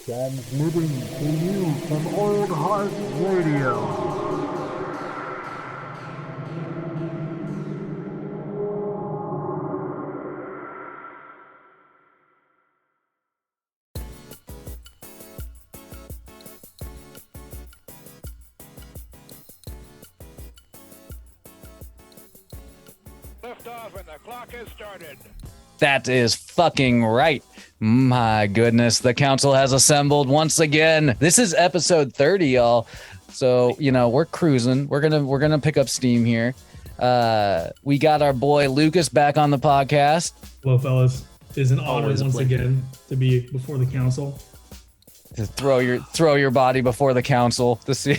Transmitting to you from Old Heart Radio. Lift off and the clock has started. That is fucking right. My goodness, the council has assembled once again. This is episode 30, y'all. So, we're cruising. We're gonna pick up steam here. We got our boy Lucas back on the podcast. Hello, fellas. It is an honor once again to be before the council. To throw your body before the council to see.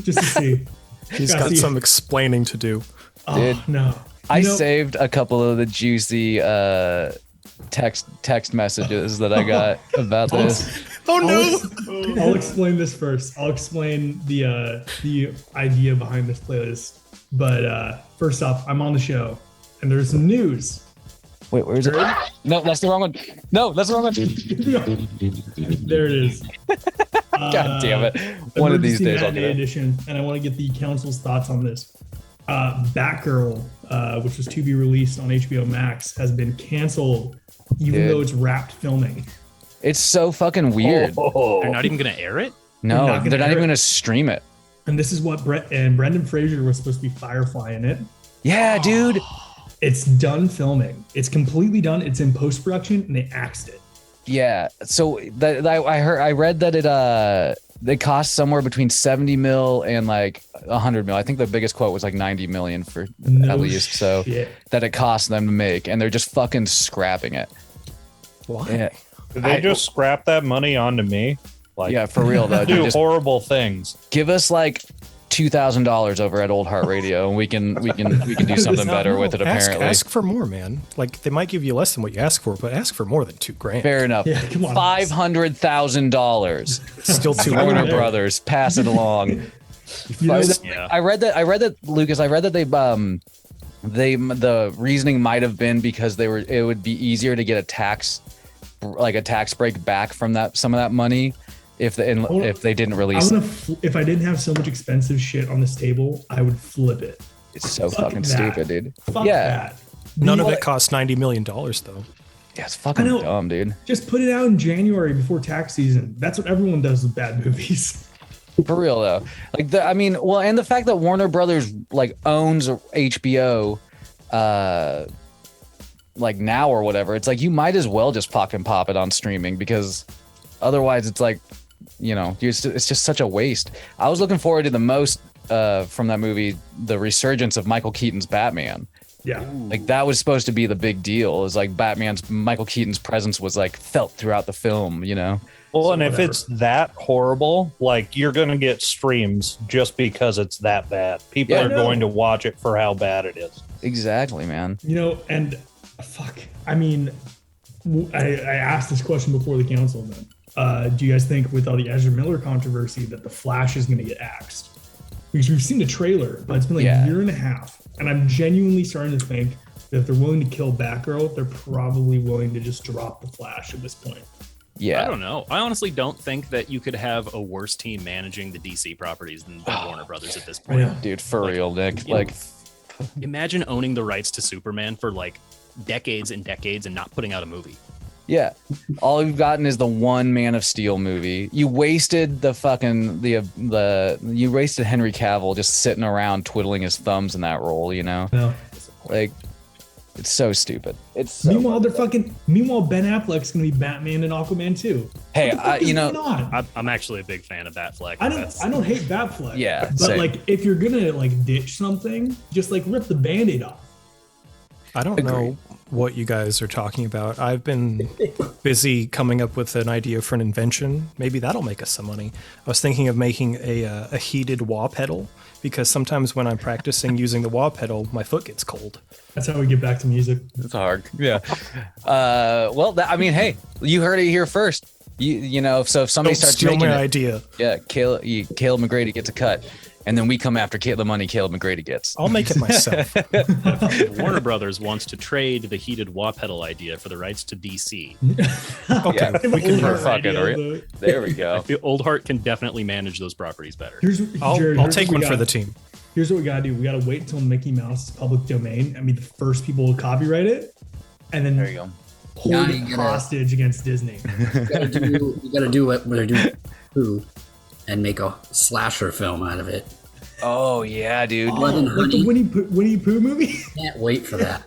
Just to see. He's got some explaining to do. Dude. Oh, no. I saved a couple of the juicy text messages that I got about this. Oh no! I'll explain this first. I'll explain the idea behind this playlist. But first off, I'm on the show, and there's some news. Wait, where is it? No, that's the wrong one. No, that's the wrong one. There it is. God damn it! One of these days I'll do it. Edition, and I want to get the council's thoughts on this. Batgirl, which was to be released on HBO Max, has been canceled, even though it's wrapped filming. It's so fucking weird. They're not even going to air it? No, they're not even going to stream it. And this is what Brendan Fraser was supposed to be Firefly in it. Yeah, dude. It's done filming. It's completely done. It's in post-production, and they axed it. Yeah. So I read that it cost somewhere between 70 mil and like 100 mil. I think the biggest quote was like 90 million for at least. So that it cost them to make, and they're just fucking scrapping it. Why? Yeah. Did they just scrap that money onto me? Like, yeah, for real though. Do just horrible things. give us like $2,000 over at Old Heart Radio, and we can do something better with it. Apparently, Ask for more, man. Like they might give you less than what you ask for, but ask for more than $2,000. fair enough. Yeah, come on. $500,000. Still too Warner low. Brothers, pass it along. Yeah. I read that Lucas. I read that the reasoning might have been because it would be easier to get a tax break back from some of that money if they didn't release it. If I didn't have so much expensive shit on this table, I would flip it. It's so Fuck fucking that. stupid, dude. Fuck Yeah. that. None of it costs $90 million, though. Yeah, it's fucking I know. dumb, dude. Just put it out in January before tax season. That's what everyone does with bad movies. For real though, and the fact that Warner Brothers like owns HBO, like now or whatever, it's like you might as well just pop it on streaming, because otherwise it's like, it's just such a waste. I was looking forward to the most from that movie, the resurgence of Michael Keaton's Batman. Yeah. Like that was supposed to be the big deal. Is like Michael Keaton's presence was like felt throughout the film, Well, and if it's that horrible, like you're going to get streams just because it's that bad. People are going to watch it for how bad it is. Exactly, man. And fuck. I mean, I asked this question before the council then. Do you guys think with all the Ezra Miller controversy that The Flash is going to get axed? Because we've seen the trailer, but it's been like a year and a half. And I'm genuinely starting to think that if they're willing to kill Batgirl, they're probably willing to just drop The Flash at this point. Yeah. I don't know. I honestly don't think that you could have a worse team managing the DC properties than Warner Brothers at this point. Yeah. Dude, for real, Nick. Like, imagine owning the rights to Superman for like decades and decades and not putting out a movie. yeah, all you've gotten is the one Man of Steel movie. You wasted you wasted Henry Cavill just sitting around twiddling his thumbs in that role. No. Like, it's so stupid. Meanwhile, Ben Affleck's gonna be Batman and Aquaman too. Hey, I'm actually a big fan of Batfleck. I don't hate Batfleck. Yeah, but same. like if you're gonna like ditch something, just like rip the Band-Aid off. I don't know what you guys are talking about. I've been busy coming up with an idea for an invention. Maybe that'll make us some money. I was thinking of making a heated wah pedal, because sometimes when I'm practicing using the wah pedal, my foot gets cold. That's how we get back to music. It's hard. Yeah. Hey, you heard it here first. So if somebody Don't starts steal making my it, idea. yeah, Caleb McGrady gets a cut. and then we come after the money Caleb McGrady gets. I'll make it myself. Warner Brothers wants to trade the heated wah pedal idea for the rights to DC. Okay, Yeah. we can Old work. Heart fucking idea, re- There we go. I feel Old Heart can definitely manage those properties better. I'll Jared, take what one we for got. the team. Here's what we gotta do. We gotta wait until Mickey Mouse is public domain and be the first people to copyright it, and then There you go. hold Now it you gotta- hostage against Disney. You gotta do what they're doing Pooh and make a slasher film out of it. Oh yeah, dude. Blood and Like the Honey. Winnie Pooh movie. Can't wait for that.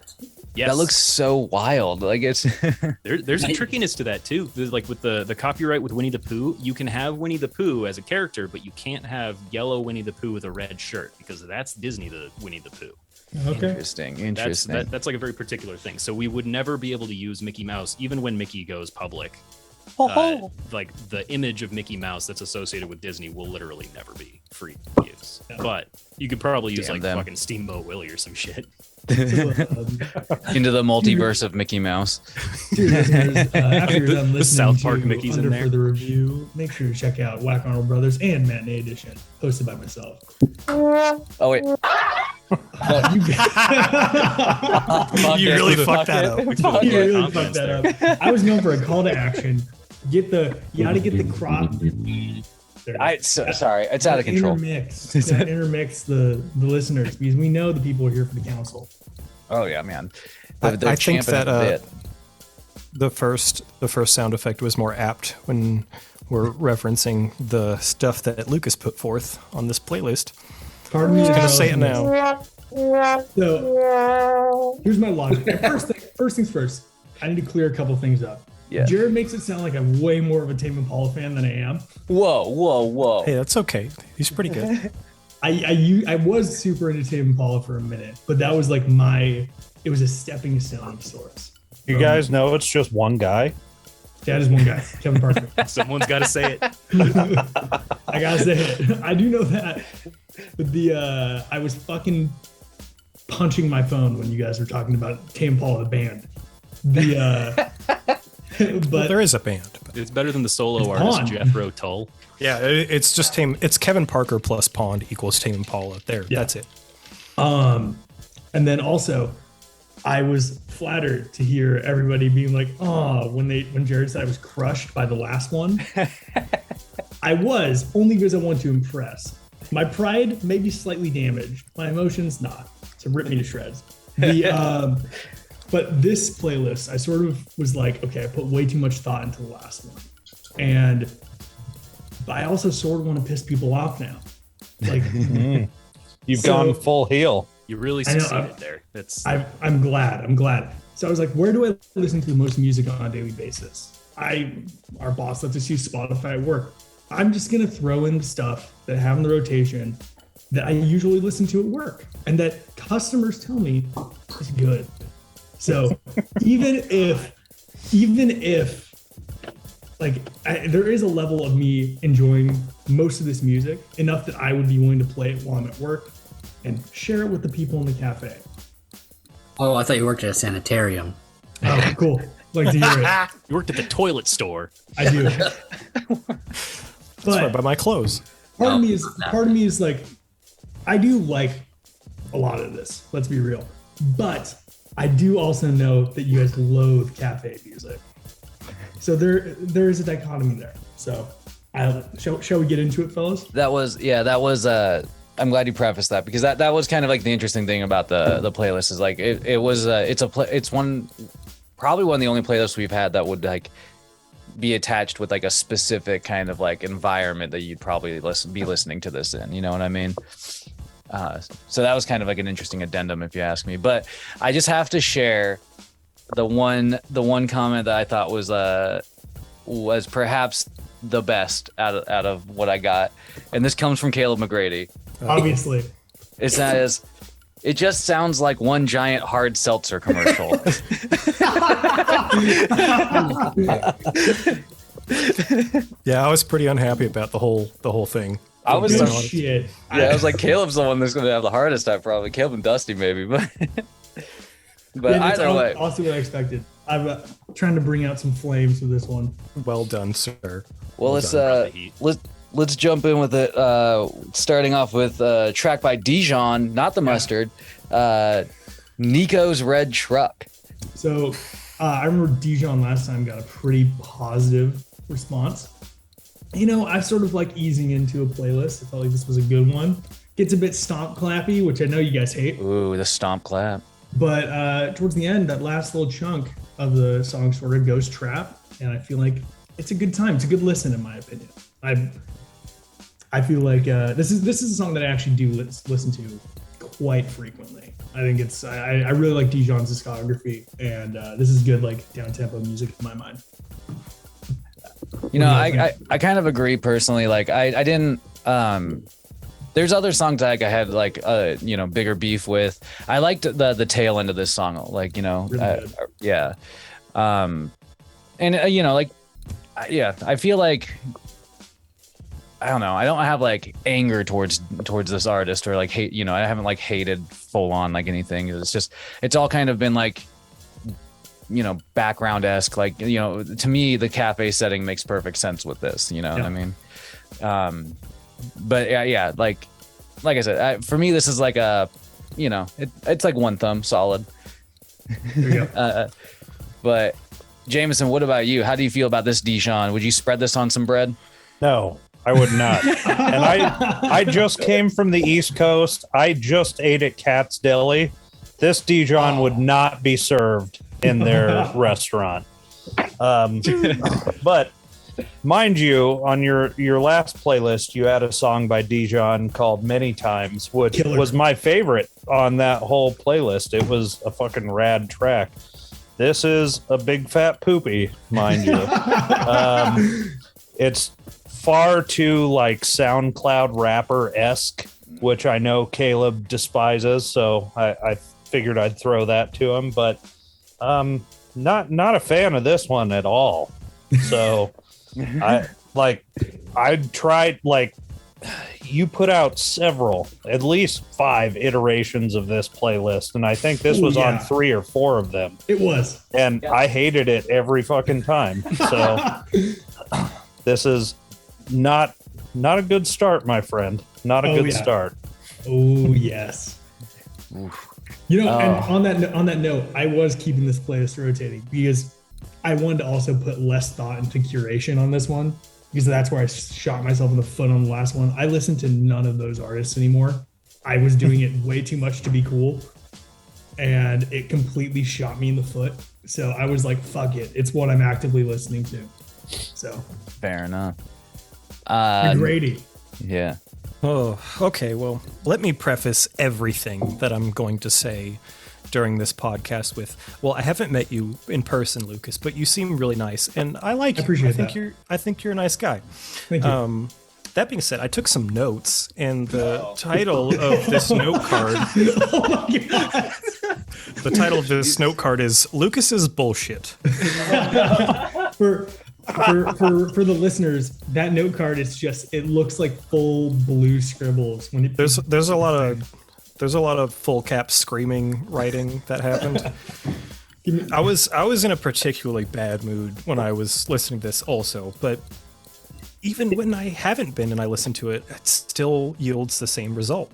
Yes. That looks so wild. Like it's There's a trickiness to that too. There's, like with the copyright with Winnie the Pooh, you can have Winnie the Pooh as a character, but you can't have yellow Winnie the Pooh with a red shirt because that's Disney the Winnie the Pooh. Okay. interesting. That's like a very particular thing. So we would never be able to use Mickey Mouse, even when Mickey goes public. Like the image of Mickey Mouse that's associated with Disney will literally never be free to use. But you could probably use Damn like them. fucking Steamboat Willie or some shit. Into the multiverse of Mickey Mouse. Dear listeners, after you're done The listening South Park to Mickey's in Under there. for the review, make sure to check out Whack Arnold Brothers and Matinee Edition, hosted by myself. Oh wait. You really fucked that up. You really Confidence fucked that up. I was going for a call to action. You gotta get the crop. There. Sorry, it's out of control. Intermix the listeners because we know the people are here for the council. Oh yeah, man. I They're think champing that at the bit. the first sound effect was more apt when we're referencing the stuff that Lucas put forth on this playlist. Part of me is I'm gonna say it now. So here's my logic. First things first. I need to clear a couple things up. Yeah. Jared makes it sound like I'm way more of a Tame Impala fan than I am. Whoa. Hey, that's okay. He's pretty good. I was super into Tame Impala for a minute, but that was like it was a stepping stone of sorts. You guys know it's just one guy. That is one guy, Kevin Parker. Someone's got to say it. I gotta say it. I do know that. But I was fucking punching my phone when you guys were talking about Tame Impala the band. But Well, there is a band. It's better than the solo It's artist Pond. Jethro Tull. Yeah, it's just Tame. It's Kevin Parker plus Pond equals Tame Impala. There, Yeah. that's it. and then also I was flattered to hear everybody being like, oh, when Jared said I was crushed by the last one. I was, only because I want to impress. My pride may be slightly damaged. My emotions not. So rip me to shreds. But this playlist, I sort of was like, okay, I put way too much thought into the last one. But I also sort of want to piss people off now. Like You've So- gone full heel. You really I know, succeeded there. That's I'm glad. So I was like, where do I listen to the most music on a daily basis? Our boss lets us use Spotify at work. I'm just gonna throw in the stuff that I have in the rotation that I usually listen to at work and that customers tell me is good. So even if like there is a level of me enjoying most of this music enough that I would be willing to play it while I'm at work and share it with the people in the cafe. Oh, I thought you worked at a sanitarium. Oh, cool. Like to hear it. you worked at the toilet store. I do. That's right, by But my clothes. part Oh, of me is like, I do like a lot of this. Let's be real. But I do also know that you guys loathe cafe music. So there is a dichotomy there. So shall we get into it, fellas? That was I'm glad you prefaced that because that was kind of like the interesting thing about the playlist is like it's probably one of the only playlists we've had that would like be attached with like a specific kind of like environment that you'd probably be listening to this in, you know what I mean? So that was kind of like an interesting addendum if you ask me, but I just have to share the one comment that I thought was perhaps the best out of what I got, and this comes from Caleb McGrady. Obviously. It says, "It just sounds like one giant hard seltzer commercial." Yeah, I was pretty unhappy about the whole thing. I was Good so- shit. Yeah, I was like, Caleb's the one that's going to have the hardest time, probably. Caleb and Dusty, maybe, but That's either way. also what I expected. I'm trying to bring out some flames with this one. Well done, sir. Well, Well let's done. The heat. let's jump in with it. Starting off with a track by Dijon, not the mustard. Nico's Red Truck. So I remember Dijon last time got a pretty positive response. You know, I sort of like easing into a playlist. I felt like this was a good one. Gets a bit stomp clappy, which I know you guys hate. Ooh, the stomp clap. But towards the end, that last little chunk of the song sort of goes trap, and I feel like it's a good time. It's a good listen, in my opinion. I feel like this is a song that I actually do listen to quite frequently. I think it's I really like Dijon's discography, and this is good like down tempo music in my mind. You know, I kind of agree personally. Like I didn't there's other songs like I had like you know, bigger beef with. I liked the tail end of this song, like, you know, Really yeah. And you know, like yeah, I feel like I don't know. I don't have like anger towards this artist or like hate, you know, I haven't like hated full on like anything. It's just, it's all kind of been like, you know, background-esque. Like, you know, to me, the cafe setting makes perfect sense with this, you know what I mean? But yeah, like I said, for me, this is like a, you know, it's like one thumb solid. There you go. But Jameson, what about you? How do you feel about this Dijon? Would you spread this on some bread? No, I would not. And I just came from the East Coast. I just ate at Cat's Deli. This Dijon would not be served in their restaurant. But mind you, on your last playlist, you had a song by Dijon called Many Times, which was my favorite on that whole playlist. It was a fucking rad track. This is a big fat poopy, mind you. It's far too like SoundCloud rapper-esque, which I know Caleb despises, so I figured I'd throw that to him, but not a fan of this one at all. So I tried, like, you put out at least 5 iterations of this playlist, and I think this was on 3 or 4 of them. It was. And I hated it every fucking time. So this is not a good start, my friend. Not a good start. Oh, yes. You know, and on that note, I was keeping this playlist rotating because I wanted to also put less thought into curation on this one, because that's where I shot myself in the foot on the last one. I listen to none of those artists anymore. I was doing it way too much to be cool, and it completely shot me in the foot. So I was like, fuck it. It's what I'm actively listening to. So fair enough. Grady. Yeah. Oh, okay. Well, let me preface everything that I'm going to say during this podcast with, well, I haven't met you in person, Lucas, but you seem really nice, and I like you. I think you're a nice guy. Thank you. That being said, I took some notes, and the title of this note card. Oh my god! The title of this note card is Lucas's Bullshit. For the listeners, that note card is just, it looks like full blue scribbles. There's a lot of full cap screaming writing that happened. I was in a particularly bad mood when I was listening to this also, but even when I haven't been and I listen to it, it still yields the same result.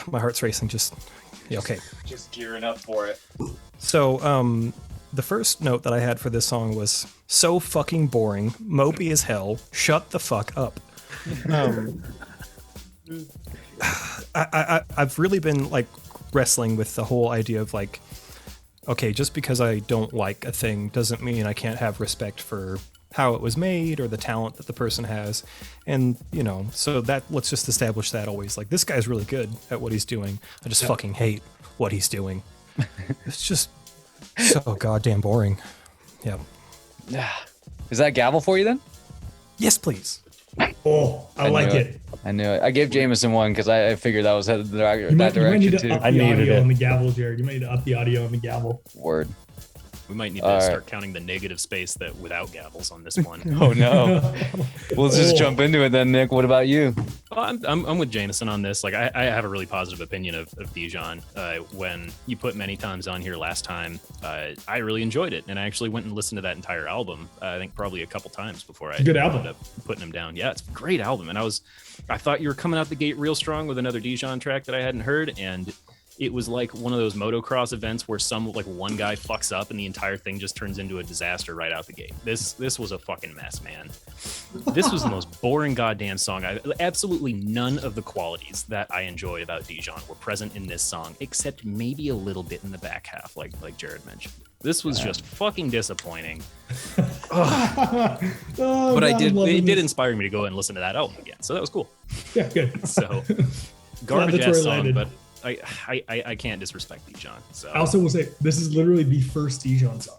My heart's racing. Okay. Just gearing up for it. So, the first note that I had for this song was so fucking boring, mopey as hell, shut the fuck up. I've really been like wrestling with the whole idea of like, okay, just because I don't like a thing doesn't mean I can't have respect for how it was made or the talent that the person has. And, you know, so that, let's just establish that always. Like, this guy's really good at what he's doing. I just fucking hate what he's doing. It's just so goddamn boring. Yeah. Is that gavel for you then? Yes, please. Oh, I like it. I knew it. I gave Jameson one because I figured that was headed that You might direction need to too. up the audio on the gavel, Jared. You might need to up the audio on the gavel. Word. We might need All to right. start counting the negative space that without gavels on this one. Oh no. We'll just jump into it then, Nick. What about you? Well, I'm with Jameson on this. Like, I have a really positive opinion of Dijon. When you put Many Times on here last time, I really enjoyed it, and I actually went and listened to that entire album. I think probably a couple times before I good album. ended up putting him down. Yeah, it's a great album, and I thought you were coming out the gate real strong with another Dijon track that I hadn't heard, and it was like one of those motocross events where one guy fucks up and the entire thing just turns into a disaster right out the gate. This was a fucking mess, man. This was the most boring goddamn song. Absolutely none of the qualities that I enjoy about Dijon were present in this song, except maybe a little bit in the back half, like Jared mentioned. This was just fucking disappointing. But it did inspire me to go and listen to that album again, so that was cool. Yeah, good. So garbage ass song, but I can't disrespect Dijon. So I also will say this is literally the first Dijon song.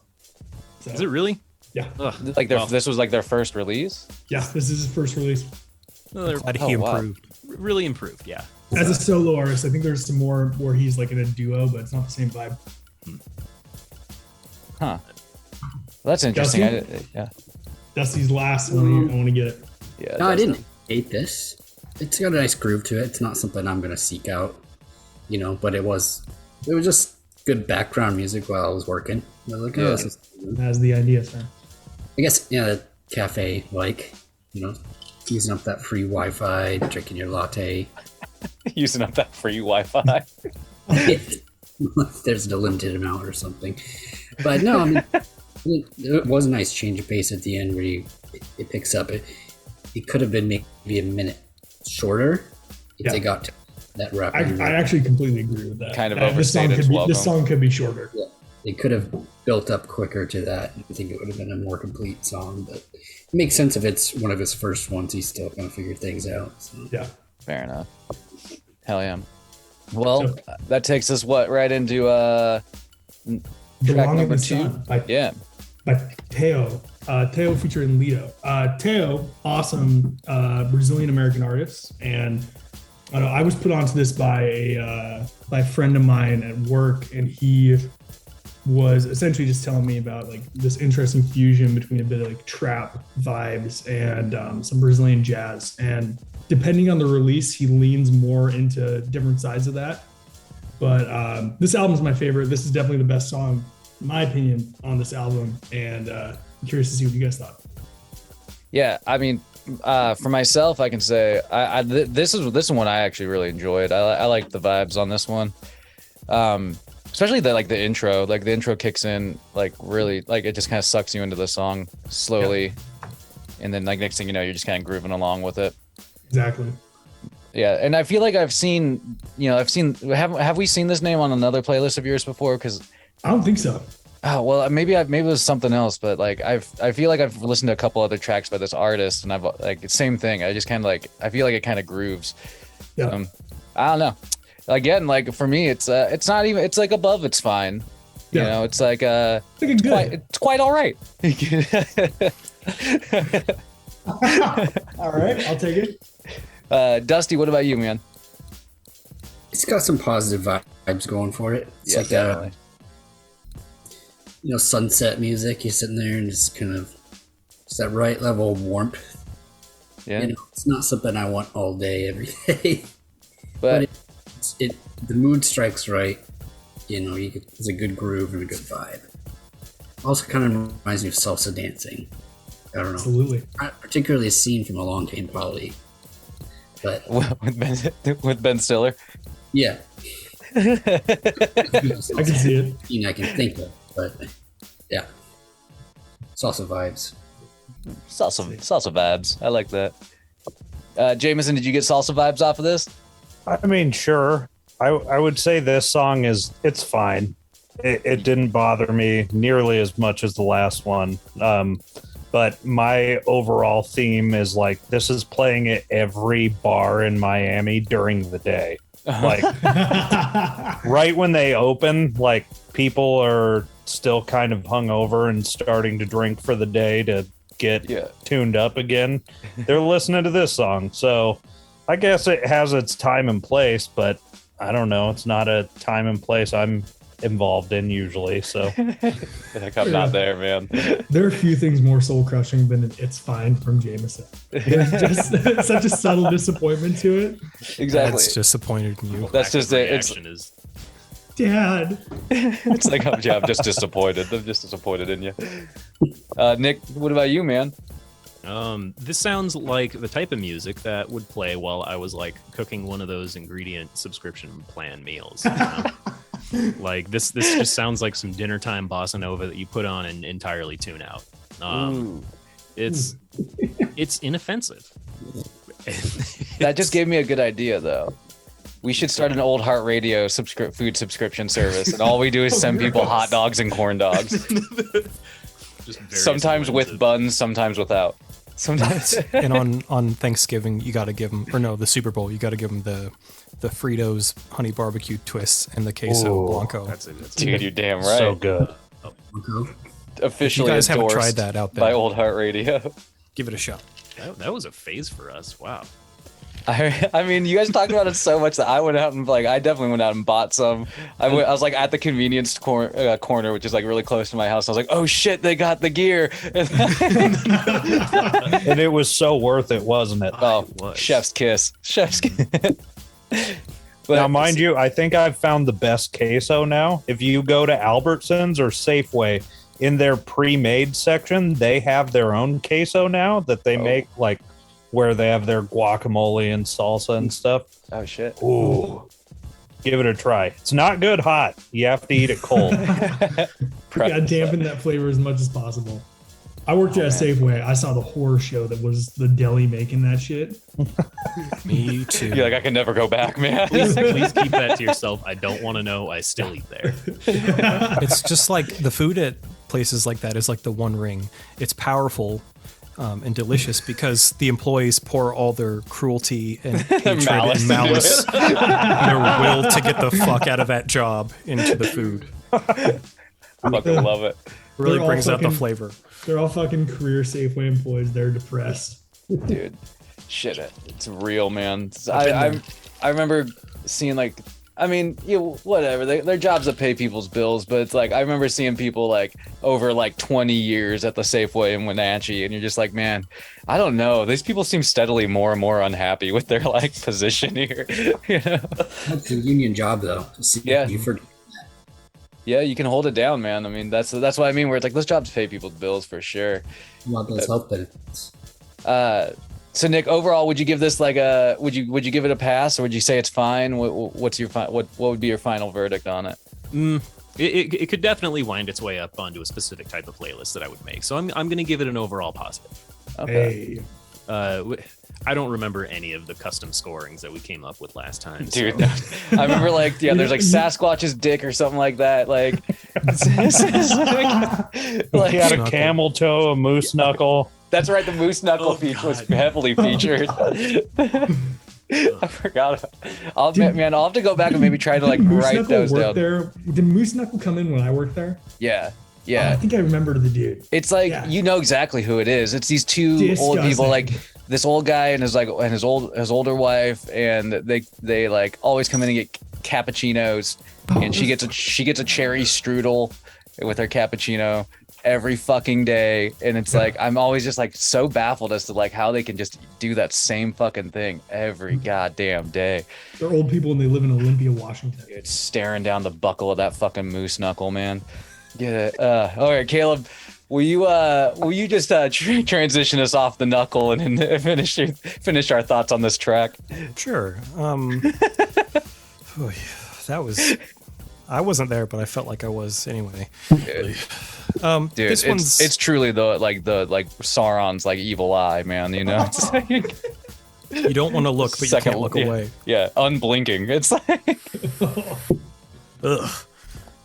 So, is it really? Yeah. Ugh. Like this was like their first release? Yeah, this is his first release. Well, they're Glad he wow. improved. really improved, yeah. As a solo artist, I think there's some more where he's like in a duo, but it's not the same vibe. Huh. Well, that's interesting. Dusty? Yeah. Dusty's last one. I want to get it. Yeah. No, I Dustin. didn't hate this. It's got a nice groove to it. It's not something I'm gonna seek out, but it was just good background music while I was working. I was like, oh, this is- As the idea, sir. I guess cafe using up that free Wi-Fi, drinking your latte. Using up that free Wi-Fi. There's a limited amount or something, but no, I mean it was a nice change of pace at the end where it picks up. It could have been maybe a minute shorter if they got to that rap. I actually completely agree with that. Kind of This song overstated its could be- welcome. This song could be shorter. Yeah, it could have built up quicker to that. I think it would have been a more complete song, but it makes sense if it's one of his first ones. He's still going to figure things out. So. Yeah. Fair enough. Hell yeah. Well, So- that takes us right into track Belong in number the 2. Sun by Teo. Teo featuring Lito. Teo, awesome Brazilian American artist, and I was put onto this by a friend of mine at work, and he was essentially just telling me about like this interesting fusion between a bit of like trap vibes and some Brazilian jazz. And depending on the release, he leans more into different sides of that. But this album is my favorite. This is definitely the best song, in my opinion, on this album. And I'm curious to see what you guys thought. Yeah, I mean, for myself, I can say this is one I actually really enjoyed. I like the vibes on this one, especially the intro. Like the intro kicks in, like really, like it just kind of sucks you into the song slowly, and then like next thing you know, you're just kind of grooving along with it. Exactly. Yeah, and I feel like have we seen this name on another playlist of yours before? Because I don't think so. oh well, maybe it was something else, but like I feel like I've listened to a couple other tracks by this artist, and I've like same thing. I just kind of I feel like it kind of grooves. Yeah. I don't know. Again, like for me, it's not even. It's like above. It's fine. You know, it's like it's quite all right. All right, I'll take it. Dusty, what about you, man? It's got some positive vibes going for it. It's Yeah, like definitely. Sunset music. You're sitting there and just kind of it's that right level of warmth. Yeah, It's not something I want all day, every day. but The mood strikes right. It's a good groove and a good vibe. Also, kind of reminds me of salsa dancing. I don't know, Absolutely. not particularly a scene from A Long Time Polly, but with Ben Stiller. yeah, I can see it. scene I can think of. But yeah, salsa vibes. Salsa vibes. I like that. Jameson, did you get salsa vibes off of this? I mean, sure. I would say this song it's fine. It didn't bother me nearly as much as the last one. But my overall theme is like this is playing at every bar in Miami during the day. Like right when they open, like people are still kind of hungover and starting to drink for the day to get tuned up again. They're listening to this song. So I guess it has its time and place, but I don't know. It's not a time and place I'm involved in usually. So Heck, I'm not there, man. There are a few things more soul crushing than "It's Fine" from Jameson. There's just such a subtle disappointment to it. Exactly. That's disappointed in you. That's just it. It's, Reaction is Dad. it's like, I'm just disappointed. I'm just disappointed in you. Nick, what about you, man? this sounds like the type of music that would play while I was like cooking one of those ingredient subscription plan meals. You know? Like this just sounds like some dinner time bossa nova that you put on and entirely tune out. It's inoffensive. That just gave me a good idea, though. We should start an old heart radio food subscription service, and all we do is send people hot dogs and corn dogs. Just Sometimes with buns, sometimes without. Sometimes. And on Thanksgiving, you got to give them, or no, the Super Bowl, you got to give them the Fritos honey barbecue twists and the queso blanco. That's Dude, you're damn right. So good. Officially you guys haven't endorsed tried that out there, by Old Heart Radio. give it a shot. That was a phase for us. Wow. I mean, you guys talked about it so much that I went out and I definitely went out and bought some. I was like at the convenience corner, which is like really close to my house. I was like, oh shit, they got the gear. And it was so worth it, wasn't it? Oh, chef's kiss. Chef's kiss. Now, mind you, I think I've found the best queso now. If you go to Albertsons or Safeway, in their pre-made section, they have their own queso now that they make, like where they have their guacamole and salsa and stuff. Oh shit. Ooh. Give it a try. It's not good hot. You have to eat it cold. Gotta dampen that flavor as much as possible. I worked at a Safeway. I saw the horror show that was the deli making that shit. Me too. You're like, I can never go back, man. Please keep that to yourself. I don't want to know. I still eat there. It's just like the food at places like that is like the One Ring. It's powerful and delicious because the employees pour all their cruelty and hatred and malice and their will to get the fuck out of that job into the food. I fucking love it. Really brings out the flavor. They're all fucking career Safeway employees. They're depressed. Dude, shit, it's real, man. I remember seeing like, I mean, whatever. Their jobs that pay people's bills, but it's like I remember seeing people like over like 20 years at the Safeway in Wenatchee, and you're just like, man, I don't know. These people seem steadily more and more unhappy with their like position here. You know? That's a union job, though. Yeah. You forget. Yeah, you can hold it down, man. I mean, that's what I mean. Where it's like those jobs pay people's bills for sure. Want those health benefits. So Nick, overall, would you give this like a would you give it a pass, or would you say it's fine? What's your what would be your final verdict on it? It could definitely wind its way up onto a specific type of playlist that I would make. So I'm going to give it an overall positive. Okay. Hey. I don't remember any of the custom scorings that we came up with last time. Dude, so. I remember like there's like Sasquatch's dick or something like that. Like, He had a camel toe, a moose knuckle. That's right. The moose knuckle feature was heavily featured. I forgot. I'll have to go back and maybe try to like write those down. There? Did Moose Knuckle come in when I worked there? Yeah. I think I remember the dude. It's like you know exactly who it is. It's these two old people, like this old guy and his older wife, and they like always come in and get cappuccinos, and she gets a cherry strudel with her cappuccino every fucking day, and it's like I'm always just like so baffled as to like how they can just do that same fucking thing every goddamn day. They're old people and they live in Olympia, Washington. It's staring down the buckle of that fucking moose knuckle, man. Get it? All right, Caleb, will you just transition us off the knuckle and finish our thoughts on this track? Sure. That was. I wasn't there, but I felt like I was anyway. Dude, this one's it's truly the Sauron's like evil eye, man. You know, it's like, you don't want to look, but you can't look away. Yeah, unblinking. It's like, ugh.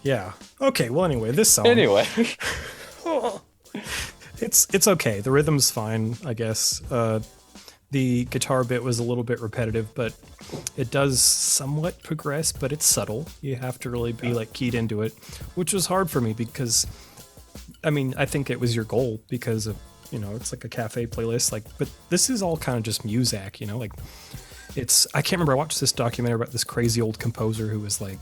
Yeah. Okay. Well, anyway, this song. Anyway, it's okay. The rhythm's fine, I guess. The guitar bit was a little bit repetitive, but it does somewhat progress, but it's subtle. You have to really be like keyed into it, which was hard for me because, I mean, I think it was your goal because of, it's like a cafe playlist, like, but this is all kind of just Muzak, like I can't remember. I watched this documentary about this crazy old composer who was like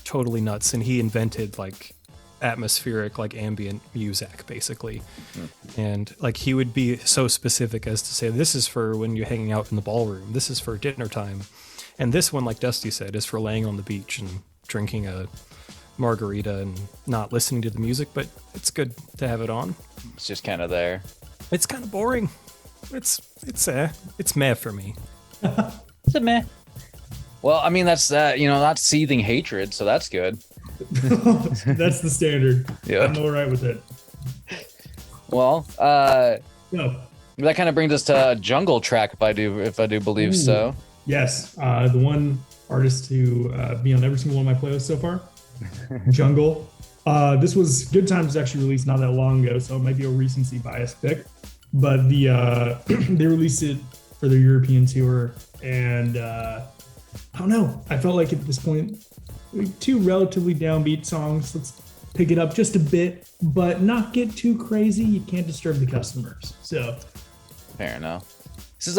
totally nuts, and he invented like atmospheric, like ambient music, basically. And like he would be so specific as to say, this is for when you're hanging out in the ballroom, this is for dinner time, and this one, like Dusty said, is for laying on the beach and drinking a margarita and not listening to the music. But it's good to have it on. It's just kind of there. It's kind of boring. It's meh for me. It's a meh. Well, I mean, that's not seething hatred, so that's good. That's the standard. Yeah. I'm all right with it. Well, No. that kind of brings us to Jungle Track, if I do believe so. Yes. The one artist to be on every single one of my playlists so far, Jungle. This was Good Times actually released not that long ago, so it might be a recency bias pick. But they released it for their European tour, and I don't know. I felt like at this point, two relatively downbeat songs. Let's pick it up just a bit, but not get too crazy. You can't disturb the customers. So Fair enough. This is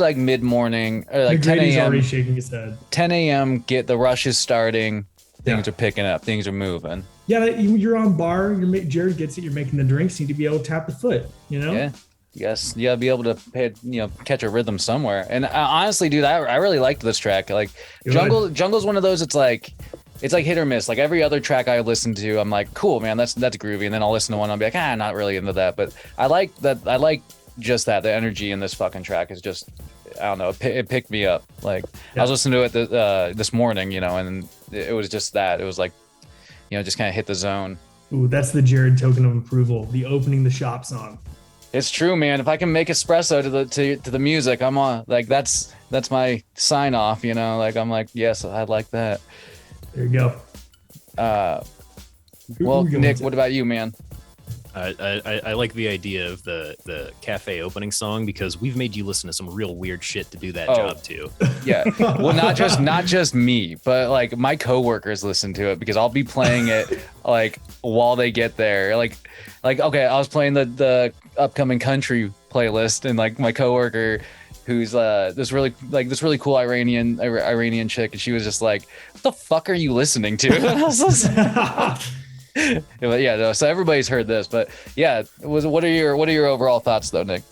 like mid morning, or like 10 McGrady's a.m. already shaking his head. 10 a.m. Get the rush is starting. Things Yeah. are picking up. Things are moving. Yeah, you're on bar. Jared gets it. You're making the drinks. You need to be able to tap the foot. You know. Yeah. Yes, you gotta be able to catch a rhythm somewhere. And honestly, dude, I really liked this track. Like Good. Jungle's one of those. It's like hit or miss. Like every other track I listen to, I'm like, cool, man, that's groovy. And then I'll listen to one, and I'll be like, not really into that. But I like that. I like just that. The energy in this fucking track is just, I don't know. It picked me up. Like I was listening to it this morning, and it was just that. It was like, just kind of hit the zone. Ooh, that's the Jared token of approval. The opening the shop song. It's true, man. If I can make espresso to the music, I'm on. Like that's my sign off. Like I'm like, yes, I like that. There you go. Well, Who Nick, goes what about you, man? I like the idea of the cafe opening song because we've made you listen to some real weird shit to do that job too. Yeah. Well, not just me, but like my coworkers listen to it because I'll be playing it like while they get there. Like okay, I was playing the upcoming country playlist, and like my coworker, who's this really cool Iranian chick, and she was just like, "What the fuck are you listening to?" And I was so everybody's heard this, but yeah, what are your overall thoughts though, Nick?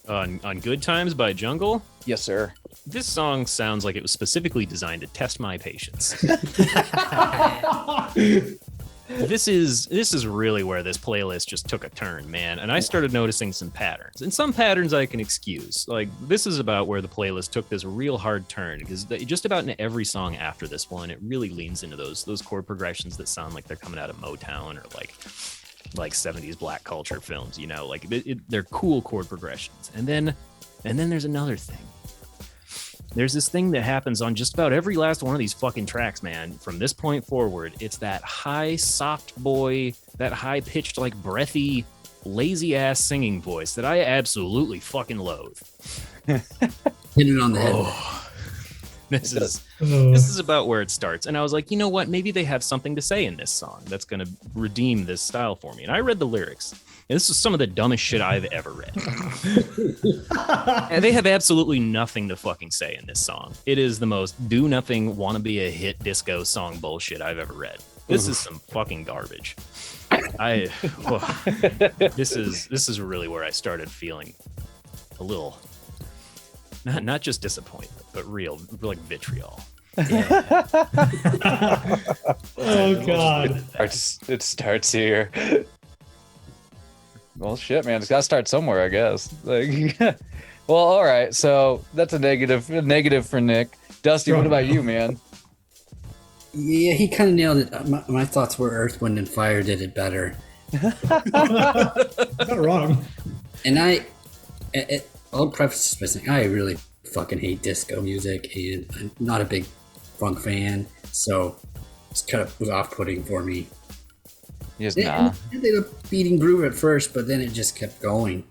On Good Times by Jungle. Yes, sir. This song sounds like it was specifically designed to test my patience. This is really where this playlist just took a turn, man. And I started noticing some patterns. And some patterns I can excuse. Like, this is about where the playlist took this real hard turn, because just about in every song after this one, it really leans into those chord progressions that sound like they're coming out of Motown or like 70s black culture films, like they're cool chord progressions. And then there's another thing. There's this thing that happens on just about every last one of these fucking tracks, man. From this point forward, it's that high, soft boy, that high pitched, like breathy, lazy ass singing voice that I absolutely fucking loathe. Hit it on the head. Oh, this is about where it starts. And I was like, you know what? Maybe they have something to say in this song that's going to redeem this style for me. And I read the lyrics. And this is some of the dumbest shit I've ever read. And they have absolutely nothing to fucking say in this song. It is the most do nothing, wanna be a hit disco song bullshit I've ever read. This is some fucking garbage. This is really where I started feeling a little, not just disappointment, but real like vitriol. Yeah. Oh God. It starts here. Well, shit, man. It's got to start somewhere, I guess. Like, well, all right. So that's a negative for Nick. Dusty, what about you, man? Yeah, he kind of nailed it. My thoughts were Earth, Wind, and Fire did it better. Not wrong. And I'll preface this by saying I really fucking hate disco music, and I'm not a big funk fan, so it's kind of was off-putting for me. Yes, It nah. ended up beating groove at first, but then it just kept going.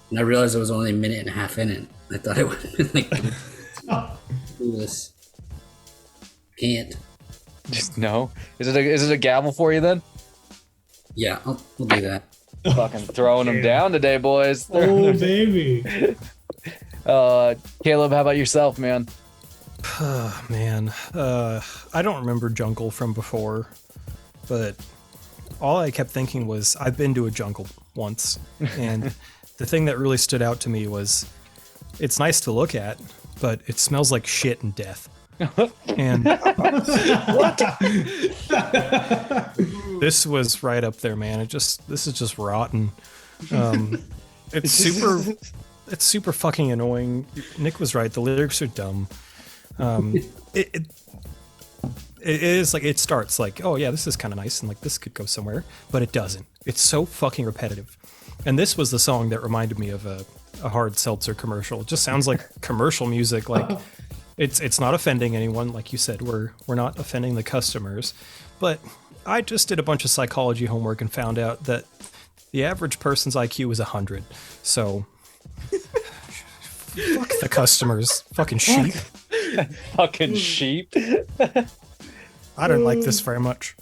And I realized I was only a minute and a half in it. I thought it would have been like, do this. Can't. Just no. Is it a gavel for you then? Yeah, we'll do that. Fucking throwing them down today, boys. Oh baby. Caleb, how about yourself, man? Man, I don't remember jungle from before, but all I kept thinking was I've been to a jungle once, and the thing that really stood out to me was it's nice to look at, but it smells like shit and death. And this was right up there, man. This is just rotten. It's super fucking annoying. Nick was right. The lyrics are dumb. It is like, it starts like, oh yeah, this is kind of nice and like this could go somewhere, but it doesn't. It's so fucking repetitive. And this was the song that reminded me of a hard seltzer commercial. It just sounds like commercial music. Like it's not offending anyone. Like you said, we're not offending the customers, but I just did a bunch of psychology homework and found out that the average person's IQ is 100. So fuck the customers, fucking sheep. Fucking sheep. I don't like this very much.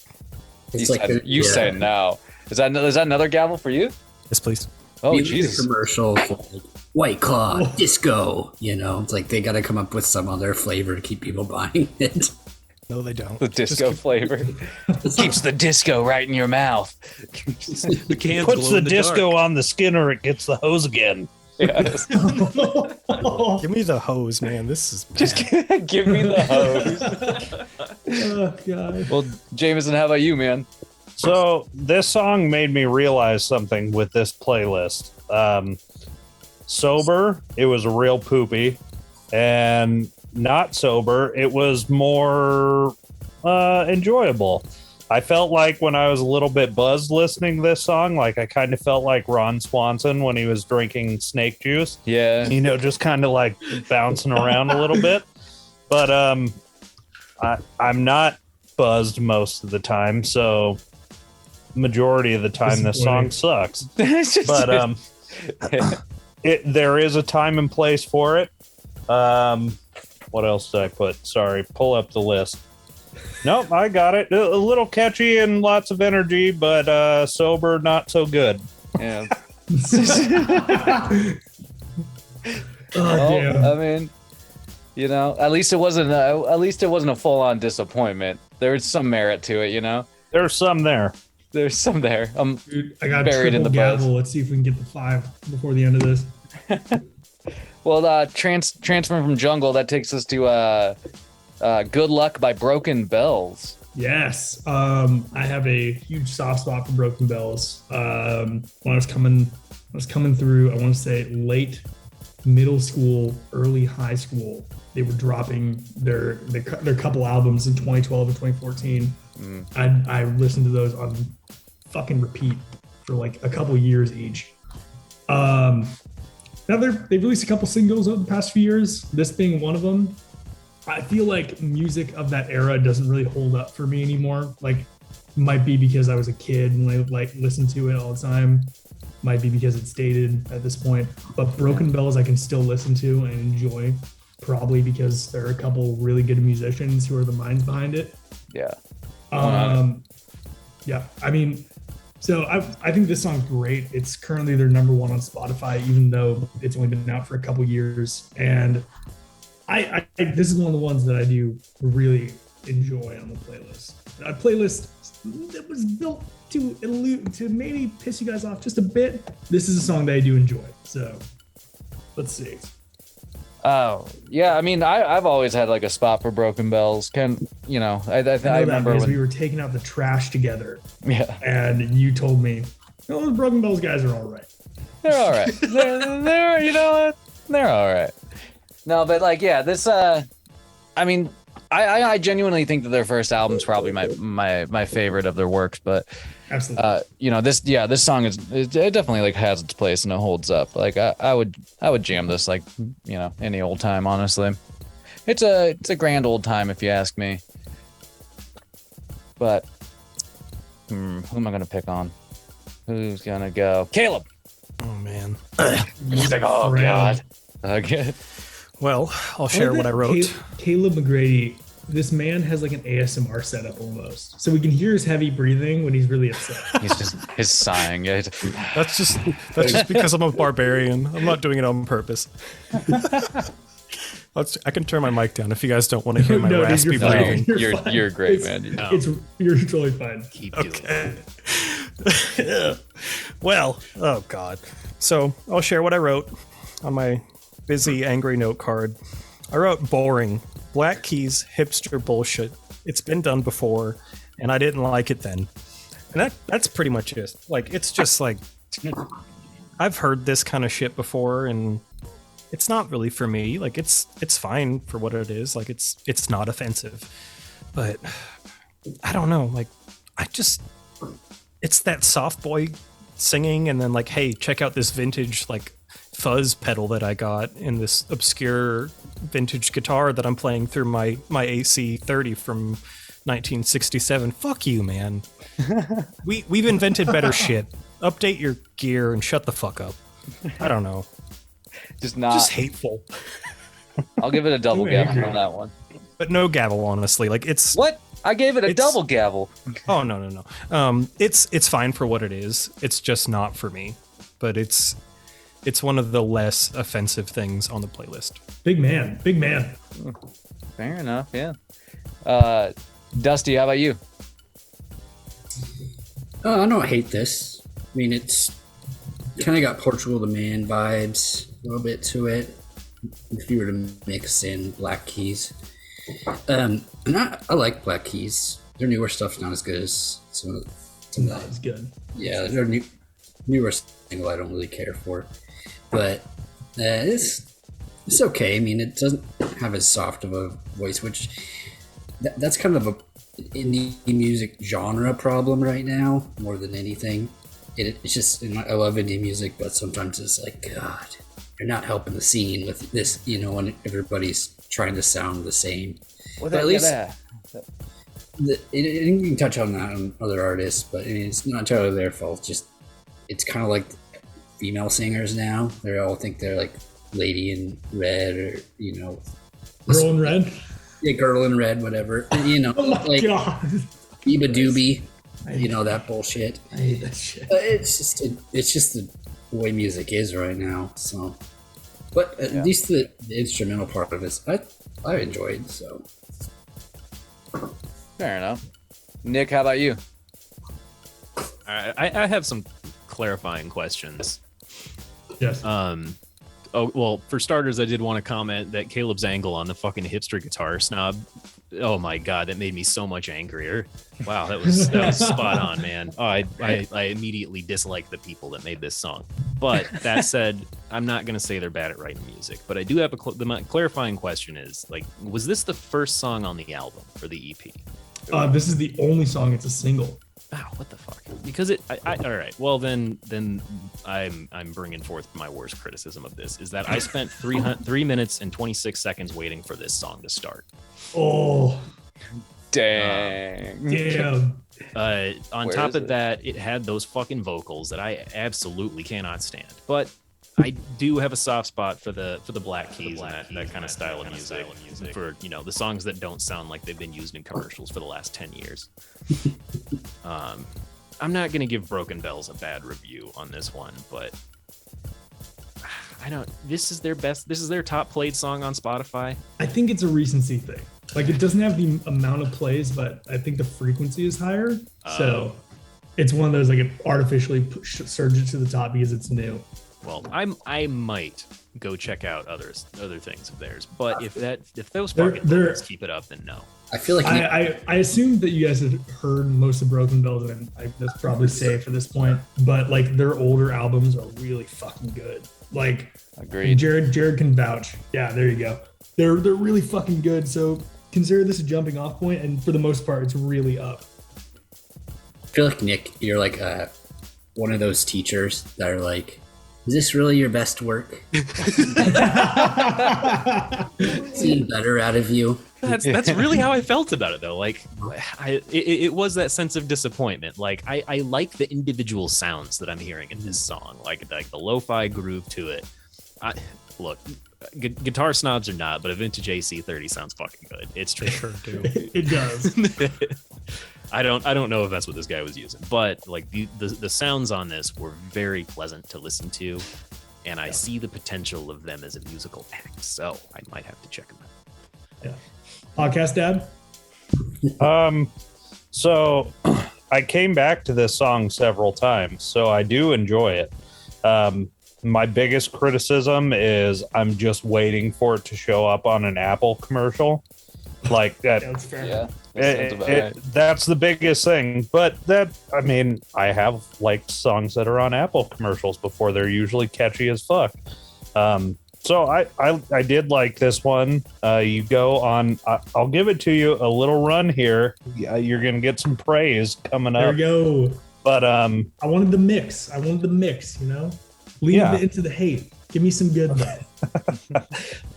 You say no. Is that another gavel for you? Yes, please. Oh, Jesus. Commercial for like White Claw, disco, it's like they got to come up with some other flavor to keep people buying it. No, they don't. The disco flavor. Keeps the disco right in your mouth. The cans Puts glow the in the disco dark. on the skin or it gets the hose again. Yes. Give me the hose, man. This is bad. Just give me the hose. Oh god. Well, Jameson, how about you, man? So this song made me realize something with this playlist. Sober, it was real poopy, and not sober, it was more enjoyable. I felt like when I was a little bit buzzed listening to this song, like I kind of felt like Ron Swanson when he was drinking snake juice. Yeah. Just kind of like bouncing around a little bit. But I'm not buzzed most of the time, so majority of the time this song sucks. But there is a time and place for it. What else did I put? Sorry, pull up the list. Nope, I got it. A little catchy and lots of energy, but sober, not so good. Yeah. Damn. I mean, at least it wasn't a full-on disappointment. There was some merit to it, There's some there. There's some there. Dude, I got buried in triple the buzz. gavel. Let's see if we can get the 5 before the end of this. Well, transferring from jungle, that takes us to Good Luck by Broken Bells. Yes. I have a huge soft spot for Broken Bells. When I was coming through, I want to say late middle school, early high school, they were dropping their couple albums in 2012 and 2014. I listened to those on fucking repeat for like a couple years each. Now they've released a couple singles over the past few years, this being one of them. I feel like music of that era doesn't really hold up for me anymore. Like, might be because I was a kid and I like listened to it all the time. Might be because it's dated at this point. But Broken Bells I can still listen to and enjoy, probably because there are a couple really good musicians who are the minds behind it. Yeah. Yeah. I mean, so I think this song's great. It's currently their number 1 on Spotify, even though it's only been out for a couple years. And I this is one of the ones that I do really enjoy on the playlist. A playlist that was built to maybe piss you guys off just a bit. This is a song that I do enjoy. So let's see. Oh yeah, I mean, I've always had like a spot for Broken Bells. I remember when when we were taking out the trash together. Yeah, and you told me, "Oh, the Broken Bells guys are all right." They're all right. they're you know what? They're all right. No, but like, yeah, this. I mean, I genuinely think that their first album's probably my favorite of their works, but absolutely, this song it definitely like has its place and it holds up. Like I would jam this like any old time. Honestly, it's a grand old time if you ask me. But who am I gonna pick on? Who's gonna go? Caleb. Oh man. He's like, oh god. Okay. Well, I'll share what I wrote. Caleb McGrady, this man has like an ASMR setup almost. So we can hear his heavy breathing when he's really upset. He's just his sighing. Yeah. That's just because I'm a barbarian. I'm not doing it on purpose. I can turn my mic down if you guys don't want to hear my No, dude, raspy you're fine. breathing. You're great, man. No, You're totally fine. keep doing it. Okay. Well, oh god. So I'll share what I wrote on my busy angry note card. I wrote boring, Black Keys, hipster bullshit. It's been done before, and I didn't like it then. And that's pretty much it. Like, it's just like, I've heard this kind of shit before, and it's not really for me. Like, it's fine for what it is. Like, it's not offensive. But I don't know. Like, it's that soft boy singing, and then like, hey, check out this vintage like fuzz pedal that I got in this obscure vintage guitar that I'm playing through my AC30 from 1967. Fuck you, man. We've invented better shit. Update your gear and shut the fuck up. I don't know. Just hateful. I'll give it a double gavel on that one. But no gavel, honestly. Like, it's What? I gave it a double gavel. Oh no. It's fine for what it is. It's just not for me. But it's one of the less offensive things on the playlist. Big man. Fair enough, yeah. Dusty, how about you? I don't hate this. I mean, it's kind of got Portugal the Man vibes a little bit to it. If you were to mix in Black Keys, and I like Black Keys. Their newer stuff's not as good as some of Not as good. Yeah, their newer single I don't really care for, but it's okay. I mean, it doesn't have as soft of a voice, which that's kind of a indie music genre problem right now more than anything. It's just, I love indie music, but sometimes it's like, God, you're not helping the scene with this, when everybody's trying to sound the same. Well, but at least you can touch on that on other artists, but I mean, it's not entirely their fault. Just, it's kind of like female singers now. They all think they're like Lady in Red, or Girl in Red. Yeah, Girl in Red, whatever. Oh my like god. Biba Doobie, that bullshit. I hate that shit. It's just the way music is right now. So, but at least the instrumental part of it, I enjoyed. So, fair enough. Nick, how about you? I have some clarifying questions. Yes. Oh, well, for starters, I did want to comment that Caleb's angle on the fucking hipster guitar snob. Oh my god, that made me so much angrier. Wow, that was spot on, man. Oh, I immediately dislike the people that made this song. But that said, I'm not gonna say they're bad at writing music. But I do have the clarifying question is, like, was this the first song on the album or the EP? This is the only song. It's a single. Wow, what the fuck? Because all right. Well, then I'm bringing forth my worst criticism of this is that I spent 3 minutes and 26 seconds waiting for this song to start. Oh, Dang. damn. On Where top is of it? that, it had those fucking vocals that I absolutely cannot stand. But I do have a soft spot for the Black Keys and that kind of style of music. For the songs that don't sound like they've been used in commercials for the last 10 years. I'm not gonna give Broken Bells a bad review on this one, but I don't. This is their top played song on Spotify. I think it's a recency thing. Like, it doesn't have the amount of plays, but I think the frequency is higher. So it's one of those, like, it artificially surges to the top because it's new. Well, I might go check out other things of theirs, but if those fucking vocals keep it up, then no. I feel like I assumed that you guys had heard most of Broken Bells, and that's probably safe at this point. But like, their older albums are really fucking good. Like, Agreed. Jared can vouch. Yeah, there you go. They're really fucking good. So consider this a jumping off point, and for the most part, it's really up. I feel like, Nick, you're like one of those teachers that are like, is this really your best work? Seeing better out of you. That's really how I felt about it, though. Like, it was that sense of disappointment. Like, I like the individual sounds that I'm hearing in this song, like the lo-fi groove to it. Look, guitar snobs or not, but a vintage AC30 sounds fucking good. It's true. Sure do. It does. I don't know if that's what this guy was using, but like the sounds on this were very pleasant to listen to, and I see the potential of them as a musical act. So I might have to check them out. Yeah. Podcast Dad? So I came back to this song several times, so I do enjoy it. My biggest criticism is I'm just waiting for it to show up on an Apple commercial. Like that. That's fair. Yeah. That sounds about right. That's the biggest thing. But I mean, I have liked songs that are on Apple commercials before. They're usually catchy as fuck. So I did like this one. You go on. I'll give it to you. A little run here. You're gonna get some praise coming There up. we go. But I wanted the mix. You know, lean into the hate. Give me some good though.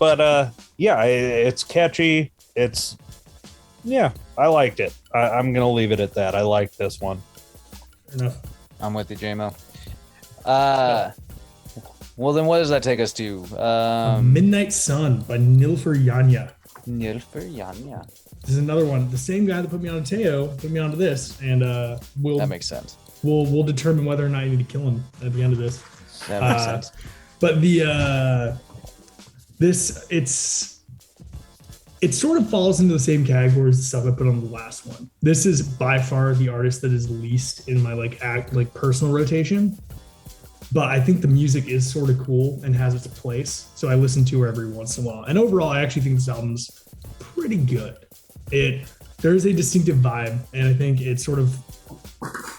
But yeah, it's catchy. I liked it. I'm gonna leave it at that. I like this one. Fair enough. I'm with you, JMO. Well, then what does that take us to? Midnight Sun by Nilfer Yanya. Nilfer Yanya. This is another one. The same guy that put me on Teo put me onto this, and That makes sense. We'll determine whether or not you need to kill him at the end of this. That makes sense. But it sort of falls into the same category as the stuff I put on the last one. This is by far the artist that is least in my personal rotation. But I think the music is sort of cool and has its place. So I listen to her every once in a while. And overall, I actually think this album's pretty good. There's a distinctive vibe. And I think it's sort of,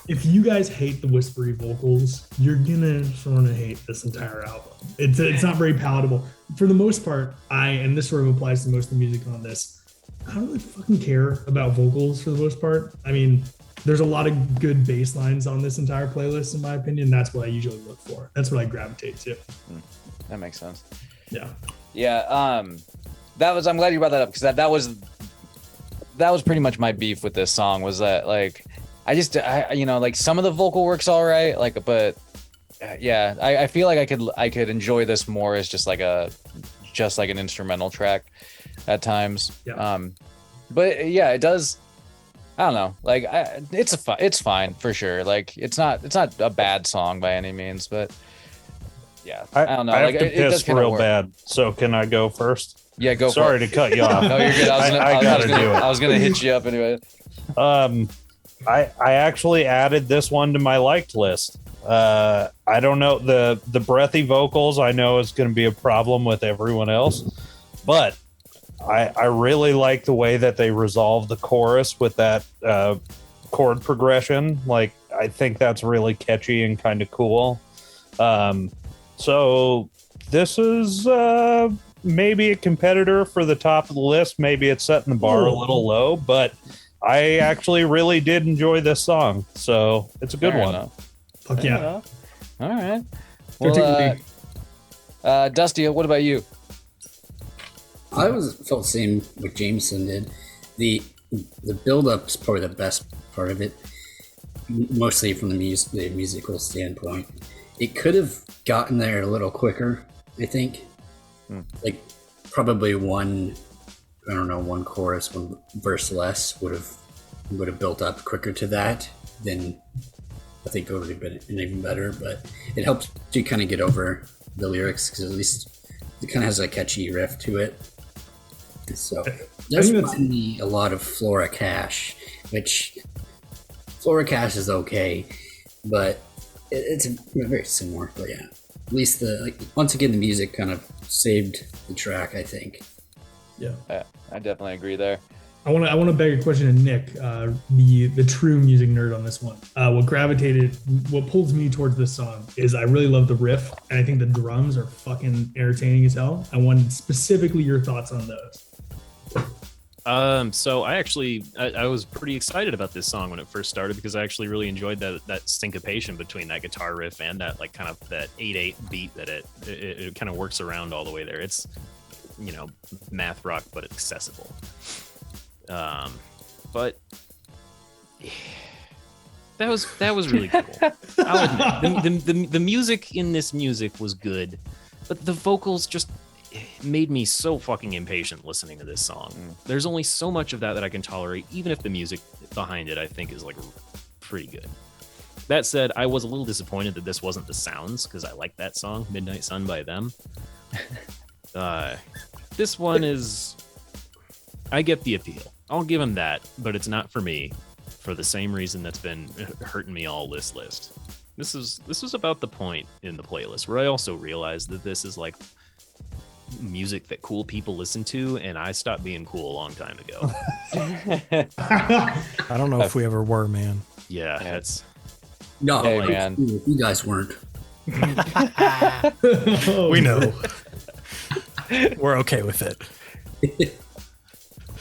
if you guys hate the whispery vocals, you're gonna sort of hate this entire album. It's not very palatable. For the most part, and this sort of applies to most of the music on this, I don't really fucking care about vocals for the most part. I mean, there's a lot of good bass lines on this entire playlist, in my opinion. That's what I usually look for. That's what I gravitate to. That makes sense. Yeah. Yeah. I'm glad you brought that up, because that was pretty much my beef with this song, was that some of the vocal work's all right, but yeah, I feel like I could enjoy this more as just like an instrumental track at times. Yeah. But yeah, it does. I don't know. It's fine for sure. Like it's not a bad song by any means, but yeah, I don't know. I have like to it does piss kinda real work. bad. So can I go first? Yeah, go. Sorry for it. to cut you off. No, you're good. I was gonna hit you up anyway. I actually added this one to my liked list. I don't know, the breathy vocals I know is going to be a problem with everyone else, but I really like the way that they resolve the chorus with that chord progression. Like, I think that's really catchy and kind of cool. So this is maybe a competitor for the top of the list. Maybe it's setting the bar a little low, but I actually really did enjoy this song, so it's a good one. Enough. Fuck yeah. All right. Well, Dusty, what about you? I felt the same what Jameson did. The build-up's probably the best part of it, mostly from the musical standpoint. It could have gotten there a little quicker, I think. Like probably one chorus, one verse less would have built up quicker to that. Then I think it would have been even better. But it helps you kind of get over the lyrics, because at least it kind of has a catchy riff to it. So there's reminded me a lot of Flora Cash, which Flora Cash is okay, but it's very similar. But yeah, at least once again the music kind of saved the track, I think. Yeah, I definitely agree there. I want to beg a question to Nick, the true music nerd on this one. What pulls me towards this song is I really love the riff, and I think the drums are fucking entertaining as hell. I wanted specifically your thoughts on those. So I was pretty excited about this song when it first started, because I actually really enjoyed that syncopation between that guitar riff and that kind of that 8/8 beat that it kind of works around all the way there. It's, math rock, but accessible. But that was really cool. I'll admit, the music in this music was good, but the vocals just made me so fucking impatient listening to this song. There's only so much of that I can tolerate, even if the music behind it I think is like pretty good. That said, I was a little disappointed that this wasn't the Sounds, because I like that song, Midnight Sun by them. This one is... I get the appeal. I'll give him that, but it's not for me, for the same reason that's been hurting me all this list. This is about the point in the playlist where I also realized that this is like music that cool people listen to, and I stopped being cool a long time ago. I don't know if we ever were, man. Yeah, that's... No, Hey, like, man. you guys weren't. We know. We're okay with it.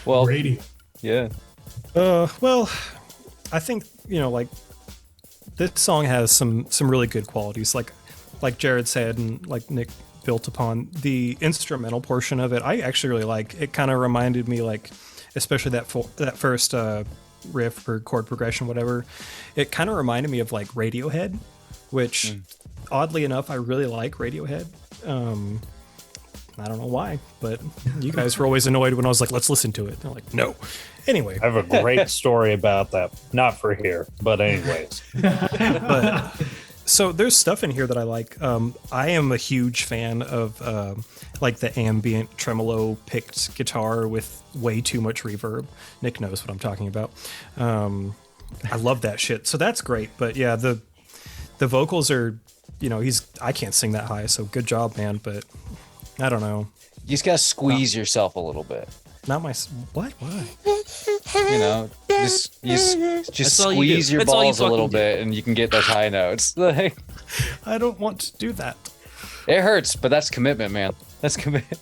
Well, Radio. yeah. Well, I think, like this song has some really good qualities. Like Jared said, and like Nick built upon, the instrumental portion of it, I actually really like. It kind of reminded me, like, especially that first riff or chord progression, whatever. It kind of reminded me of like Radiohead, which oddly enough, I really like Radiohead. I don't know why, but you guys were always annoyed when I was like, let's listen to it. They're like, no. Anyway. I have a great story about that. Not for here, but anyways. But so there's stuff in here that I like. I am a huge fan of like the ambient tremolo picked guitar with way too much reverb. Nick knows what I'm talking about. I love that shit. So that's great. But yeah, the vocals are, I can't sing that high, so good job, man. But I don't know. You just gotta squeeze yourself a little bit. Not my what? Why? Just That's all you squeeze do. your That's all you balls a little fucking do. bit, and you can get those high notes. Like, I don't want to do that. it hurts, but that's commitment, man. That's commitment.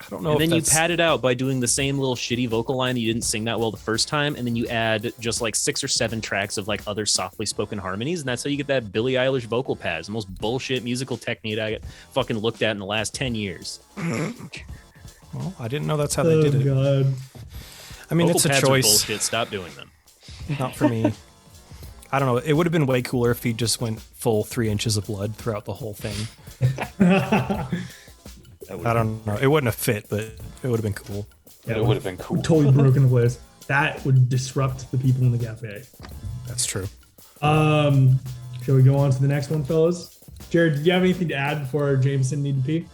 I don't know. And if then you that's- pad it out by doing the same little shitty vocal line that you didn't sing that well the first time, and then you add just like 6 or 7 tracks of like other softly spoken harmonies, and that's how you get that Billie Eilish vocal pad. It's the most bullshit musical technique I fucking looked at in the last 10 years. Well, I didn't know that's how they did it. God. I mean, Vocal it's a pads are choice. bullshit. Stop doing them. Not for me. I don't know. It would have been way cooler if he just went full 3 inches of blood throughout the whole thing. I don't know. It wouldn't have fit, but it would have been cool. It would have been cool. Totally broken the place. That would disrupt the people in the cafe. That's true. Shall we go on to the next one, fellas? Jared, did you have anything to add before Jameson need to pee?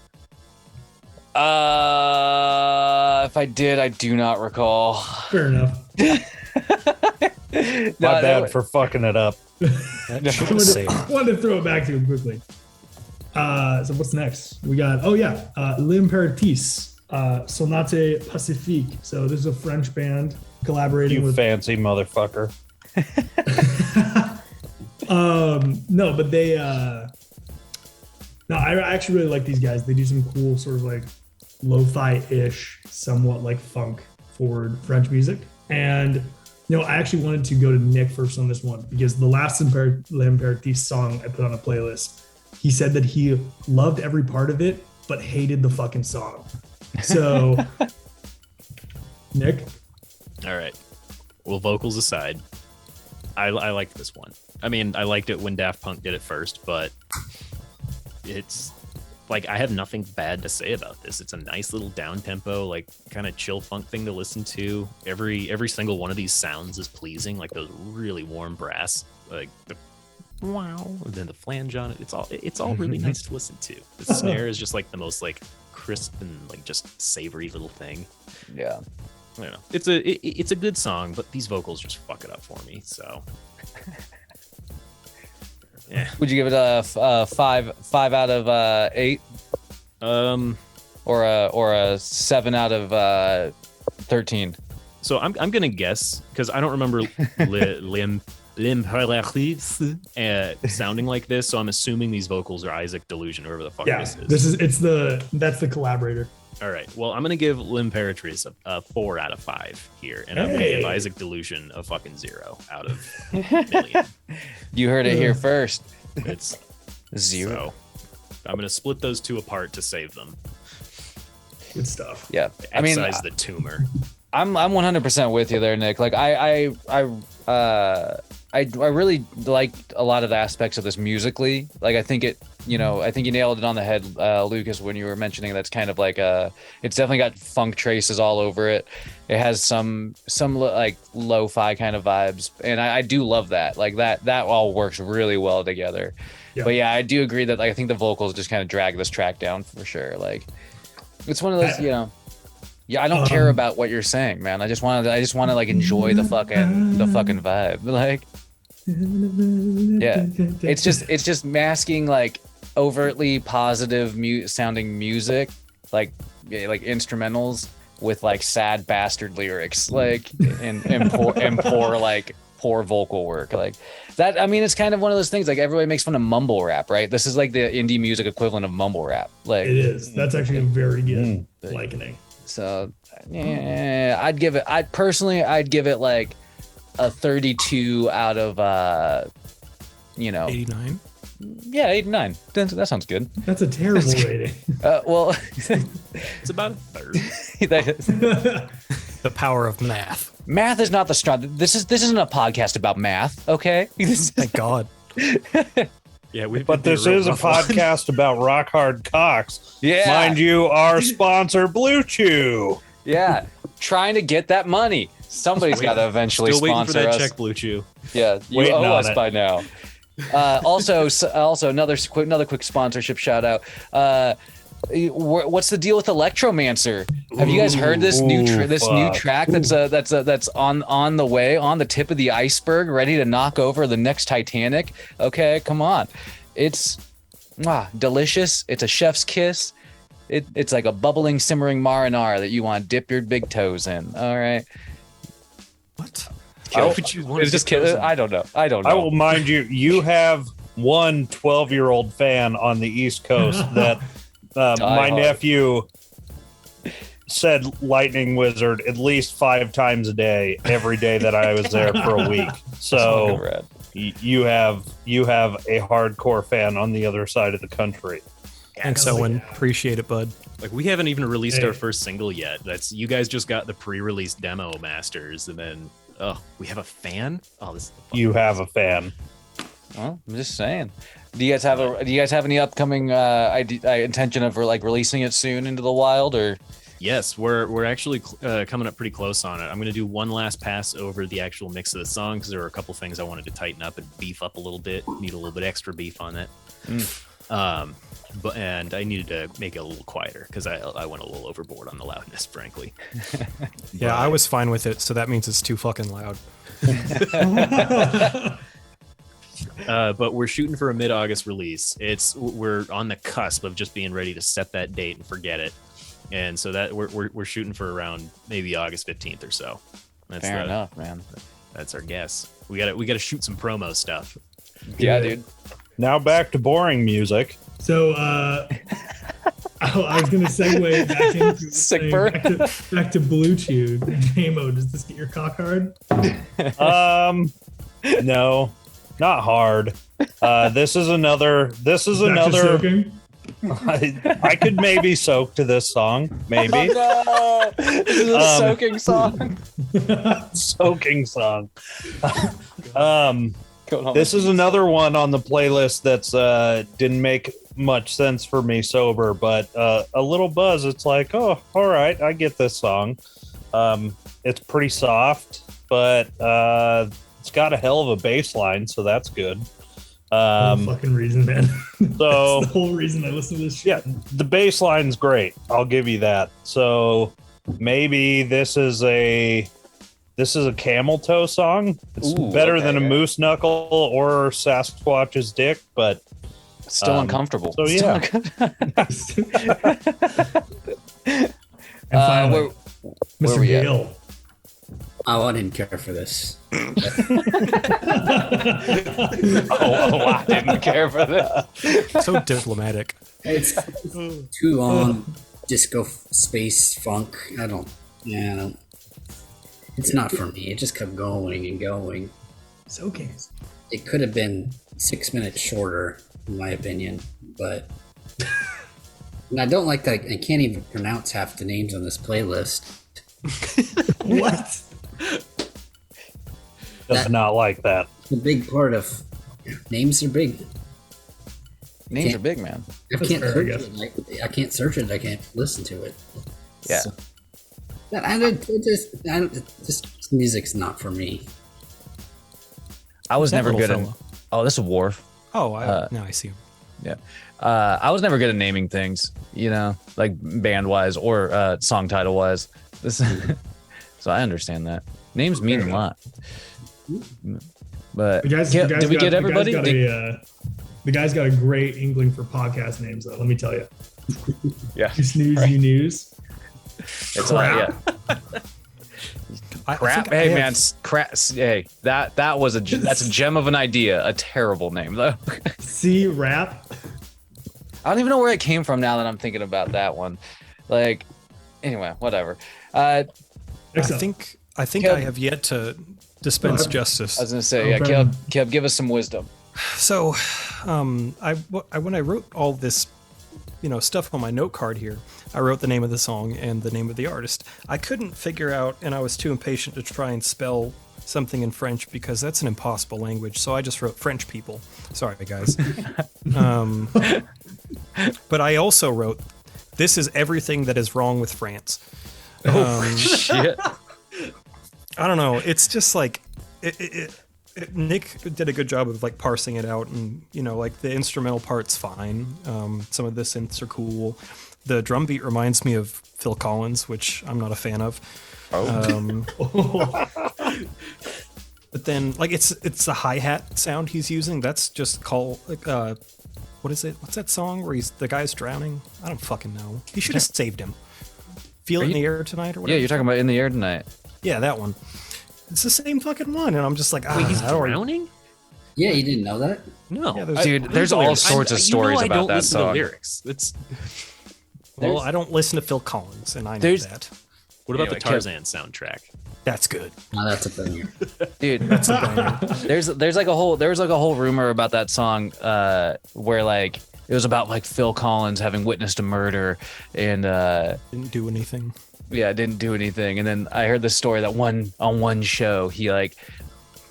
If I did, I do not recall. Fair enough. My bad for fucking it up. Wanted to throw it back to him quickly. So what's next? We got, L'Imperatrice, Sonate Pacifique. So this is a French band collaborating You with... fancy motherfucker. No, but they... No, I actually really like these guys. They do some cool sort of like lo-fi-ish, somewhat like funk-forward French music. And, I actually wanted to go to Nick first on this one because the last L'Imperatrice song I put on a playlist, he said that he loved every part of it, but hated the fucking song. So, Nick? All right. Well, vocals aside, I liked this one. I mean, I liked it when Daft Punk did it first, but it's like I have nothing bad to say about this. It's a nice little down tempo, like kind of chill funk thing to listen to. Every single one of these sounds is pleasing, like those really warm brass, like the wow, and then the flange on it. It's all really nice to listen to. The snare is just like the most like crisp and like just savory little thing. Yeah. I don't know. It's a good song, but these vocals just fuck it up for me. So, yeah. Would you give it a 5 out of 8? Or a 7 out of 13? So I'm gonna guess because I don't remember L'Imperatrice sounding like this. So I'm assuming these vocals are Isaac Delusion, whoever the fuck Yeah, this is. that's the collaborator. All right. Well, I'm gonna give L'Imperatrice a 4 out of 5 here, and I'm gonna give Isaac Delusion a fucking 0 out of a million. You heard it here first. It's 0. So I'm gonna split those two apart to save them. Good stuff. Yeah. I mean, Excise the tumor. I'm 100% with you there, Nick. Like I I really liked a lot of the aspects of this musically. Like I think it, I think you nailed it on the head, Lucas, when you were mentioning that's kind of like it's definitely got funk traces all over it. It has some like lo-fi kind of vibes, and I do love that. Like that all works really well together. Yeah. But yeah, I do agree that like, I think the vocals just kind of drag this track down for sure. Like it's one of those, Yeah, I don't care about what you're saying, man. I just want to like enjoy the fucking vibe. Like, yeah, it's just masking like overtly positive sounding music, like instrumentals with like sad bastard lyrics, like and poor vocal work, like that. I mean, it's kind of one of those things. Like everybody makes fun of mumble rap, right? This is like the indie music equivalent of mumble rap. Like it is. That's actually a very good likening. So yeah, I'd give it like a 32 out of 89. Yeah, 89. That sounds good. That's a terrible rating. Well, it's about a third. The power of math. Math is not the strong. This isn't a podcast about math, okay? Thank God. Yeah, but this is a podcast about rock hard cocks. Yeah, mind you, our sponsor Blue Chew. Yeah, trying to get that money. Somebody's got to eventually sponsor us. Check, Blue Chew. Yeah, you owe us by now. Also, another quick sponsorship shout out. What's the deal with Electromancer? Have you guys heard this new track that's on the way, on the tip of the iceberg, ready to knock over the next Titanic? Okay, come on. It's delicious. It's a chef's kiss. It's like a bubbling, simmering marinara that you want to dip your big toes in. All right. What? It's just kidding. I don't know. I will mind you. You have one 12-year-old fan on the East Coast that my nephew said lightning wizard at least 5 times a day, every day that I was there for a week. So you have a hardcore fan on the other side of the country. Thanks, Owen. Appreciate it, bud. Like we haven't even released our first single yet. You guys just got the pre-release demo masters, and then we have a fan. This is you have a fan. Well, I'm just saying. Do you guys have any upcoming intention of releasing it soon into the wild, or? Yes, we're actually coming up pretty close on it. I'm going to do one last pass over the actual mix of the song because there were a couple things I wanted to tighten up and beef up a little bit. Need a little bit extra beef on it. And I needed to make it a little quieter because I went a little overboard on the loudness, frankly. Yeah, I was fine with it, so that means it's too fucking loud. But we're shooting for a mid-August release. We're on the cusp of just being ready to set that date and forget it, and so that we're shooting for around maybe August 15th or so. That's fair enough, man. That's our guess. We gotta shoot some promo stuff. Yeah, dude. Now back to boring music. So I was gonna segue back into back to Blue Chew. J-Mo, does this get your cock hard? No, not hard. This is another. I could maybe soak to this song. Maybe. Oh, no. This is a soaking song. Soaking song. This is another one on the playlist that's didn't make much sense for me sober, but a little buzz. It's like, oh, all right, I get this song. It's pretty soft, but it's got a hell of a bass line, so that's good. Fucking reason, man. So that's the whole reason I listen to this shit. Yeah, the bass line's great. I'll give you that. So maybe this is a camel toe song. It's better than a moose knuckle or Sasquatch's dick, but still uncomfortable. So yeah. And finally, Mr. Gale. Oh, I didn't care for this. I didn't care for this. So diplomatic. It's too long. Disco space funk. I don't. It's not for me. It just kept going and going. It's okay. It could have been 6 minutes shorter, in my opinion, but. And I don't like that. I can't even pronounce half the names on this playlist. What? Does not like that. A big part of names are big. Names are big, man. I That's can't fair, I search guess. it. I can't search it. I can't listen to it. Yeah. So, this music's not for me. I was That never little good at. fella. Oh, this is Worf. Oh, now I see him. Yeah. I was never good at naming things, like band wise or song title wise. This, so I understand that. Names mean a lot. But The guys, did we get everybody? The guy's got a great inkling for podcast names, though. Let me tell you. Yeah. You snooze, you news. It's a lot, yeah. I Crap. think I Hey, have- man. Crap. Hey, that's a gem of an idea. A terrible name, though. C rap. I don't even know where it came from now that I'm thinking about that one. Like, anyway, whatever. I think Kev- I have yet to dispense justice. was gonna say, yeah, Kev, give us some wisdom. So, when I wrote all this, stuff on my note card here, I wrote the name of the song and the name of the artist. I couldn't figure out, and I was too impatient to try and spell something in French because that's an impossible language. So I just wrote French people. Sorry, guys. But I also wrote, "This is everything that is wrong with France." Shit. I don't know. It's just like Nick did a good job of like parsing it out, and like the instrumental part's fine. Some of the synths are cool. The drum beat reminds me of Phil Collins, which I'm not a fan of. But then like it's the hi-hat sound he's using. That's just what is it? What's that song where the guy's drowning? I don't fucking know. He should have saved him. Feel It in the Air Tonight or whatever. Yeah, you're talking about In the Air Tonight. Yeah, that one. It's the same fucking one, and I'm just like, Wait, he's I don't- drowning? Yeah, you didn't know that? No. Yeah, there's- Dude, there's all sorts of stories I about don't that listen song. to lyrics. Well, I don't listen to Phil Collins, and I know There's- that. What about Anyway, the Tarzan soundtrack? That's good. No, that's a banger. Dude, there's like a whole rumor about that song where like it was about like Phil Collins having witnessed a murder and Didn't do anything. didn't do anything, and then I heard the story that on one show he like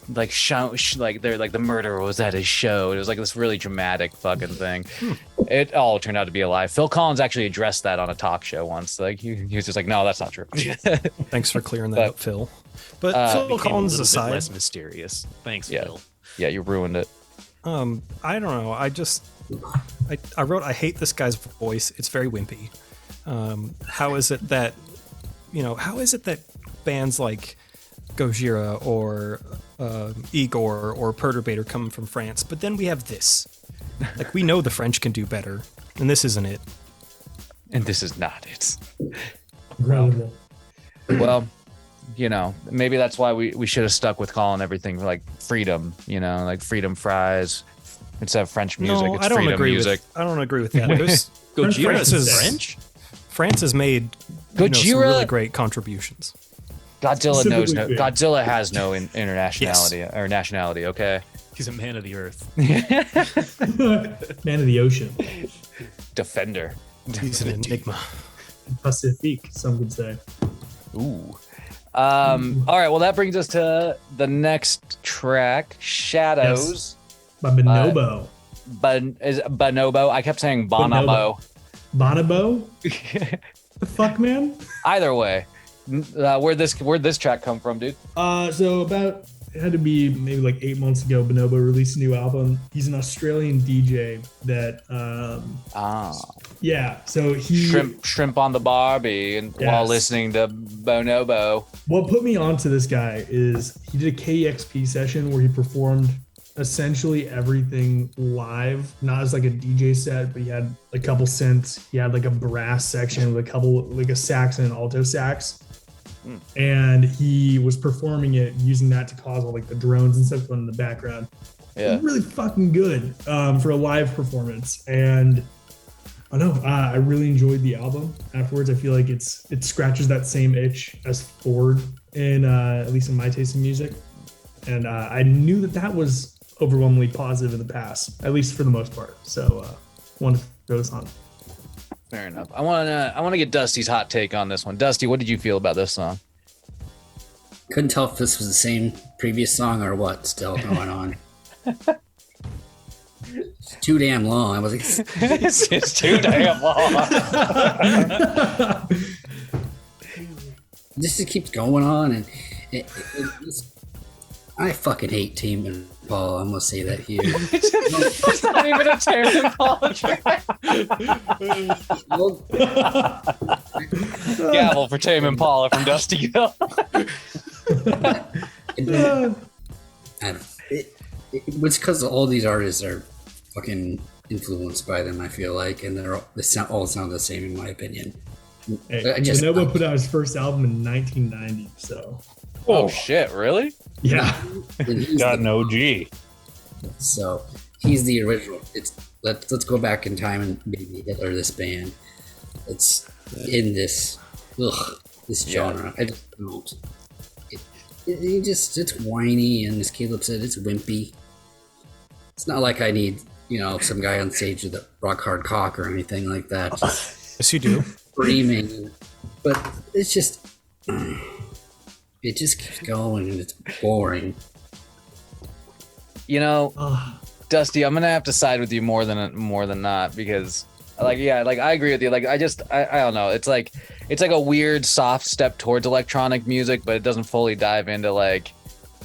the murderer was at his show. It was like this really dramatic fucking thing. It all turned out to be a lie. Phil Collins actually addressed that on a talk show once. Like he was just like, no, that's not true. Thanks for clearing that But- up, Phil. But Phil Became Collins a little bit aside, less mysterious. Thanks, Yeah. Phil. Yeah, you ruined it. I don't know. I wrote, I hate this guy's voice. It's very wimpy. How is it that bands like Gojira or Igor or Perturbator come from France, but then we have this. Like, we know the French can do better, and this isn't it. And this is not it. Incredible. Well, maybe that's why we should have stuck with calling everything like freedom, like freedom fries instead of French music. No, It's I don't freedom agree music. I don't agree with that. There's Gojira France is is- French? France has made some Gojira- really great contributions. Godzilla knows Specifically Godzilla has no internationality or nationality. Okay, He's a man of the earth. Man of the ocean. Defender. He's an enigma. Pacifique, some could say. Ooh. All right. Well, that brings us to the next track, Shadows. By Bonobo. Is it Bonobo? I kept saying Bonobo. Bonobo? The fuck, man? Either way, where'd this track come from, dude? So it had to be maybe like 8 months ago, Bonobo released a new album. He's an Australian DJ that yeah, so he Shrimp on the Barbie, and while Yes. listening to Bonobo. what put me onto this guy is he did a KEXP session where he performed essentially everything live, not as like a DJ set, but he had a couple synths. He had like a brass section with a sax and an alto sax. And he was performing it using that to cause all like the drones and stuff going in the background. Yeah. Really fucking good for a live performance. And I don't know, I really enjoyed the album. Afterwards, I feel like it scratches that same itch as Ford in at least in my taste in music. And I knew that was overwhelmingly positive in the past, at least for the most part. So wanted to throw this on. Fair enough. I want to get Dusty's hot take on this one. Dusty, what did you feel about this song? Couldn't tell if this was the same previous song or what still going on. It's too damn long. I was like, It's too damn long. this just keeps going on, and I fucking hate Tame Impala. I'm gonna say that here. It's not even a Tame Impala track. Gavel for Tame Impala from Dusty Gill. It's because all these artists are fucking influenced by them. I feel like, and they all sound the same in my opinion. Hey, just Bonobo put out his first album in 1990, so Oh shit! Really? yeah. Got an OG. So he's the original. Let's go back in time and maybe Hitler this band. It's in this genre. I just don't. It's whiny, and as Caleb said, it's wimpy. It's not like I need some guy on stage with a rock hard cock or anything like that. Just Yes, you do. screaming, but it's just it just keeps going and it's boring. Dusty, I'm gonna have to side with you more than not, because I agree with you. Like I don't know. It's like a weird soft step towards electronic music, but it doesn't fully dive into like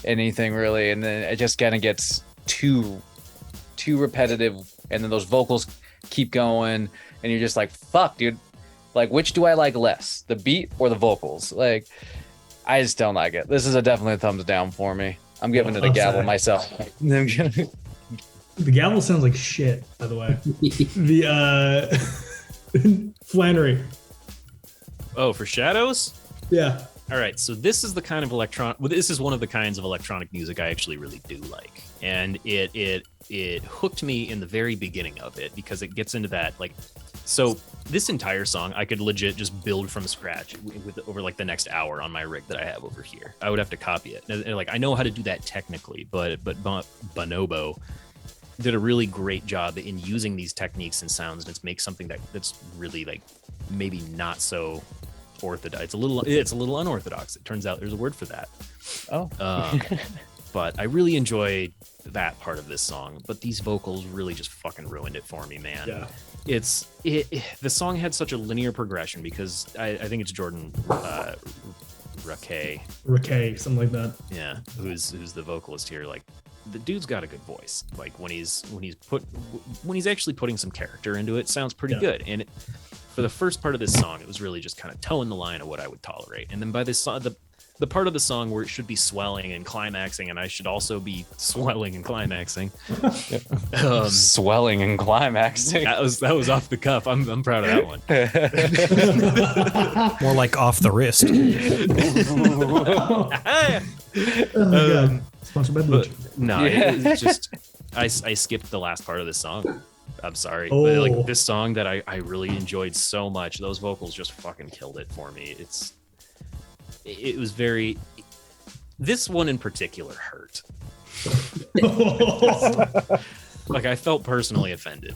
anything really, and then it just kind of gets too repetitive, and then those vocals keep going, and you're just like, fuck, dude. Like, which do I like less, the beat or the vocals? Like, I just don't like it. This is definitely a thumbs down for me. I'm giving it a gavel myself. The gavel sounds like shit, by the way. The Flannery. Oh, for Shadows? Yeah. All right, so this is the kind of this is one of the kinds of electronic music I actually really do like, and it hooked me in the very beginning of it because it gets into that like. So this entire song I could legit just build from scratch over like the next hour on my rig that I have over here. I would have to copy it. And, like, I know how to do that technically, but Bonobo did a really great job in using these techniques and sounds and make something that's really like maybe not so orthodox. It's a little unorthodox. It turns out there's a word for that. Oh. But I really enjoyed that part of this song, but these vocals really just fucking ruined it for me, man. Yeah. The song had such a linear progression because I think it's Jordan Raquet, something like that. Yeah, who's the vocalist here. Like, the dude's got a good voice. Like when he's actually putting some character into it, sounds pretty good. And for the first part of this song, it was really just kind of towing the line of what I would tolerate. And then by this song, the part of the song where it should be swelling and climaxing, and I should also be swelling and climaxing. Swelling and climaxing. That was off the cuff. I'm proud of that one. More like off the wrist. Sponsored by Lucha. No, it's just I skipped the last part of this song. I'm sorry, but like this song that I really enjoyed so much, those vocals just fucking killed it for me. It was very. This one in particular hurt. Like, I felt personally offended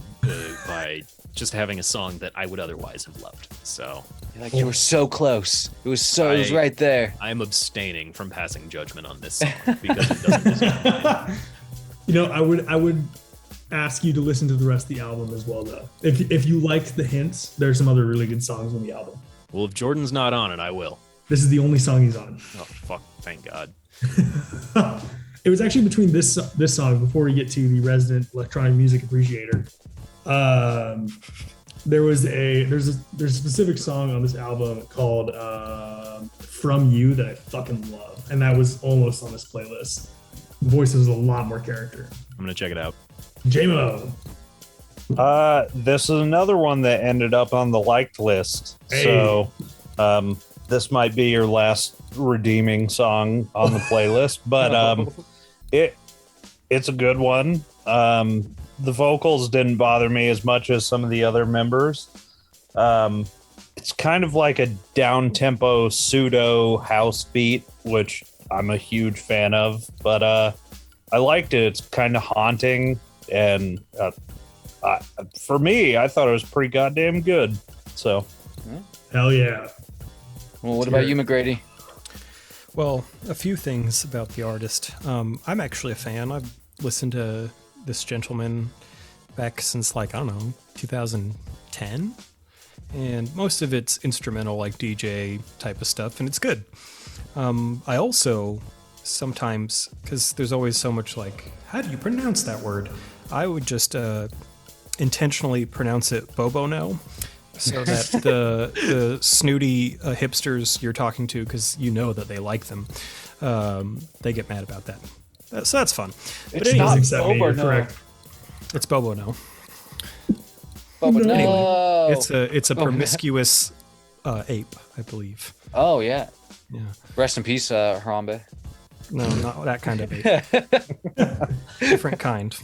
by just having a song that I would otherwise have loved. So, Like, you were so close. It was right there. I'm abstaining from passing judgment on this song because it doesn't deserve it. I would ask you to listen to the rest of the album as well, though. If you liked the hints, there's some other really good songs on the album. Well, if Jordan's not on it, I will. This is the only song he's on. Oh, fuck. Thank God. It was actually between this song, before we get to the resident electronic music appreciator. There's a specific song on this album called From You that I fucking love. And that was almost on this playlist. The voice has a lot more character. I'm going to check it out. J-Mo. This is another one that ended up on the liked list. Hey. So this might be your last redeeming song on the playlist, but it's a good one. The vocals didn't bother me as much as some of the other members. It's kind of like a down-tempo pseudo house beat, which I'm a huge fan of, but I liked it. It's kind of haunting, and for me, I thought it was pretty goddamn good. So, Hell yeah. Well, what about you, McGrady? Well, a few things about the artist. I'm actually a fan. I've listened to this gentleman back since, like, I don't know, 2010. And most of it's instrumental, like DJ type of stuff, and it's good. I also sometimes, because there's always so much like, how do you pronounce that word? I would just intentionally pronounce it Bobo no, so that the snooty hipsters you're talking to, because you know that they like them, they get mad about that. So that's fun. But It's not Except me, Bobo you're no. correct. it's Bobo no. Bobo no. Anyway, it's a promiscuous ape, I believe. Oh yeah. Yeah. Rest in peace, Harambe. No, not that kind of ape. Different kind.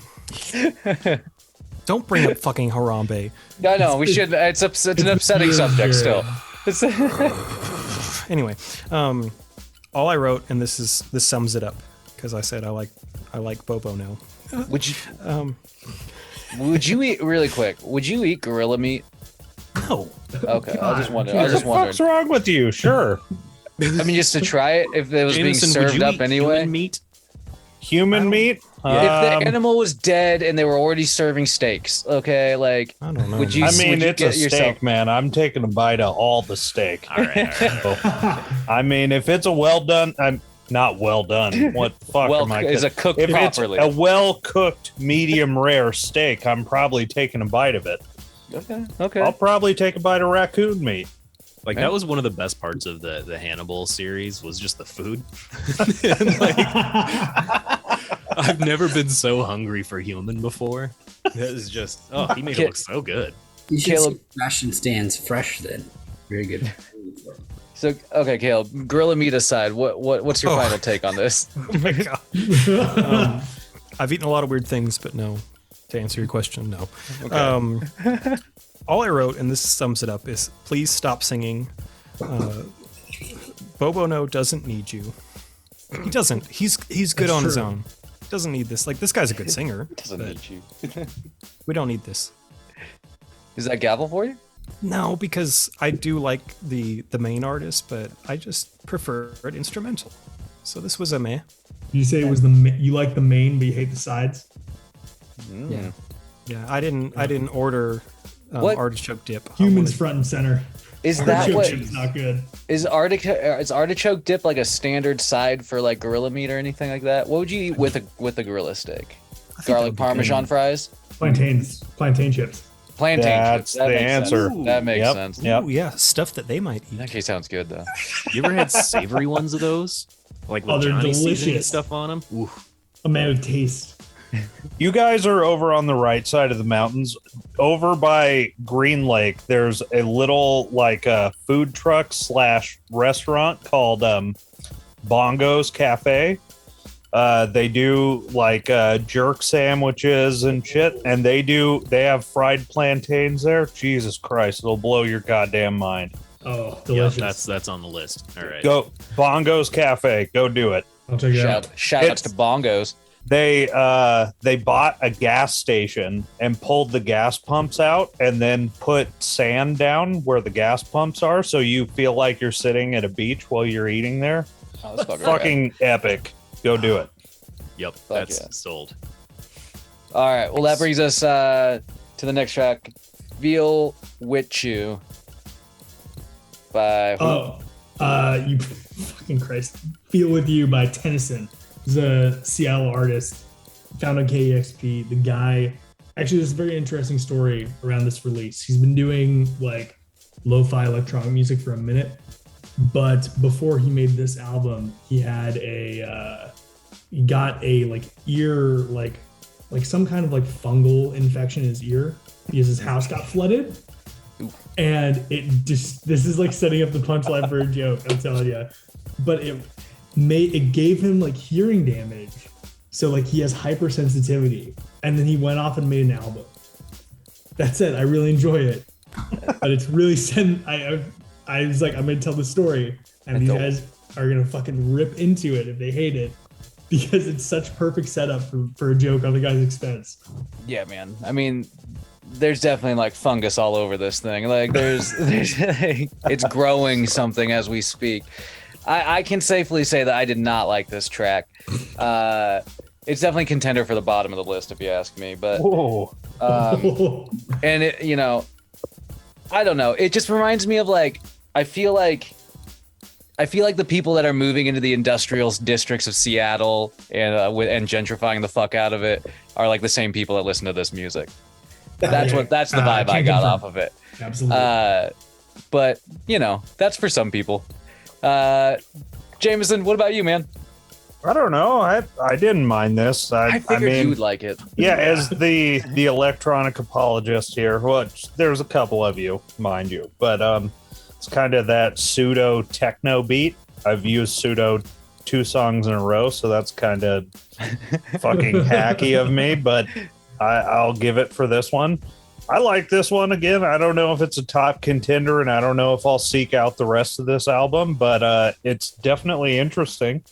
Don't bring up fucking Harambe. I know we should. It's an upsetting subject still. Anyway, all I wrote, and this sums it up, because I said I like Bobo now. Would you? Would you eat really quick? Would you eat gorilla meat? No. Okay, I just wondered. What the fuck's wrong with you? Sure. I mean, just to try it, if it was being Jameson, would served you up eat anyway. human meat? Human meat? If the animal was dead and they were already serving steaks, okay, like, I don't know. would you? I mean, would you it's a get steak, yourself? man. I'm taking a bite of all the steak. All right. I mean, if it's a well done, I'm not well done. What the fuck Well, am I? is it cooked If properly? it's a well cooked medium rare steak, I'm probably taking a bite of it. Okay. I'll probably take a bite of raccoon meat. Like that was one of the best parts of the Hannibal series was just the food. And, like, I've never been so hungry for human before. It was just he made it look so good. You should Caleb- see ration stands fresh then. Very good. So, okay, Caleb, gorilla meat aside, what's your final take on this? Oh my god. I've eaten a lot of weird things, but no. To answer your question, no. Okay. All I wrote, and this sums it up, is please stop singing. Bobo no doesn't need you. He doesn't. He's good on his true. own. He doesn't need this. Like, this guy's a good singer. Doesn't but need you. we don't need this. Is that gavel for you? No, because I do like the main artist, but I just prefer it instrumental. So this was a meh. You say it was you like the main, but you hate the sides. Yeah. Yeah, I didn't order What? artichoke dip. I Humans wanted- front and center. Is that Artichoke what chip's not good. is artichoke dip like a standard side for like gorilla meat or anything like that? What would you eat with a gorilla steak? I think Garlic that would be parmesan fries? Plantain chips. Plantain That's chips. That the makes answer. sense. That makes Yep, sense. yep. Ooh, yeah, stuff that they might eat. That case sounds good though. You ever had savory ones of those? Like with they're Johnny seasoning and delicious. stuff on them? Ooh. A man of taste. You guys are over on the right side of the mountains. Over by Green Lake, there's a little like food truck / restaurant called Bongo's Cafe. They do like jerk sandwiches and shit, and they have fried plantains there. Jesus Christ, it'll blow your goddamn mind. Oh, Yeah, delicious. that's on the list. All right. Go Bongo's Cafe. Go do it. I'll check it out. Shout outs to bongos. They bought a gas station and pulled the gas pumps out and then put sand down where the gas pumps are, so you feel like you're sitting at a beach while you're eating there. Oh, that's fucking, Fucking epic. Go do it. Yep, Fuck that's yeah. sold. All right. Well, that brings us to the next track, "Feel With You" by who? You fucking Christ. Feel With You by Tennyson. He's a Seattle artist, found on KEXP. The guy, actually, there's a very interesting story around this release. He's been doing like lo-fi electronic music for a minute, but before he made this album, he had he got a like ear, like some kind of like fungal infection in his ear because his house got flooded. And it just, this is like setting up the punchline for a joke, I'm telling you. But it gave him like hearing damage. So like he has hypersensitivity. And then he went off and made an album. That's it. I really enjoy it. But it's really I was like, I'm gonna tell the story. And these guys are gonna fucking rip into it if they hate it. Because it's such perfect setup for a joke on the guy's expense. Yeah, man. I mean, there's definitely like fungus all over this thing. Like there's it's growing something as we speak. I can safely say that I did not like this track. It's definitely contender for the bottom of the list, if you ask me. But and it, you know, I don't know. It just reminds me of like I feel like the people that are moving into the industrial districts of Seattle and gentrifying the fuck out of it are like the same people that listen to this music. That's the vibe I got off of it. Absolutely. But you know, that's for some people. Jameson, what about you, man? I don't know. I didn't mind this. I figured you would like it. Yeah, as the electronic apologist here, which there's a couple of you, mind you, but it's kind of that pseudo techno beat. I've used pseudo 2 songs in a row, so that's kind of fucking hacky of me, but I'll give it for this one. I like this one. Again, I don't know if it's a top contender, and I don't know if I'll seek out the rest of this album, but it's definitely interesting.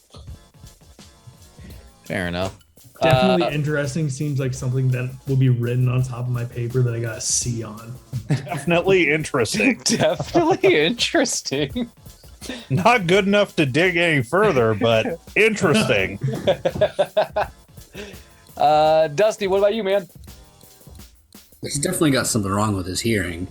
Fair enough. Definitely interesting. Seems like something that will be written on top of my paper that I got a C on. Definitely interesting. Definitely interesting. Not good enough to dig any further, but interesting. Dusty, what about you, man? He's definitely got something wrong with his hearing.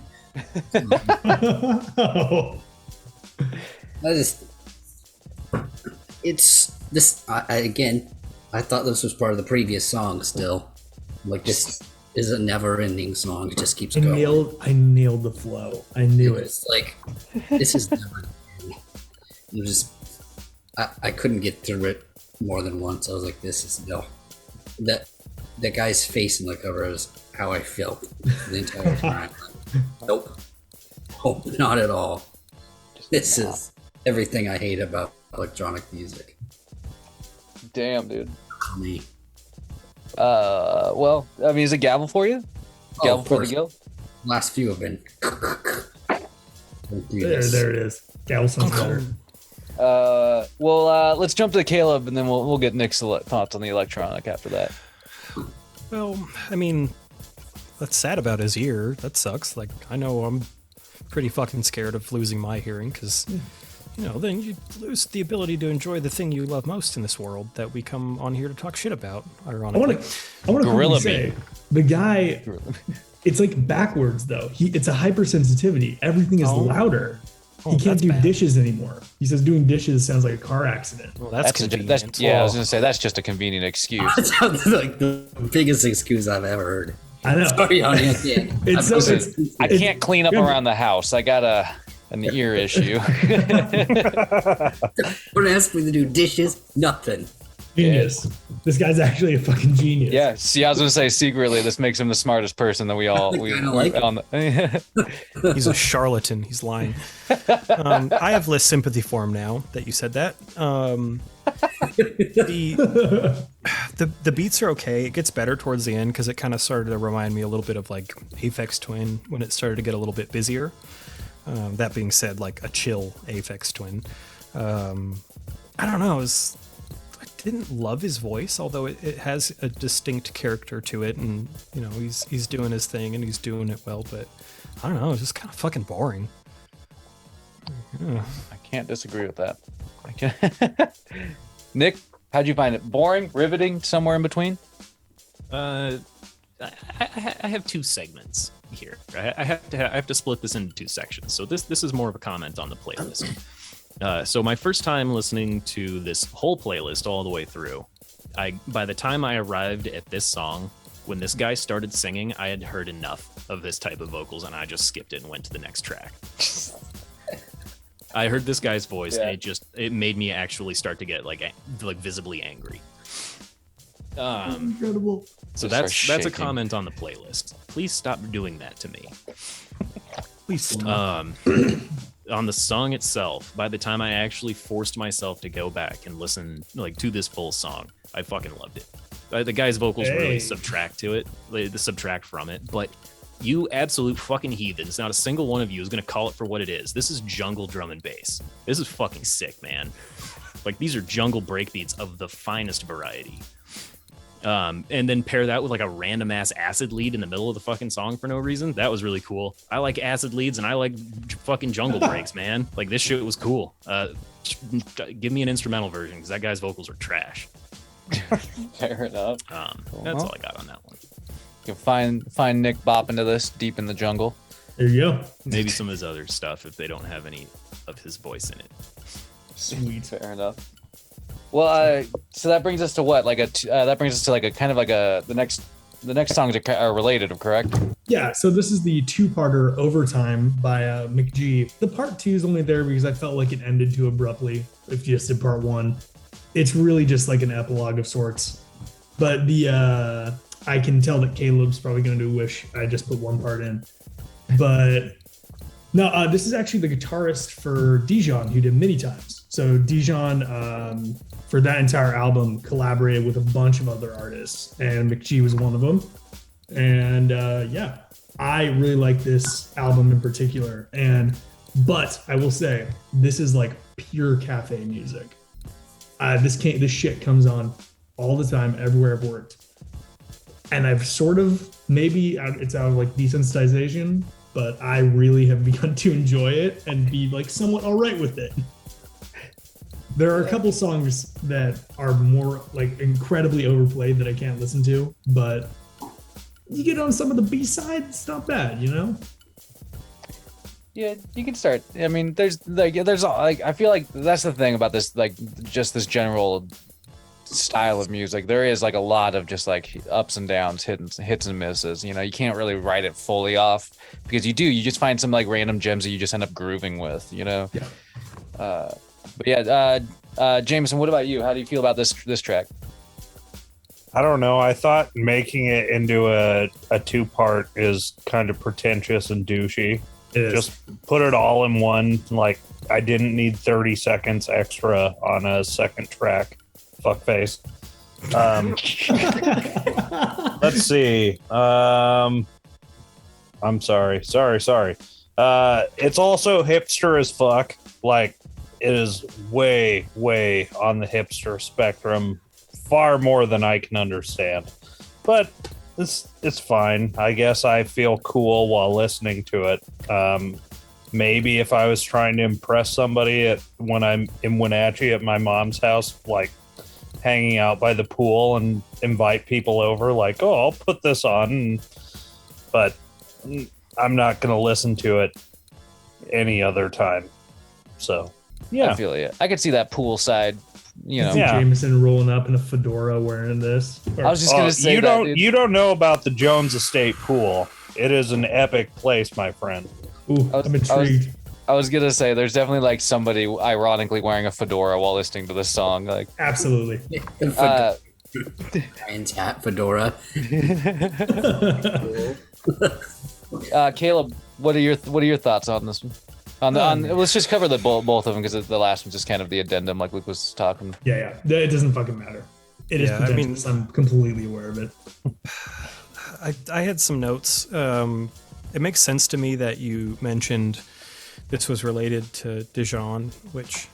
It's this again. I thought this was part of the previous song. Still, like this is a never-ending song. It just keeps going. I nailed the flow. I knew it. It's like this is never. I couldn't get through it more than once. I was like, this is no. That guy's face in the cover is how I felt the entire time. Nope. Oh, not at all. This is everything I hate about electronic music. Damn, dude. Me. Well, I mean, is it gavel for you? Gavel for the guild? Last few have been. There it is. Gavel sounds better. Well, let's jump to Caleb, and then we'll get Nick's thoughts on the electronic after that. Well, I mean, that's sad about his ear. That sucks. Like, I know I'm pretty fucking scared of losing my hearing because, you know, then you lose the ability to enjoy the thing you love most in this world that we come on here to talk shit about, ironically. I want to Gorilla say, the guy, it's like backwards, though. It's a hypersensitivity. Everything is louder. He can't do dishes anymore. He says doing dishes sounds like a car accident. Well, that's convenient. I was going to say, that's just a convenient excuse. That sounds like the biggest excuse I've ever heard. I know. Sorry, audience. I can't clean up around the house. I got an ear issue. Don't ask me to do dishes. Nothing. Genius. This guy's actually a fucking genius. Yeah. See, I was going to say, secretly, this makes him the smartest person that we all. He's a charlatan. He's lying. I have less sympathy for him now that you said that. The beats are okay. It gets better towards the end because it kind of started to remind me a little bit of like Aphex Twin when it started to get a little bit busier. That being said, like a chill Aphex Twin. I don't know. I didn't love his voice, although it has a distinct character to it, and you know he's doing his thing and he's doing it well. But I don't know. It's just kind of fucking boring. I can't disagree with that. Nick, how'd you find it? Boring, riveting, somewhere in between? I have 2 segments here. I have to split this into 2 sections. So this is more of a comment on the playlist. So my first time listening to this whole playlist all the way through, by the time I arrived at this song, when this guy started singing, I had heard enough of this type of vocals, and I just skipped it and went to the next track. I heard this guy's voice, and it made me actually start to get like visibly angry. Incredible. So that's a comment on the playlist. Please stop doing that to me. Please stop. On the song itself, by the time I actually forced myself to go back and listen to this full song, I fucking loved it. The guy's vocals really subtract from it, but you absolute fucking heathens, not a single one of you is going to call it for what it is. This is jungle drum and bass. This is fucking sick, man. Like, these are jungle breakbeats of the finest variety. And then pair that with like a random ass acid lead in the middle of the fucking song for no reason. That was really cool. I like acid leads and I like fucking jungle breaks, man. Like this shit was cool. Give me an instrumental version because that guy's vocals are trash. Fair enough. That's all I got on that one. You can find Nick bopping to this deep in the jungle. There you go. Maybe some of his other stuff if they don't have any of his voice in it. Sweet. Fair enough. Well, so that brings us to what? Like that brings us to like a kind of like the next songs are related, correct? Yeah, so this is the two-parter Overtime by McG. The part 2 is only there because I felt like it ended too abruptly if you just did part 1. It's really just like an epilogue of sorts. But I can tell that Caleb's probably going to wish I just put one part in. But no, this is actually the guitarist for Dijon who did Many Times. So Dijon, for that entire album, collaborated with a bunch of other artists, and McG was one of them. And yeah, I really like this album in particular. But I will say, this is like pure cafe music. This shit comes on all the time, everywhere I've worked. And I've sort of, maybe it's out of like desensitization, but I really have begun to enjoy it and be like somewhat all right with it. There are a couple songs that are more like incredibly overplayed that I can't listen to, but you get on some of the B-sides, it's not bad, you know? Yeah, you can start. I mean, there's I feel like that's the thing about this, like just this general style of music. There is like a lot of just like ups and downs, hits and misses. You know, you can't really write it fully off because you just find some like random gems that you just end up grooving with. You know. Yeah. But yeah, Jameson, what about you? How do you feel about this track? I don't know. I thought making it into a 2-part is kind of pretentious and douchey. Just put it all in one. Like, I didn't need 30 seconds extra on a second track. Fuckface. Let's see. I'm sorry. It's also hipster as fuck. Like, it is way, way on the hipster spectrum. Far more than I can understand. But it's fine. I guess I feel cool while listening to it. Maybe if I was trying to impress somebody when I'm in Wenatchee at my mom's house, like hanging out by the pool and invite people over, like, oh, I'll put this on. But I'm not going to listen to it any other time. So, yeah. I feel it. I could see that poolside. You know, yeah. Jameson rolling up in a fedora wearing this. I was just gonna say you don't know about the Jones Estate pool. It is an epic place, my friend. Ooh, I'm intrigued. I was gonna say there's definitely like somebody ironically wearing a fedora while listening to this song. Like absolutely. And hat fedora. Caleb, what are your thoughts on this one? Let's just cover both of them because the last one's just kind of the addendum, like Luke was talking. Yeah. It doesn't fucking matter. It is pretentious. I'm completely aware of it. I had some notes. It makes sense to me that you mentioned this was related to Dijon, which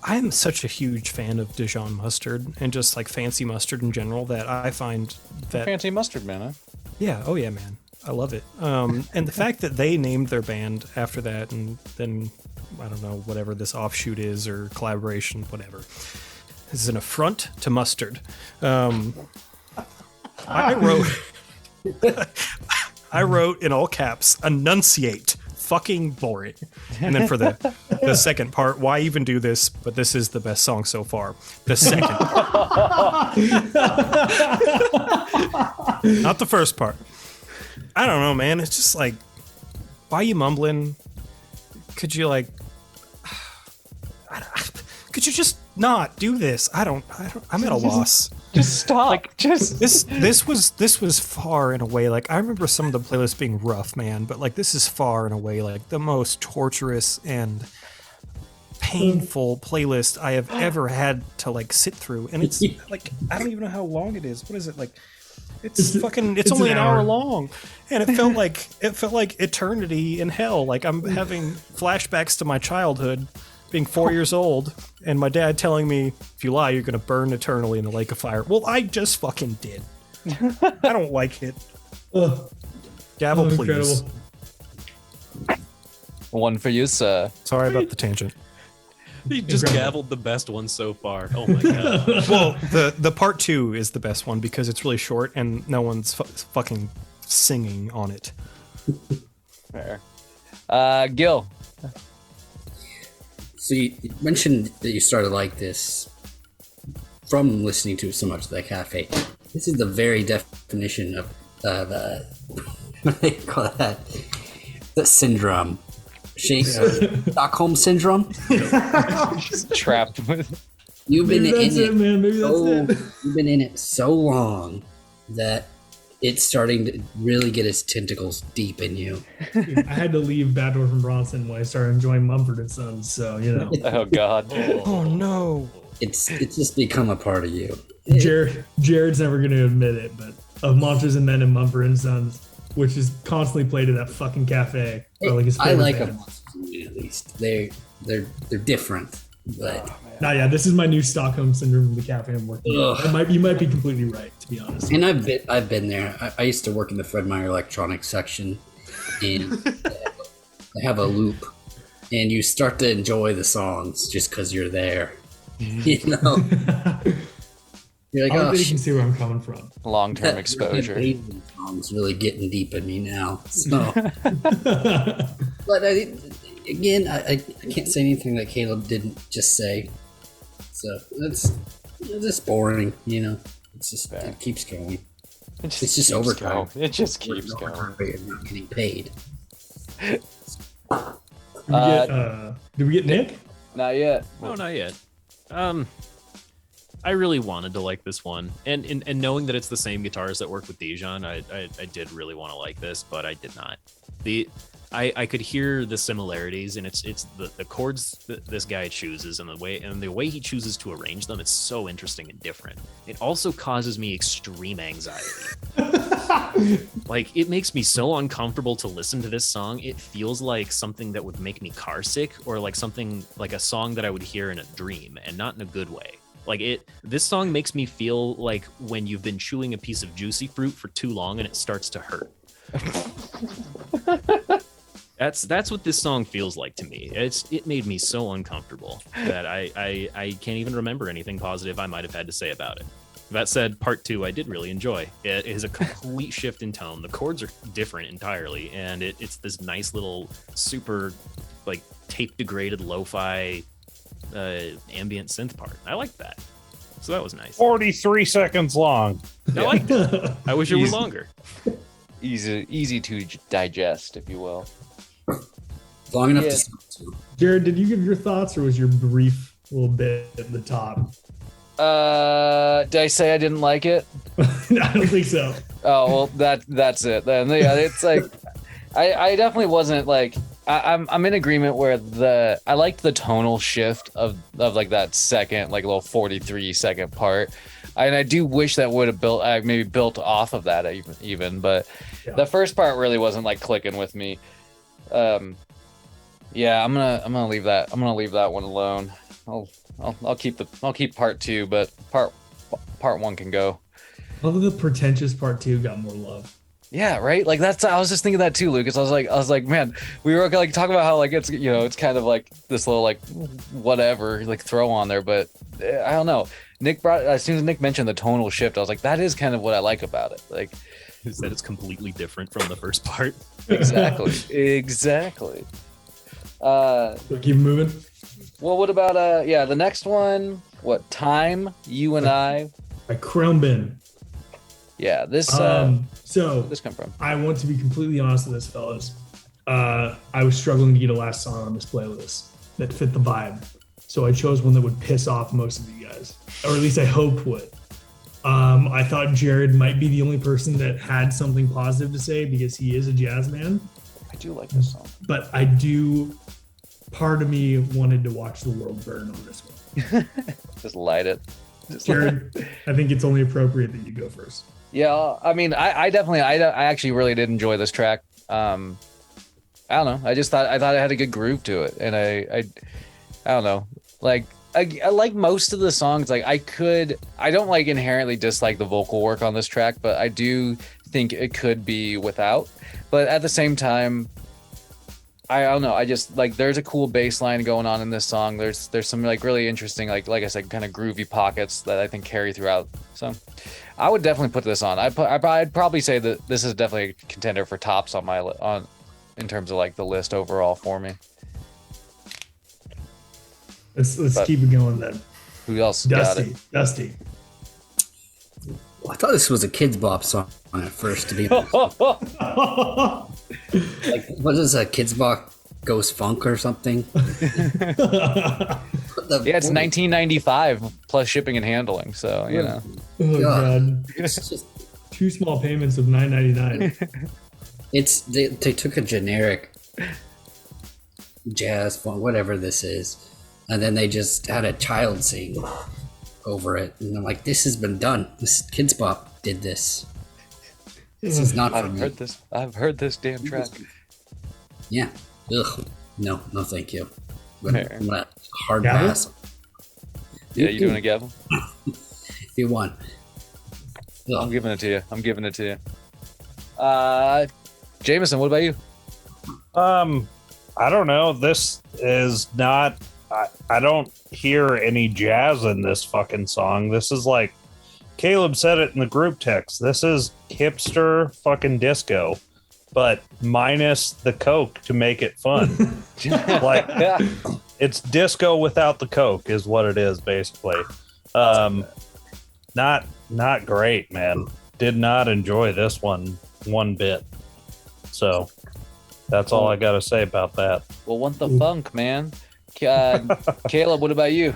I am such a huge fan of Dijon mustard and just like fancy mustard in general that I find that fancy mustard, man. Huh? Yeah. Oh yeah, man. I love it. And the fact that they named their band after that, and then, I don't know, whatever this offshoot is or collaboration, whatever. This is an affront to mustard. I wrote in all caps, enunciate, fucking boring. And then for the second part, why even do this? But this is the best song so far. The second part. Not the first part. I don't know, man. It's just like, why are you mumbling? Could you like, could you just not do this? I'm at a loss. Just stop. Like, this was far in a way. Like, I remember some of the playlists being rough, man, but like this is far in a way like the most torturous and painful playlist I have ever had to like sit through. And it's like, I don't even know how long it is. What is it like? It's only an hour long, and it felt like eternity in hell. Like I'm having flashbacks to my childhood, being 4 years old, and my dad telling me, if you lie, you're going to burn eternally in the lake of fire. Well, I just fucking did. I don't like it. Gavel, please. Incredible. One for you, sir. Sorry about the tangent. He just gavelled the best one so far. Oh my god. Well, the part 2 is the best one because it's really short and no one's fucking singing on it. Fair. Gil. So you mentioned that you started like this from listening to so much of that cafe. This is the very definition of what do you call that? The syndrome. Stockholm syndrome. Just trapped with. You've been in it, man. Maybe that's it. You've been in it so long that it's starting to really get its tentacles deep in you. I had to leave Bador from Bronson when I started enjoying Mumford & Sons, so, you know. Oh, God. Oh, no. It's just become a part of you. Jared's never going to admit it, but of Monsters and Men and Mumford & Sons, which is constantly played at that fucking cafe. I like them at least. They're different, but yeah, this is my new Stockholm syndrome of the cafe I'm working on. You might be completely right, to be honest. And I've been there. I used to work in the Fred Meyer electronics section, and they have a loop, and you start to enjoy the songs just because you're there. You know, you're like, I think you can see where I'm coming from. Long-term exposure. Songs really getting deep in me now. So, but I can't say anything that Caleb didn't just say. So that's boring, you know. It's just it keeps going. It's just overtime. It just keeps going. And not getting paid. Did we get Nick? Not yet. No, not yet. I really wanted to like this one, and knowing that it's the same guitars that work with Dijon, I did really want to like this, but I did not. I could hear the similarities, and it's the chords that this guy chooses, and the way he chooses to arrange them. It's so interesting and different. It also causes me extreme anxiety. Like, it makes me so uncomfortable to listen to this song. It feels like something that would make me car sick, or like something like a song that I would hear in a dream, and not in a good way. Like, this song makes me feel like when you've been chewing a piece of juicy fruit for too long and it starts to hurt. That's what this song feels like to me. It made me so uncomfortable that I can't even remember anything positive I might have had to say about it. That said, part 2 I did really enjoy. It is a complete shift in tone. The chords are different entirely, and it's this nice little super like tape degraded lo-fi ambient synth part. I like that. So that was nice. 43 seconds long. I like that. I wish it were longer. Easy to digest, if you will. Long enough to. Jared, did you give your thoughts, or was your brief little bit at the top? Did I say I didn't like it? I don't think so. Oh, well, that's it. Then yeah, it's like I definitely wasn't like I'm in agreement where I liked the tonal shift of like that second like little 43-second part, and I do wish that would have maybe built off of that even, but the first part really wasn't like clicking with me. Yeah, I'm gonna leave that. I'm gonna leave that one alone. I'll keep part 2, but part 1 can go. Although the pretentious part 2 got more love. Yeah, right. Like I was just thinking that too, Lucas. I was like, man, we were like talking about how like it's it's kind of like this little like whatever like throw on there, but I don't know. As soon as Nick mentioned the tonal shift, I was like, that is kind of what I like about it. Like, is that it's completely different from the first part. Exactly. Keep moving. Well, what about the next one? What Time You and I by Crombin. Yeah, this. So this come from? I want to be completely honest with this, fellas. I was struggling to get a last song on this playlist that fit the vibe, so I chose one that would piss off most of you guys, or at least I hoped would. I thought Jared might be the only person that had something positive to say because he is a jazz man. I do like this song, but part of me wanted to watch the world burn on this one. Just light it. Jared, I think it's only appropriate that you go first. Yeah, I mean, I actually really did enjoy this track. I don't know. I thought it had a good groove to it, and I don't know. Like I like most of the songs. Like I don't like inherently dislike the vocal work on this track, but I do think it could be without. But at the same time, I don't know. I just like there's a cool bass line going on in this song. There's some like really interesting like I said kind of groovy pockets that I think carry throughout. So I would definitely put this on. I'd probably say that this is definitely a contender for tops on in terms of like the list overall for me. Let's keep it going then. Who else got it? Dusty. Well, I thought this was a Kids Bop song at first, to be honest. Like, what is a Kids Bop Ghost Funk or something? Yeah, it's 1995 plus shipping and handling, so you know. Oh god, It's just, 2 small payments of $9.99. they took a generic jazz funk, whatever this is, and then they just had a child sing over it, and I'm like, this has been done. This Kids Bop did this. This is not for me. I've heard this damn track. Yeah. Ugh. No, thank you. Fair. Hard Gavel? pass. Yeah, you doing a gavel? If you want. I'm giving it to you. Jameson, what about you? I don't know. This is not. I don't hear any jazz in this fucking song. This is like Caleb said it in the group text. This is hipster fucking disco, but minus the Coke to make it fun. Like it's disco without the Coke is what it is basically. Not great, man. Did not enjoy this one bit. So that's all I got to say about that. Well, what the funk, man? Caleb, what about you?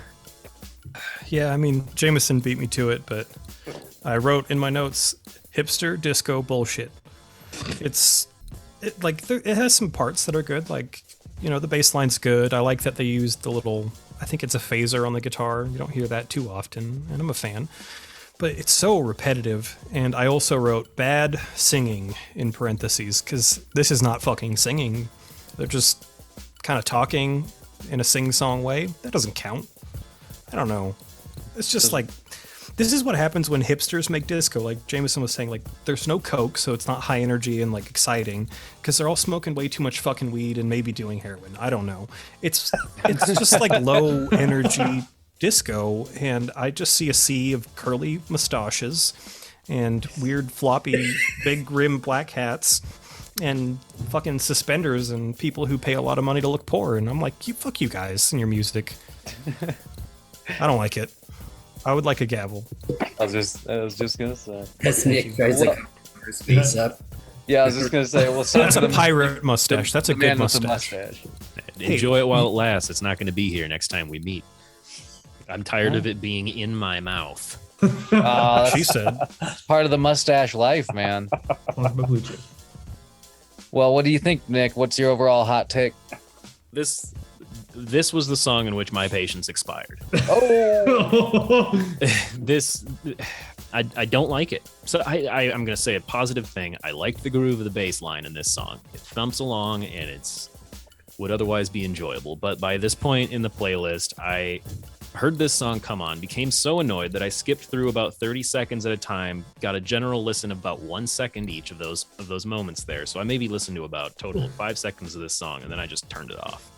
Yeah, I mean, Jameson beat me to it, but I wrote in my notes, hipster disco bullshit. It has some parts that are good, like, you know, the bass line's good. I like that they used the little, I think it's a phaser on the guitar. You don't hear that too often, and I'm a fan. But it's so repetitive, and I also wrote bad singing in parentheses, because this is not fucking singing. They're just kind of talking in a sing-song way. That doesn't count. I don't know. It's just like, this is what happens when hipsters make disco. Like Jameson was saying, like, there's no Coke, so it's not high energy and like exciting, because they're all smoking way too much fucking weed and maybe doing heroin. I don't know. It's just like low energy disco, and I just see a sea of curly mustaches and weird floppy big rim black hats and fucking suspenders and people who pay a lot of money to look poor, and I'm like, fuck you guys and your music. I don't like it. I would like a gavel. I was just gonna say. That's Nick tries to cover his face up. Yeah, I was just gonna say. Well, that's a pirate mustache. That's a good mustache. Enjoy it while it lasts. It's not going to be here next time we meet. I'm tired of it being in my mouth. She said. It's part of the mustache life, man. Well, what do you think, Nick? What's your overall hot take? This was the song in which my patience expired. I don't like it. So I'm going to say a positive thing. I like the groove of the bass line in this song. It thumps along and would otherwise be enjoyable. But by this point in the playlist, I heard this song come on, became so annoyed that I skipped through about 30 seconds at a time, got a general listen of about 1 second each of those moments there. So I maybe listened to about a total of 5 seconds of this song, and then I just turned it off.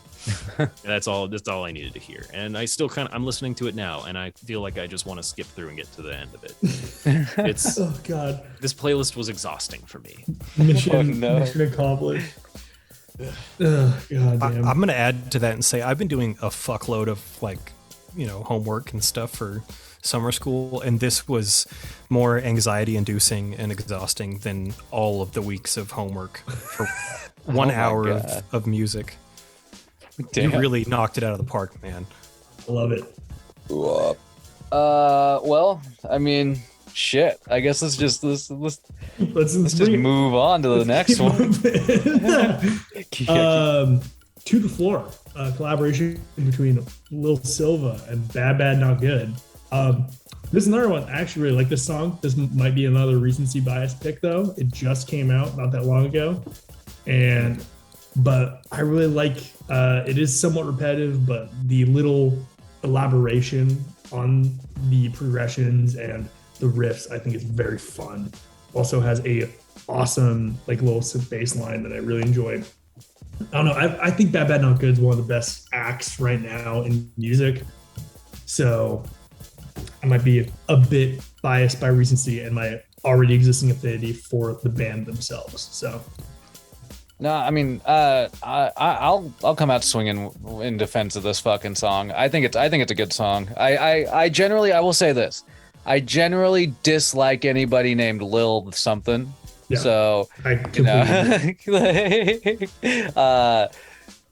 And that's all I needed to hear. And I still I'm listening to it now, and I feel like I just want to skip through and get to the end of it. It's oh god, this playlist was exhausting for me. Mission accomplished. Oh, god damn. I'm gonna add to that and say I've been doing a fuckload of homework and stuff for summer school, and this was more anxiety inducing and exhausting than all of the weeks of homework for 1 hour of music. Damn. You really knocked it out of the park, man. I love it. Well, I mean, shit. I guess let's just move on to the next one. To the Floor, collaboration between Lil Silva and Bad Bad Not Good. This is another one. I actually really like this song. This might be another recency bias pick, though. It just came out not that long ago, and but I really like. It is somewhat repetitive, but the little elaboration on the progressions and the riffs, I think, is very fun. Also has a awesome like little synth bass line that I really enjoy. I don't know. I think Bad Bad Not Good is one of the best acts right now in music. So I might be a bit biased by recency and my already existing affinity for the band themselves. So No, I mean, I'll come out swinging in defense of this fucking song. I think it's a good song. I generally, I will say this, I generally dislike anybody named Lil something. yeah, So I completely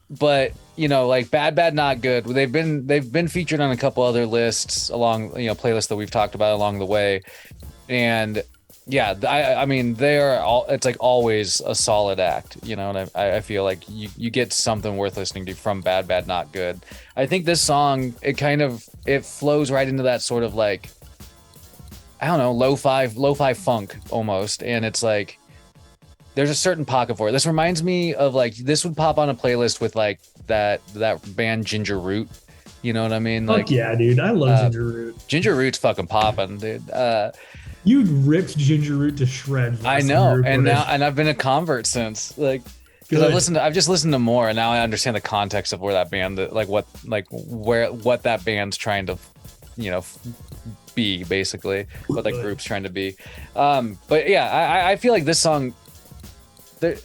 but you know, like Bad Not Good. They've been featured on a couple other lists along, you know, playlists that we've talked about along the way, and yeah, I mean, they are all. It's like always a solid act, you know. And I feel like you get something worth listening to from Bad Not Good. I think this song it flows right into that sort of like, I don't know, lo-fi funk almost, and it's like there's a certain pocket for it. This reminds me of like this would pop on a playlist with like that band Ginger Root. You know what I mean? Fuck Like, yeah, dude. I love Ginger Root. Ginger Root's fucking popping, dude. You ripped Ginger Root to shreds. I know, and I've been a convert since, like, because I've just listened to more, and now I understand the context of where that band, what that band's trying to, you know, be basically, what that group's trying to be. But yeah, I feel like this song,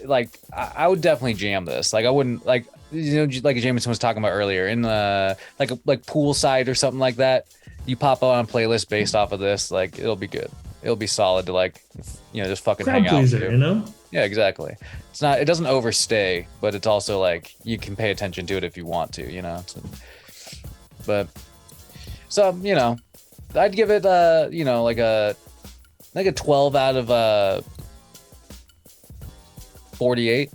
like, I would definitely jam this. Like, I wouldn't like, you know, like Jameson was talking about earlier in the like poolside or something like that. You pop on a playlist based off of this, like, it'll be good. It'll be solid to, like, you know, just fucking crowd hang out pleaser, with you know? Yeah, exactly. It doesn't overstay, but it's also like you can pay attention to it if you want to, you know. So you know, I'd give it you know, like a 12 out of 48.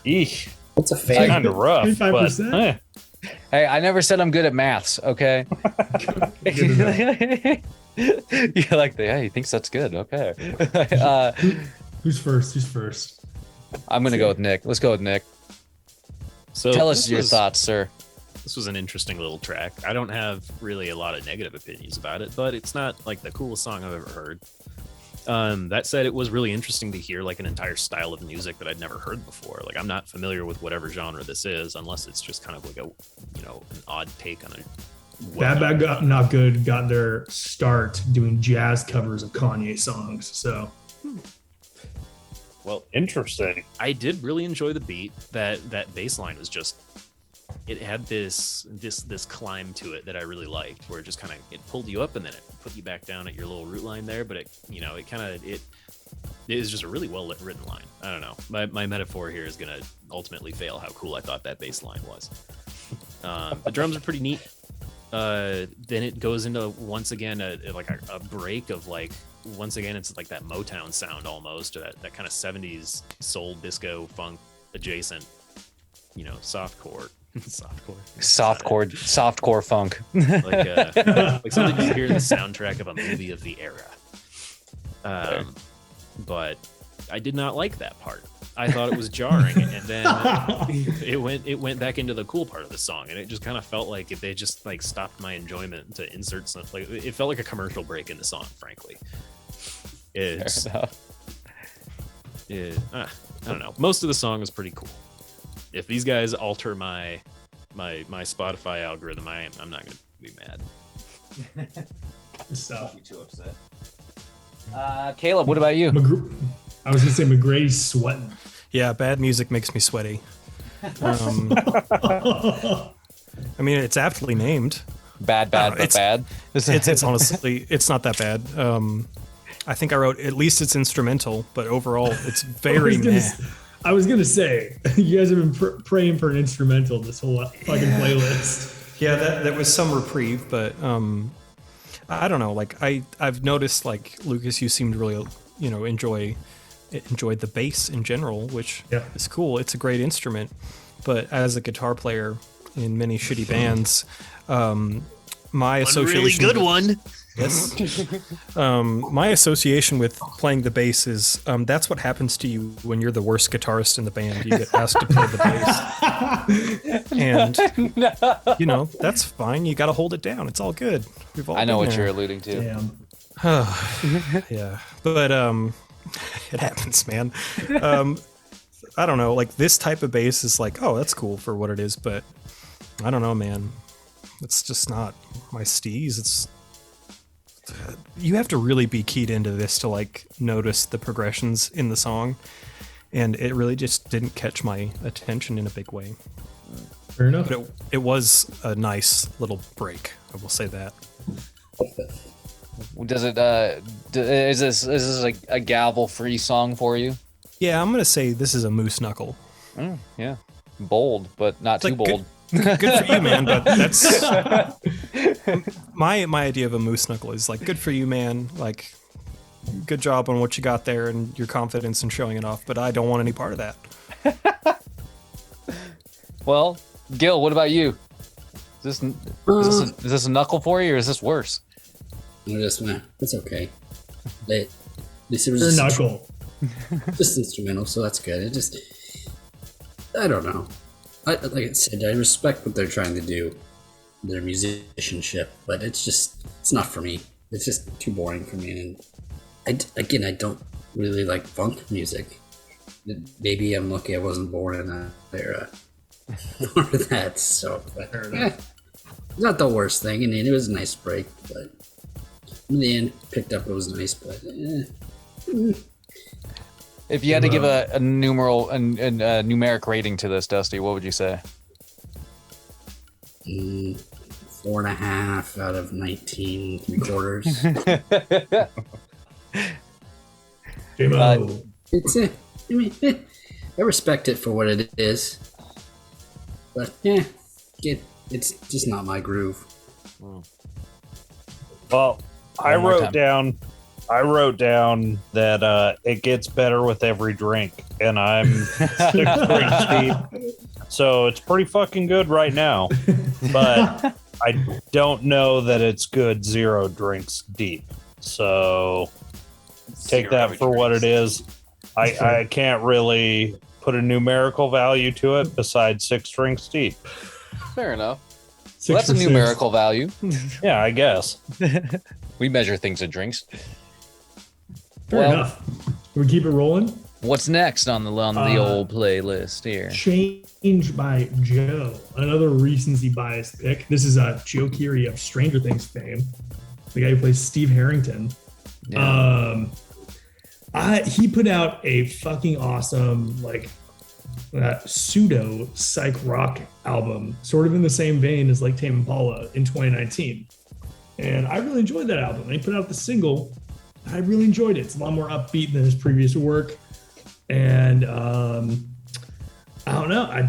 Eesh. What's a fair? Kind of rough, but 25%? Hey, I never said I'm good at maths, okay? You're like, yeah, he thinks that's good. Okay. Who's first? I'm gonna go with Nick. Let's go with Nick. So Tell us this your was- thoughts, sir. This was an interesting little track. I don't have really a lot of negative opinions about it, but it's not like the coolest song I've ever heard. That said, it was really interesting to hear like an entire style of music that I'd never heard before. Like, I'm not familiar with whatever genre this is, unless it's just kind of like a, you know, an odd take on a Bad Not Good got their start doing jazz covers of Kanye songs. So well, interesting. I did really enjoy the beat. That bass line was just, it had this climb to it that I really liked, where it just kind of, it pulled you up and then it put you back down at your little root line there. But it, you know, it is just a really well written line. I don't know. My metaphor here is gonna ultimately fail how cool I thought that bass line was. The drums are pretty neat. Then it goes into once again a break of like, once again it's like that Motown sound almost, or that kind of 70s soul disco funk adjacent, you know, softcore funk. like something you hear in the soundtrack of a movie of the era. But I did not like that part. I thought it was jarring, and then it went back into the cool part of the song, and it just kind of felt like if they just like stopped my enjoyment to insert something. Like, it felt like a commercial break in the song, frankly. It's I don't know. Most of the song is pretty cool. If these guys alter my Spotify algorithm, I'm not gonna be mad. stuff. Too upset. Caleb, what about you? I was gonna say McGrady's sweating. Yeah, bad music makes me sweaty. I mean, it's aptly named. Bad, but bad. It's honestly, it's not that bad. I think I wrote, at least it's instrumental, but overall, it's very meh. I was gonna say, you guys have been praying for an instrumental this whole fucking playlist. Yeah, that was some reprieve, but I don't know. Like I've noticed, like, Lucas, you seemed to really, you know, enjoyed the bass in general, which is cool. It's a great instrument, but as a guitar player in many shitty bands, my association. Really good one. Yes. My association with playing the bass is that's what happens to you when you're the worst guitarist in the band. You get asked to play the bass, and you know that's fine. You got to hold it down. It's all good. We've all. I know been what there. you're alluding to. Damn. Yeah, but it happens, man. I don't know. Like this type of bass is like, oh, that's cool for what it is, but I don't know, man. It's just not my steez. It's you have to really be keyed into this to like notice the progressions in the song, and it really just didn't catch my attention in a big way. Fair enough. But it was a nice little break. I will say that. Does it? Is this a gavel free song for you? Yeah, I'm gonna say this is a moose knuckle. Yeah, bold, but not too like bold. Good for you, man. But that's my idea of a moose knuckle is like good for you, man. Like good job on what you got there and your confidence in showing it off. But I don't want any part of that. Well, Gil, what about you? Is this a knuckle for you, or is this worse? It's okay. At least it was Your just, knuckle. just instrumental, so that's good. It just, I don't know. Like I said, I respect what they're trying to do, their musicianship, but it's not for me. It's just too boring for me. And I don't really like funk music. Maybe I'm lucky I wasn't born in that era for that. So, but, not the worst thing. I mean, it was a nice break, but in the end, picked up. It was nice, but. If you had to give a numeric rating to this, Dusty, what would you say? 4.5 out of 19 3/4. It's I mean, I respect it for what it is, but it's just not my groove. Well, I wrote down that it gets better with every drink, and I'm 6 drinks deep, so it's pretty fucking good right now. But I don't know that it's good 0 drinks deep. So take that for what it is. I can't really put a numerical value to it besides 6 drinks deep. Fair enough. Well, that's a numerical value. Yeah, I guess. We measure things in drinks. Fair enough. We keep it rolling. What's next on the old playlist here? Change by Joe. Another recency bias pick. This is Joe Keery of Stranger Things fame, the guy who plays Steve Harrington. Yeah. He put out a fucking awesome pseudo psych rock album, sort of in the same vein as like Tame Impala in 2019. And I really enjoyed that album. And he put out the single. I really enjoyed it. It's a lot more upbeat than his previous work. And I don't know.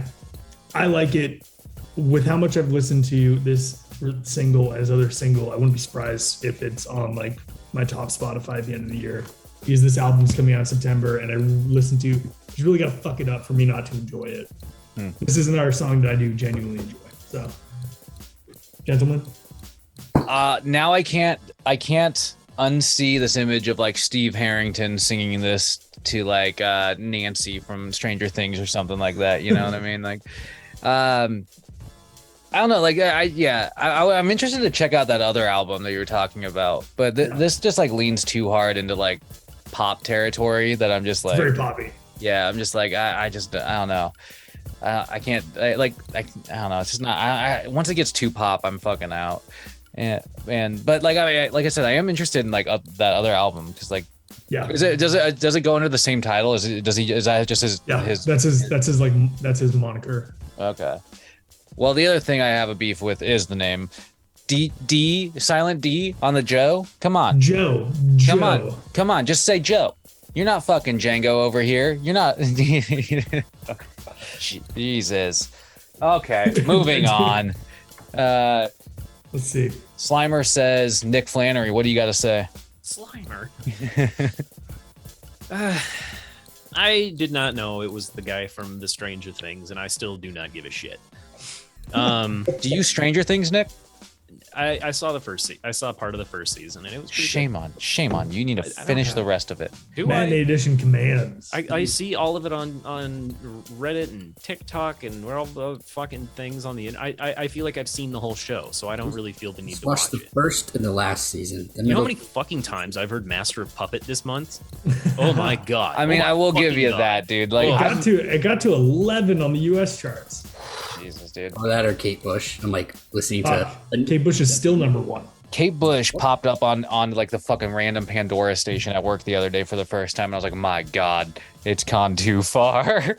I like it. With how much I've listened to this single as other single, I wouldn't be surprised if it's on like my top Spotify at the end of the year. Because this album's coming out in September, and I listened to. You really got to fuck it up for me not to enjoy it. This is another song that I do genuinely enjoy. So, gentlemen. Now I can't unsee this image of like Steve Harrington singing this to like Nancy from Stranger Things or something like that. You know what I mean? Like, I don't know. Like, I'm interested to check out that other album that you were talking about, but this just like leans too hard into like pop territory that I'm just like It's very poppy. Yeah, I'm just like I don't know. I can't I don't know. It's just not. Once it gets too pop, I'm fucking out. But like I said, I am interested in like that other album because like does it go under the same title? Is that just his? Yeah, his, that's his moniker. Okay. Well, the other thing I have a beef with is the name. Silent D on the Joe. Come on. Joe. Come on. Just say Joe. You're not fucking Django over here. You're not. Jesus. Okay, moving on. Let's see. Slimer says, Nick Flannery, what do you got to say? Slimer. I did not know it was the guy from the Stranger Things, and I still do not give a shit. Do you Stranger Things, Nick? I saw the I saw part of the first season, and it was pretty Shame on. You need to finish the rest of it. Matinee Edition commands. I see all of it on Reddit and TikTok and where all the fucking things on the. I feel like I've seen the whole show, so I don't really feel the need to watch the it. First and the last season. You know how many fucking times I've heard Master of Puppet this month? Oh my god! I mean, I will give you that, dude. Like, it got to 11 on the U.S. charts. Jesus, dude. Or that or Kate Bush. I'm like listening to. Kate Bush is still number one. Kate Bush popped up on like the fucking random Pandora station at work the other day for the first time, and I was like, my god, it's gone too far.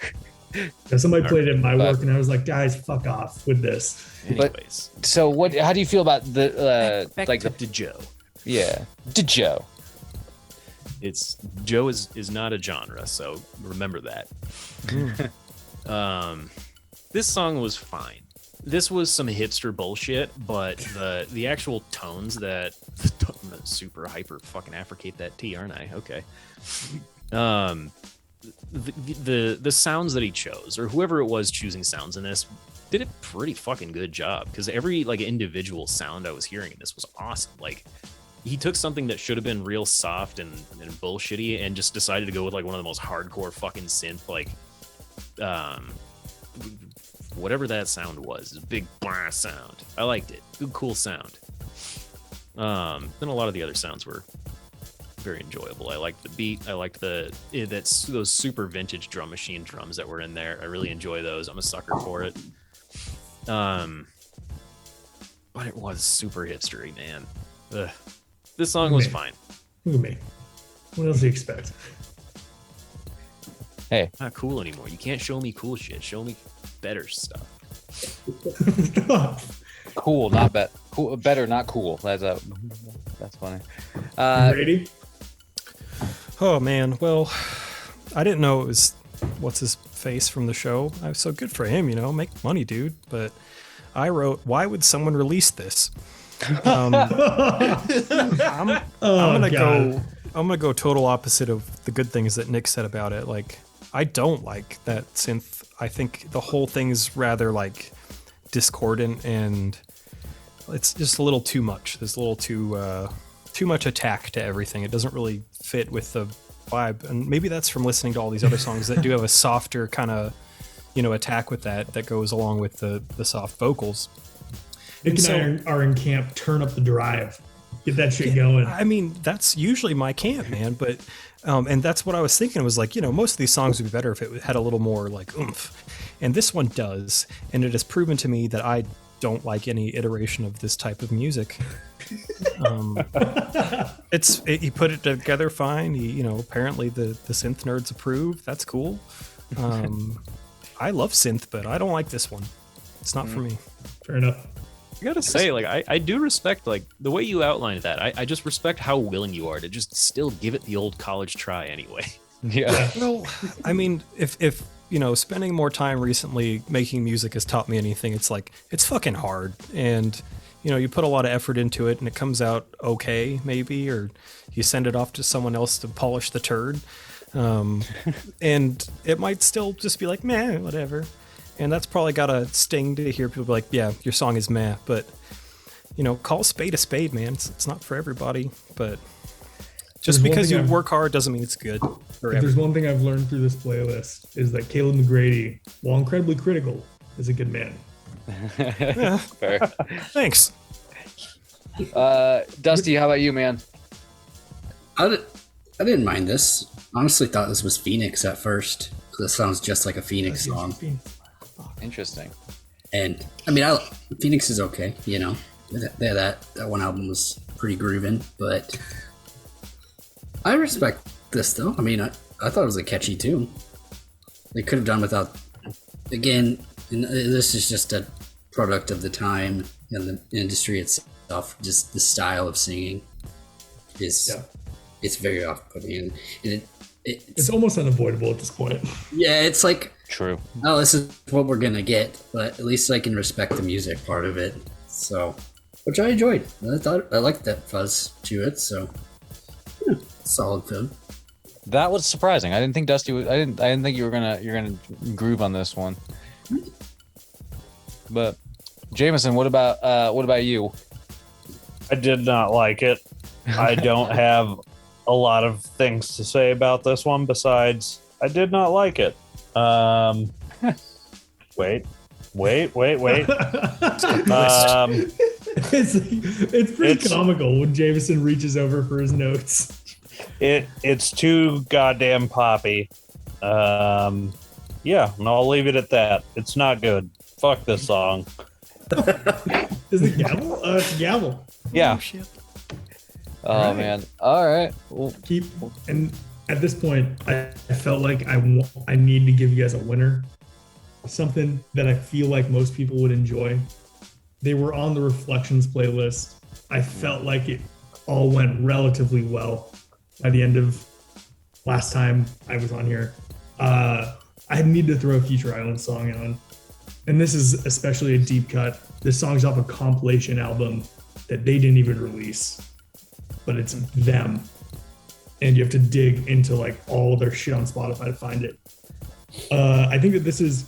Yeah, somebody played it at my work, and I was like, guys, fuck off with this. Anyways, so what? How do you feel about the back to Joe? Yeah, to Joe. It's Joe is not a genre, so remember that. This song was fine. This was some hipster bullshit, but the actual tones that I'm gonna super hyper fucking affricate that T, aren't I? Okay. The sounds that he chose, or whoever it was choosing sounds in this, did a pretty fucking good job, because every like individual sound I was hearing in this was awesome. Like, he took something that should have been real soft and bullshitty and just decided to go with like one of the most hardcore fucking synth, like whatever that sound was, a big blah sound. I liked it. Good, cool sound. Then a lot of the other sounds were very enjoyable. I liked the beat. I liked those super vintage drum machine drums that were in there. I really enjoy those. I'm a sucker for it. But it was super hipstery, man. Ugh. This song was fine. Look at me. What else do you expect? Hey, not cool anymore. You can't show me cool shit. Show me better stuff. Cool, not bet. Cool, better, not cool. That's funny. Ready? Oh man, well, I didn't know it was what's his face from the show. So good for him, make money, dude. But I wrote, why would someone release this? I'm gonna go total opposite of the good things that Nick said about it. Like, I don't like that synth. I think the whole thing's rather like discordant, and it's just a little too much. There's a little too much attack to everything. It doesn't really fit with the vibe, and maybe that's from listening to all these other songs that do have a softer kind of attack with that goes along with the soft vocals. Nick and I are in camp. Turn up the drive. Get that shit going. I mean, that's usually my camp, man. But and that's what I was thinking. Was like, most of these songs would be better if it had a little more like oomph, and this one does. And it has proven to me that I don't like any iteration of this type of music. He put it together fine. He, apparently the synth nerds approve. That's cool. I love synth, but I don't like this one. It's not for me. Fair enough. I gotta say, like, I do respect, like, the way you outlined that. I just respect how willing you are to just still give it the old college try anyway. Yeah. Well, I mean, if spending more time recently making music has taught me anything, it's like, it's fucking hard. And, you put a lot of effort into it and it comes out okay, maybe, or you send it off to someone else to polish the turd. And it might still just be like, meh, whatever. And that's probably got a sting to hear people be like, yeah, your song is meh. But, call a spade, man. It's not for everybody. But just because you work hard doesn't mean it's good for everyone. There's one thing I've learned through this playlist is that Caleb McGrady, while incredibly critical, is a good man. Yeah. Fair. Thanks. Dusty, how about you, man? I didn't mind this. Honestly, thought this was Phoenix at first. This sounds just like a Phoenix song. Interesting. And I mean, Phoenix is okay. That one album was pretty grooving, but I respect this though. I mean, I thought it was a catchy tune. They could have done without. Again, and this is just a product of the time and the industry itself. Just the style of singing is it's very off-putting, and it's almost unavoidable at this point. Yeah, it's like, true. Oh, this is what we're gonna get, but at least I can respect the music part of it. So, which I enjoyed. I liked that fuzz to it. So, solid film. That was surprising. I didn't think Dusty was. I didn't think you're gonna groove on this one. But Jameson, what about you? I did not like it. I don't have a lot of things to say about this one besides I did not like it. Wait. It's pretty comical when Jameson reaches over for his notes. It's too goddamn poppy. Yeah, and I'll leave it at that. It's not good. Fuck this song. Is it gavel? It's gavel. Yeah. Shit. Oh right. man. All right. Well, And at this point, I felt like I need to give you guys a winner. Something that I feel like most people would enjoy. They were on the Reflections playlist. I felt like it all went relatively well by the end of last time I was on here. I need to throw a Future Island song on. And this is especially a deep cut. This song's off a compilation album that they didn't even release, but it's them. And you have to dig into like all of their shit on Spotify to find it. I think that this is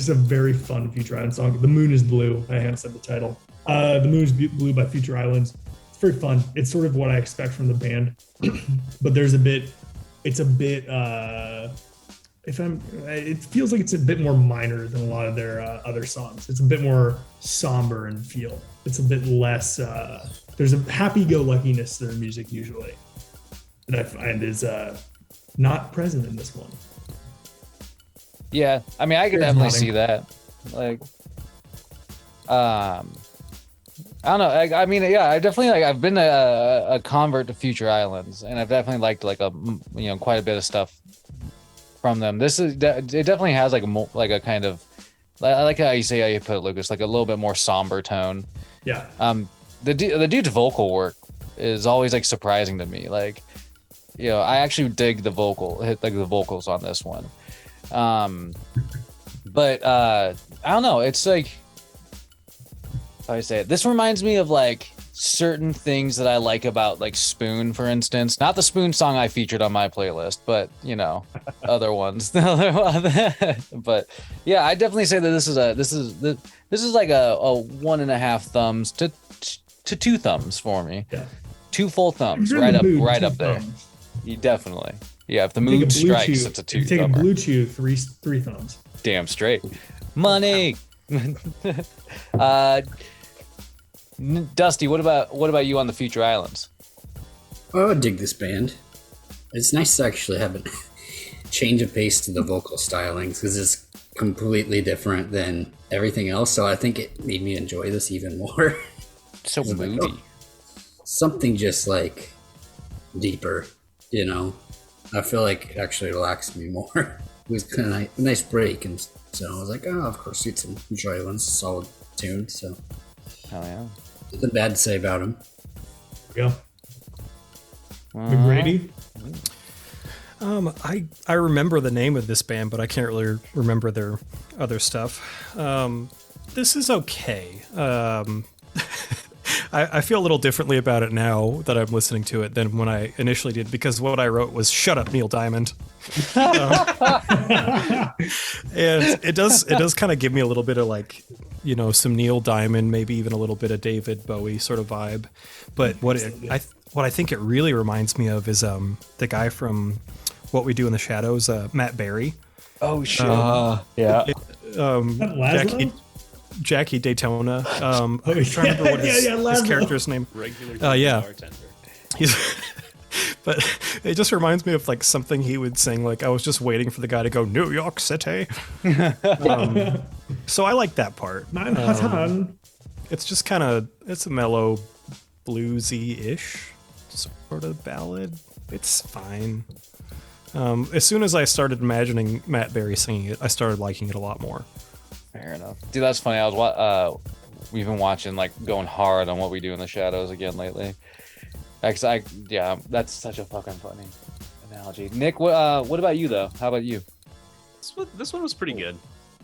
a very fun Future Island song. The Moon is Blue. I haven't said the title. The Moon is Blue by Future Islands. It's very fun. It's sort of what I expect from the band, but it feels like it's a bit more minor than a lot of their other songs. It's a bit more somber in feel. It's a bit less, there's a happy-go-luckiness to their music usually that I find is not present in this one. yeah. I mean, I could definitely see that. Like, I don't know. I mean, yeah. I definitely like. I've been a convert to Future Islands, and I've definitely liked like quite a bit of stuff from them. It definitely has like a kind of, I like how you put it, Lucas, like a little bit more somber tone. Yeah. The dude's vocal work is always like surprising to me. Like, I actually dig the vocals on this one. But I don't know. It's like, how do I say it? This reminds me of like certain things that I like about like Spoon, for instance. Not the Spoon song I featured on my playlist, but other ones. But yeah, I definitely say that this is like a 1.5 thumbs to 2 thumbs for me. Yeah. 2 full thumbs, If you're in the mood, right 2 up there. thumbs. You definitely. Yeah, if the Take a mood Blue strikes, Chew- it's a if 2 you take a thumber. Blue Chew, 3 thumbs. Damn straight. Money. Dusty, what about you on the Future Islands? I would dig this band. It's nice to actually have a change of pace to the vocal stylings because it's completely different than everything else. So I think it made me enjoy this even more. So moody. Something just like deeper, I feel like it actually relaxed me more. It was kind of a nice break, and so I was like, oh, of course, it's some Future Islands, solid tune. So, Oh yeah. nothing bad to say about him. There we go. McGrady? I remember the name of this band, but I can't really remember their other stuff. This is okay. I feel a little differently about it now that I'm listening to it than when I initially did, because what I wrote was "Shut up, Neil Diamond," and it does kind of give me a little bit of like, some Neil Diamond, maybe even a little bit of David Bowie sort of vibe. But what I think it really reminds me of is the guy from What We Do in the Shadows, Matt Berry. Oh shit. Yeah. Jackie Daytona. I'm trying to remember what his character's name. Regular yeah. bartender. But it just reminds me of like something he would sing. Like, I was just waiting for the guy to go New York City. So I like that part. It's just it's a mellow, bluesy-ish sort of ballad. It's fine. As soon as I started imagining Matt Berry singing it, I started liking it a lot more. Fair enough. Dude, that's funny. We've been watching, like, going hard on What We Do in the Shadows again lately. That's such a fucking funny analogy. Nick, what about you though? How about you? This one was pretty good.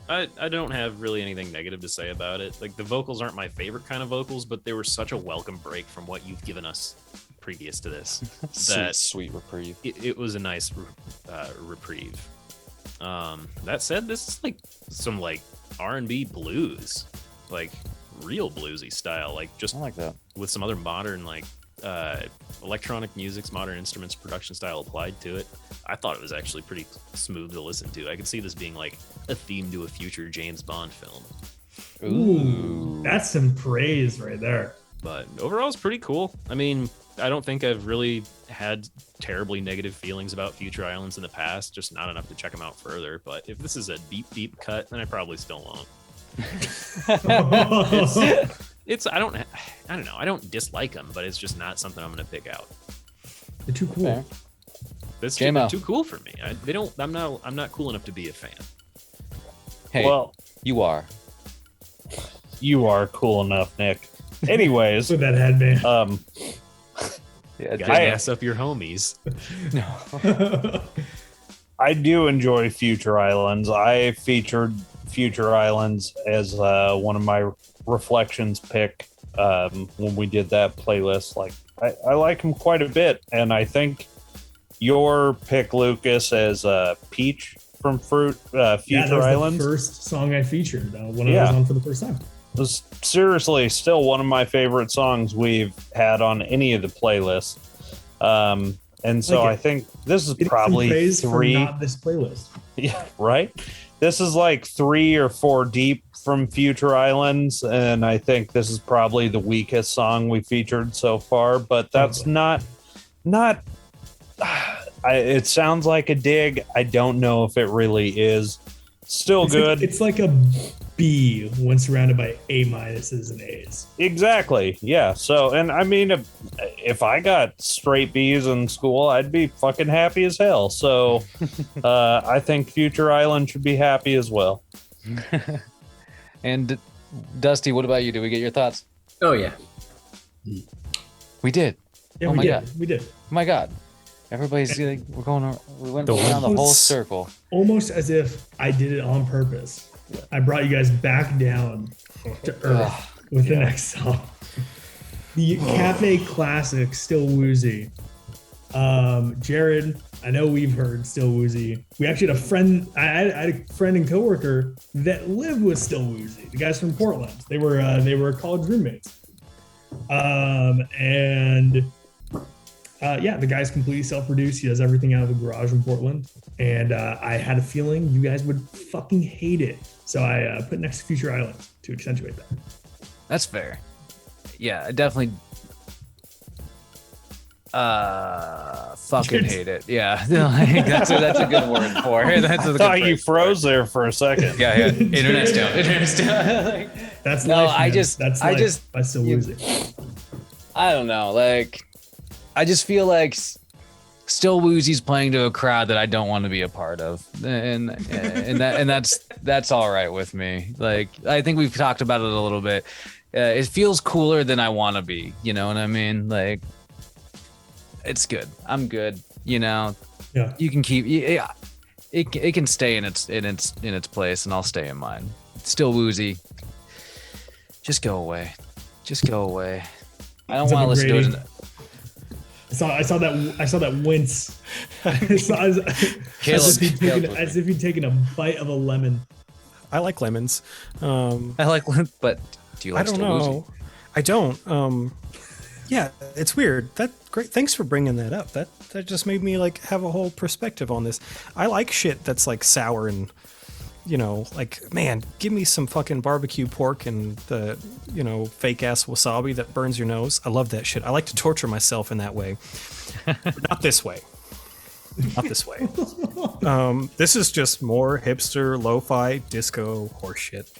I don't have really anything negative to say about it. Like, the vocals aren't my favorite kind of vocals, but they were such a welcome break from what you've given us previous to this. Sweet reprieve. It was a nice reprieve. That said, this is like some like R&B blues, like real bluesy style, like just I like that. with some other modern like electronic music's modern instruments production style applied to it. I thought it was actually pretty smooth to listen to. I could see this being like a theme to a future James Bond film. Ooh, that's some praise right there. But overall, it's pretty cool. I mean, I don't think I've really had terribly negative feelings about Future Islands in the past, just not enough to check them out further. But if this is a deep cut, then I probably still won't. It's I don't know. I don't dislike them, but it's just not something I'm going to pick out. They're too cool. Fair. It's J-Mo. too cool for me. I'm not cool enough to be a fan. Hey, Well, you are. you are cool enough, Nick. Anyways, With that headband. Yeah, Gotta gas up your homies. I do enjoy Future Islands. I featured Future Islands as one of my reflections pick when we did that playlist. Like I like him quite a bit, and I think your pick, Lucas, as Peach from Future that was Islands, the first song I featured when I was on for the first time. was seriously still one of my favorite songs we've had on any of the playlists. And so I think this is probably three. For not this playlist. Yeah, right. This is like 3 or 4 deep from Future Islands, and I think this is probably the weakest song we featured so far. But that's not. It sounds like a dig. I don't know if it really is. Still It's good. It's like a B when surrounded by A minuses and A's. Exactly. Yeah. So, and I mean, if I got straight B's in school, I'd be fucking happy as hell. So, I think Future Island should be happy as well. And Dusty, what about you? Did we get your thoughts? Oh yeah. We did. Yeah, Oh we my did. God. We did. Oh my God. Everybody's like, we went around the whole circle. Almost as if I did it on purpose. I brought you guys back down to earth with the next song. The Cafe Classic, Still Woozy. Jared, I know we've heard Still Woozy. We actually had a friend, I had a friend and coworker that lived with Still Woozy. The guys from Portland. They were college roommates. The guy's completely self-produced. He does everything out of a garage in Portland. And I had a feeling you guys would fucking hate it. So I put next to Future Island to accentuate that. That's fair. Yeah, I definitely fucking hate it. Yeah. Like, that's a good word for it. That's a I good thought you phrase for froze there for a second. it. Yeah. Internet's down. Like, That's no, life, man. that's life. just by Still Woozy. I don't know. Like, I just feel like Still Woozy's playing to a crowd that I don't want to be a part of, and that's all right with me. Like, I think we've talked about it a little bit. It feels cooler than I want to be. You know what I mean? Like, it's good. I'm good. You know. Yeah. You can keep. Yeah. It can stay in its place, and I'll stay in mine. Still Woozy. Just go away. Just go away. I don't want to listen to it. I saw that wince. As if he'd taken a bite of a lemon. I like lemons. I like, but do you like I don't Still Woozy? know. I don't. Yeah, it's weird. That great. Thanks for bringing that up. That just made me like have a whole perspective on this. I like shit that's like sour and, you know, like, man, give me some fucking barbecue pork and the, you know, fake ass wasabi that burns your nose. I love that shit. I like to torture myself in that way. But not this way. Not this way. This is just more hipster, lo-fi, disco horseshit.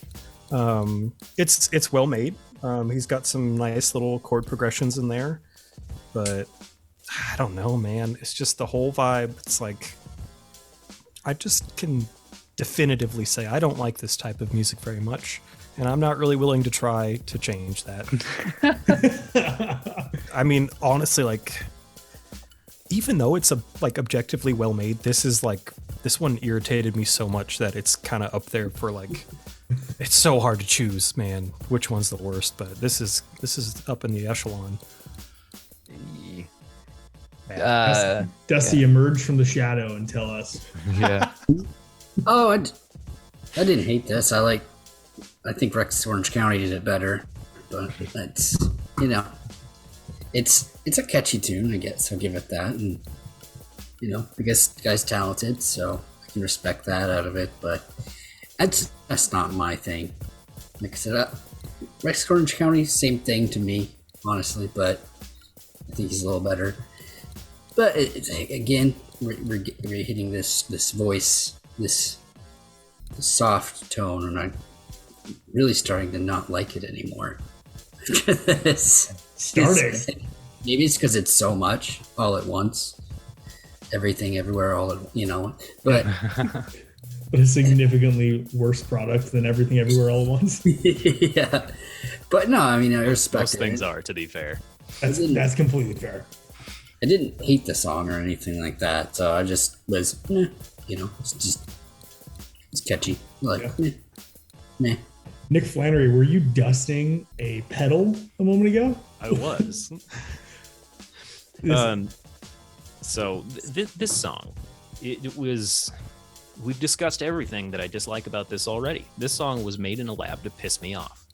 It's well made. He's got some nice little chord progressions in there, but I don't know, man. It's just the whole vibe. It's like, I just can definitively say I don't like this type of music very much, and I'm not really willing to try to change that. I mean, honestly, like, even though it's like objectively well made, this one irritated me so much that it's kind of up there for like, it's so hard to choose, man, which one's the worst, but this is up in the echelon. Dusty, emerge from the shadow and tell us. Yeah. Oh, I didn't hate this. I like I think Rex Orange County did it better, but that's it's a catchy tune, I guess. I'll give it that, and I guess the guy's talented, so I can respect that out of it. But that's not my thing. Like I said, Rex Orange County, same thing to me, honestly, but I think he's a little better. But again, we're hitting this voice, this soft tone, and I'm really starting to not like it anymore. Starting. Maybe it's because it's so much all at once. Everything, everywhere, all at But a significantly worse product than Everything Everywhere All at Once. Yeah, but no, I mean I respect Most things are, to be fair. That's completely fair. I didn't hate the song or anything like that, so I just was, it's catchy. Like, meh. Nick Flannery, were you dusting a pedal a moment ago? I was. So this song, it was. We've discussed everything that I dislike about this already. This song was made in a lab to piss me off.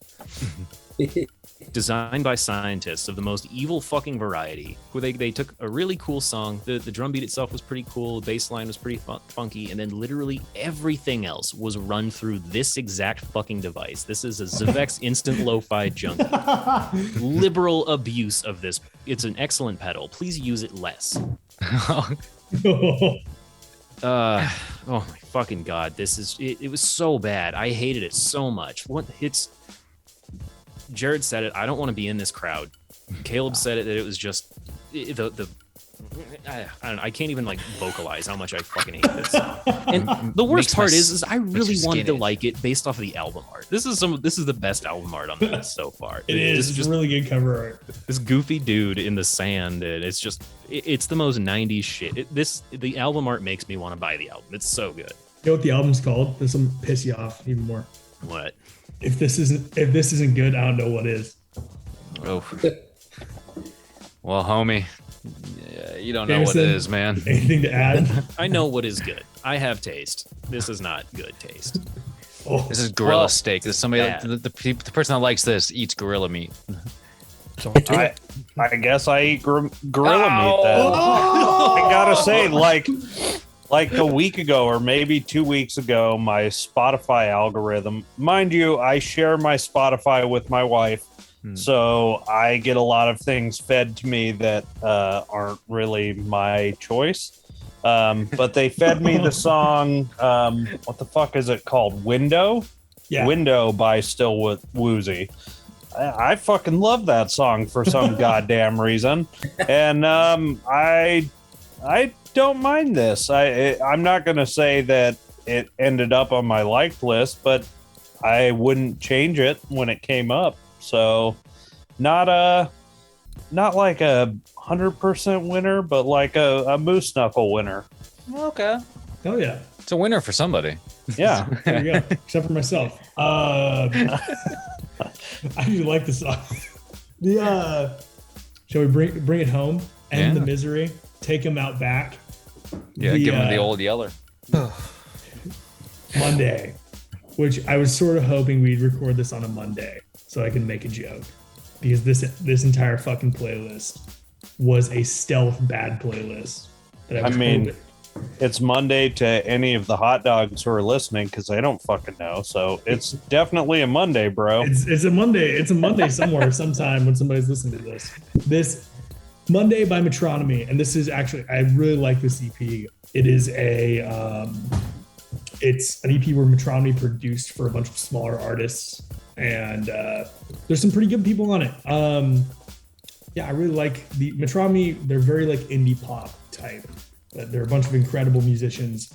Designed by scientists of the most evil fucking variety, where they took a really cool song, the drum beat itself was pretty cool, the bass line was pretty funky, and then literally everything else was run through this exact fucking device. This is a Zavex instant lo-fi junkie. Liberal abuse of this. It's an excellent pedal. Please use it less. Oh my fucking god, this is it was so bad. I hated it so much. Jared said it, I don't want to be in this crowd. Caleb said it, that it was just I can't even like vocalize how much I fucking hate this song. And the worst part is I really wanted to like it based off of the album art. This is the best album art on the list so far. It's just really good cover art. This goofy dude in the sand, and it's just it's the most 90s shit. The album art makes me want to buy the album. It's so good. You know what the album's called? This will piss you off even more. What? If this isn't good, I don't know what is. Oh. Well, homie, you don't know what it is, man. Anything to add? I know what is good. I have taste. This is not good taste. Oh, this is gorilla steak. This is somebody the person that likes this eats gorilla meat. I guess I eat gorilla meat then. I gotta say, like a week ago or maybe 2 weeks ago, my Spotify algorithm, mind you, I share my Spotify with my wife, so I get a lot of things fed to me that aren't really my choice. But they fed me the song, what the fuck is it called? Window? Yeah. Window by Still Woozy. I fucking love that song for some goddamn reason. And I don't mind this. I'm not going to say that it ended up on my liked list, but I wouldn't change it when it came up. So not like a 100% winner, but like a moose knuckle winner. Okay. Oh yeah. It's a winner for somebody. Yeah. There you go. Except for myself. I actually like the song. Shall we bring it home? End the misery. Take him out back. Yeah, give him the old yeller. Monday, which I was sort of hoping we'd record this on a Monday so I can make a joke, because this entire fucking playlist was a stealth bad playlist. It's Monday to any of the hot dogs who are listening, because I don't fucking know. So it's definitely a Monday, bro. It's a Monday. It's a Monday somewhere, sometime when somebody's listening to this. This Monday by Metronomy, and this is actually, I really like this EP. It is it's an EP where Metronomy produced for a bunch of smaller artists, and there's some pretty good people on it. I really like the Metronomy. They're very like indie pop type. They're a bunch of incredible musicians.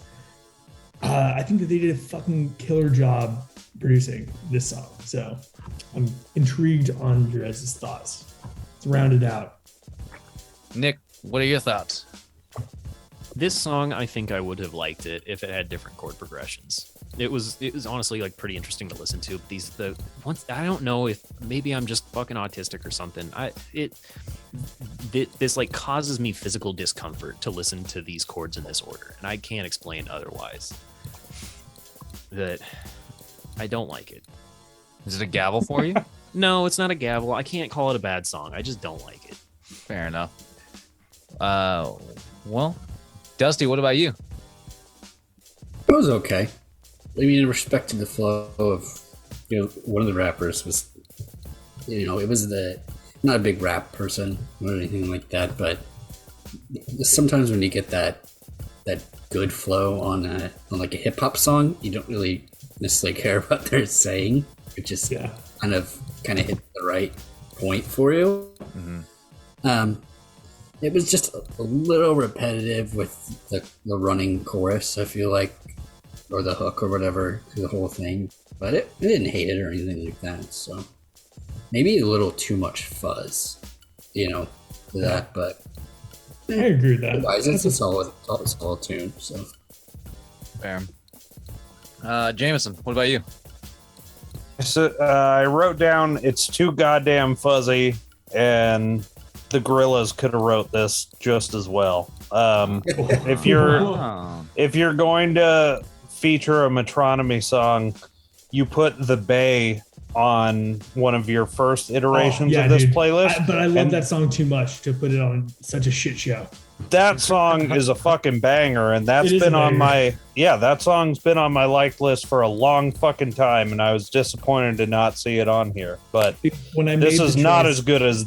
I think that they did a fucking killer job producing this song. So I'm intrigued on your guys' thoughts. Let's round it out. Nick, what are your thoughts? This song, I think I would have liked it if it had different chord progressions. It was honestly like pretty interesting to listen to. But I don't know if maybe I'm just fucking autistic or something. This like causes me physical discomfort to listen to these chords in this order, and I can't explain otherwise. That I don't like it. Is it a gavel for you? No, it's not a gavel. I can't call it a bad song. I just don't like it. Fair enough. Well, Dusty, what about you? It was okay. I mean, in respect to the flow of, one of the rappers was, it was not a big rap person or anything like that, but sometimes when you get that good flow on like a hip hop song, you don't really necessarily care what they're saying. It just kind of hit the right point for you. Mm-hmm. It was just a little repetitive with the running chorus, I feel like, or the hook or whatever, through the whole thing. But I didn't hate it or anything like that. So maybe a little too much fuzz, for that. But I agree with that. Otherwise, it's a solid tune. So fair. Jameson, what about you? So I wrote down it's too goddamn fuzzy, and the Gorillas could have wrote this just as well. If you're going to feature a Metronomy song, you put the Bay on one of your first iterations of this playlist. But I love that song too much to put it on such a shit show. That song is a fucking banger, and that song's been on my liked list for a long fucking time, and I was disappointed to not see it on here. But this is not as good as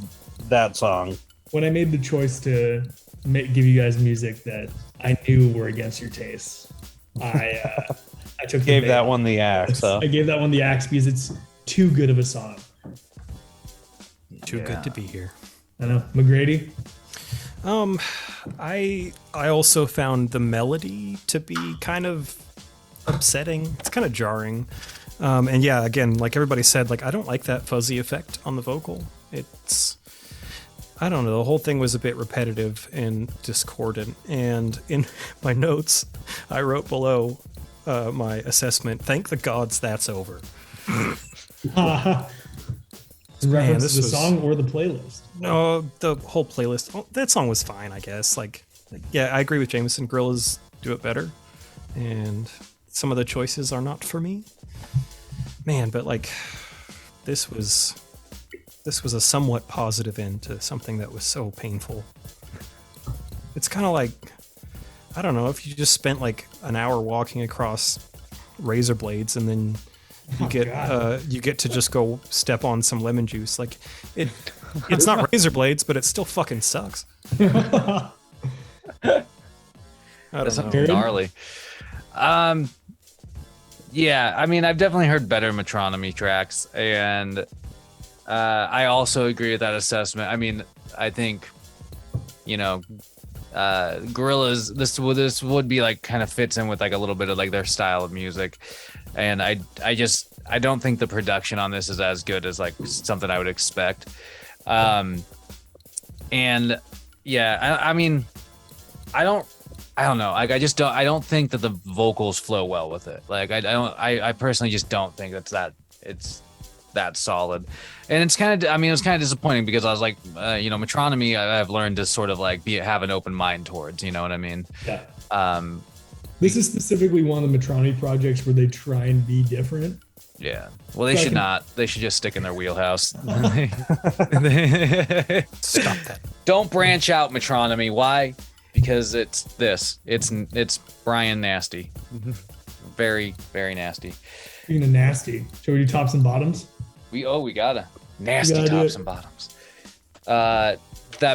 that song. When I made the choice to give you guys music that I knew were against your tastes, I gave that one the axe. I gave that one the axe because it's too good of a song. Too good to be here. I know. McGrady? I also found the melody to be kind of upsetting. It's kind of jarring. And yeah, again, like everybody said, like I don't like that fuzzy effect on the vocal. I don't know, the whole thing was a bit repetitive and discordant. And in my notes, I wrote below my assessment, thank the gods that's over. In reference to the song or the playlist? No, the whole playlist. Oh, that song was fine, I guess. Yeah, I agree with Jameson. Gorillas do it better. And some of the choices are not for me. Man, but this was a somewhat positive end to something that was so painful. It's kind of like, I don't know, if you just spent an hour walking across razor blades and then you get to just go step on some lemon juice. It's not razor blades, but it still fucking sucks. That's gnarly. Yeah, I mean, I've definitely heard better Metronomy tracks, and I also agree with that assessment. I mean, I think, Gorillas, this would be kind of fits in with a little bit of their style of music, and I don't think the production on this is as good as something I would expect. And yeah, I mean, I don't know. I don't think that the vocals flow well with it. I personally just don't think it's that solid. And it's kind of, it was kind of disappointing because I was Metronomy, I've learned to sort of have an open mind towards, you know what I mean? Yeah. This is specifically one of the Metronomy projects where they try and be different. Yeah. Well, they should not. They should just stick in their wheelhouse. Stop that. Don't branch out, Metronomy. Why? Because it's this. It's Brian Nasty. Very, very nasty. Speaking of nasty, shall we do tops and bottoms? We gotta. Nasty tops and bottoms. That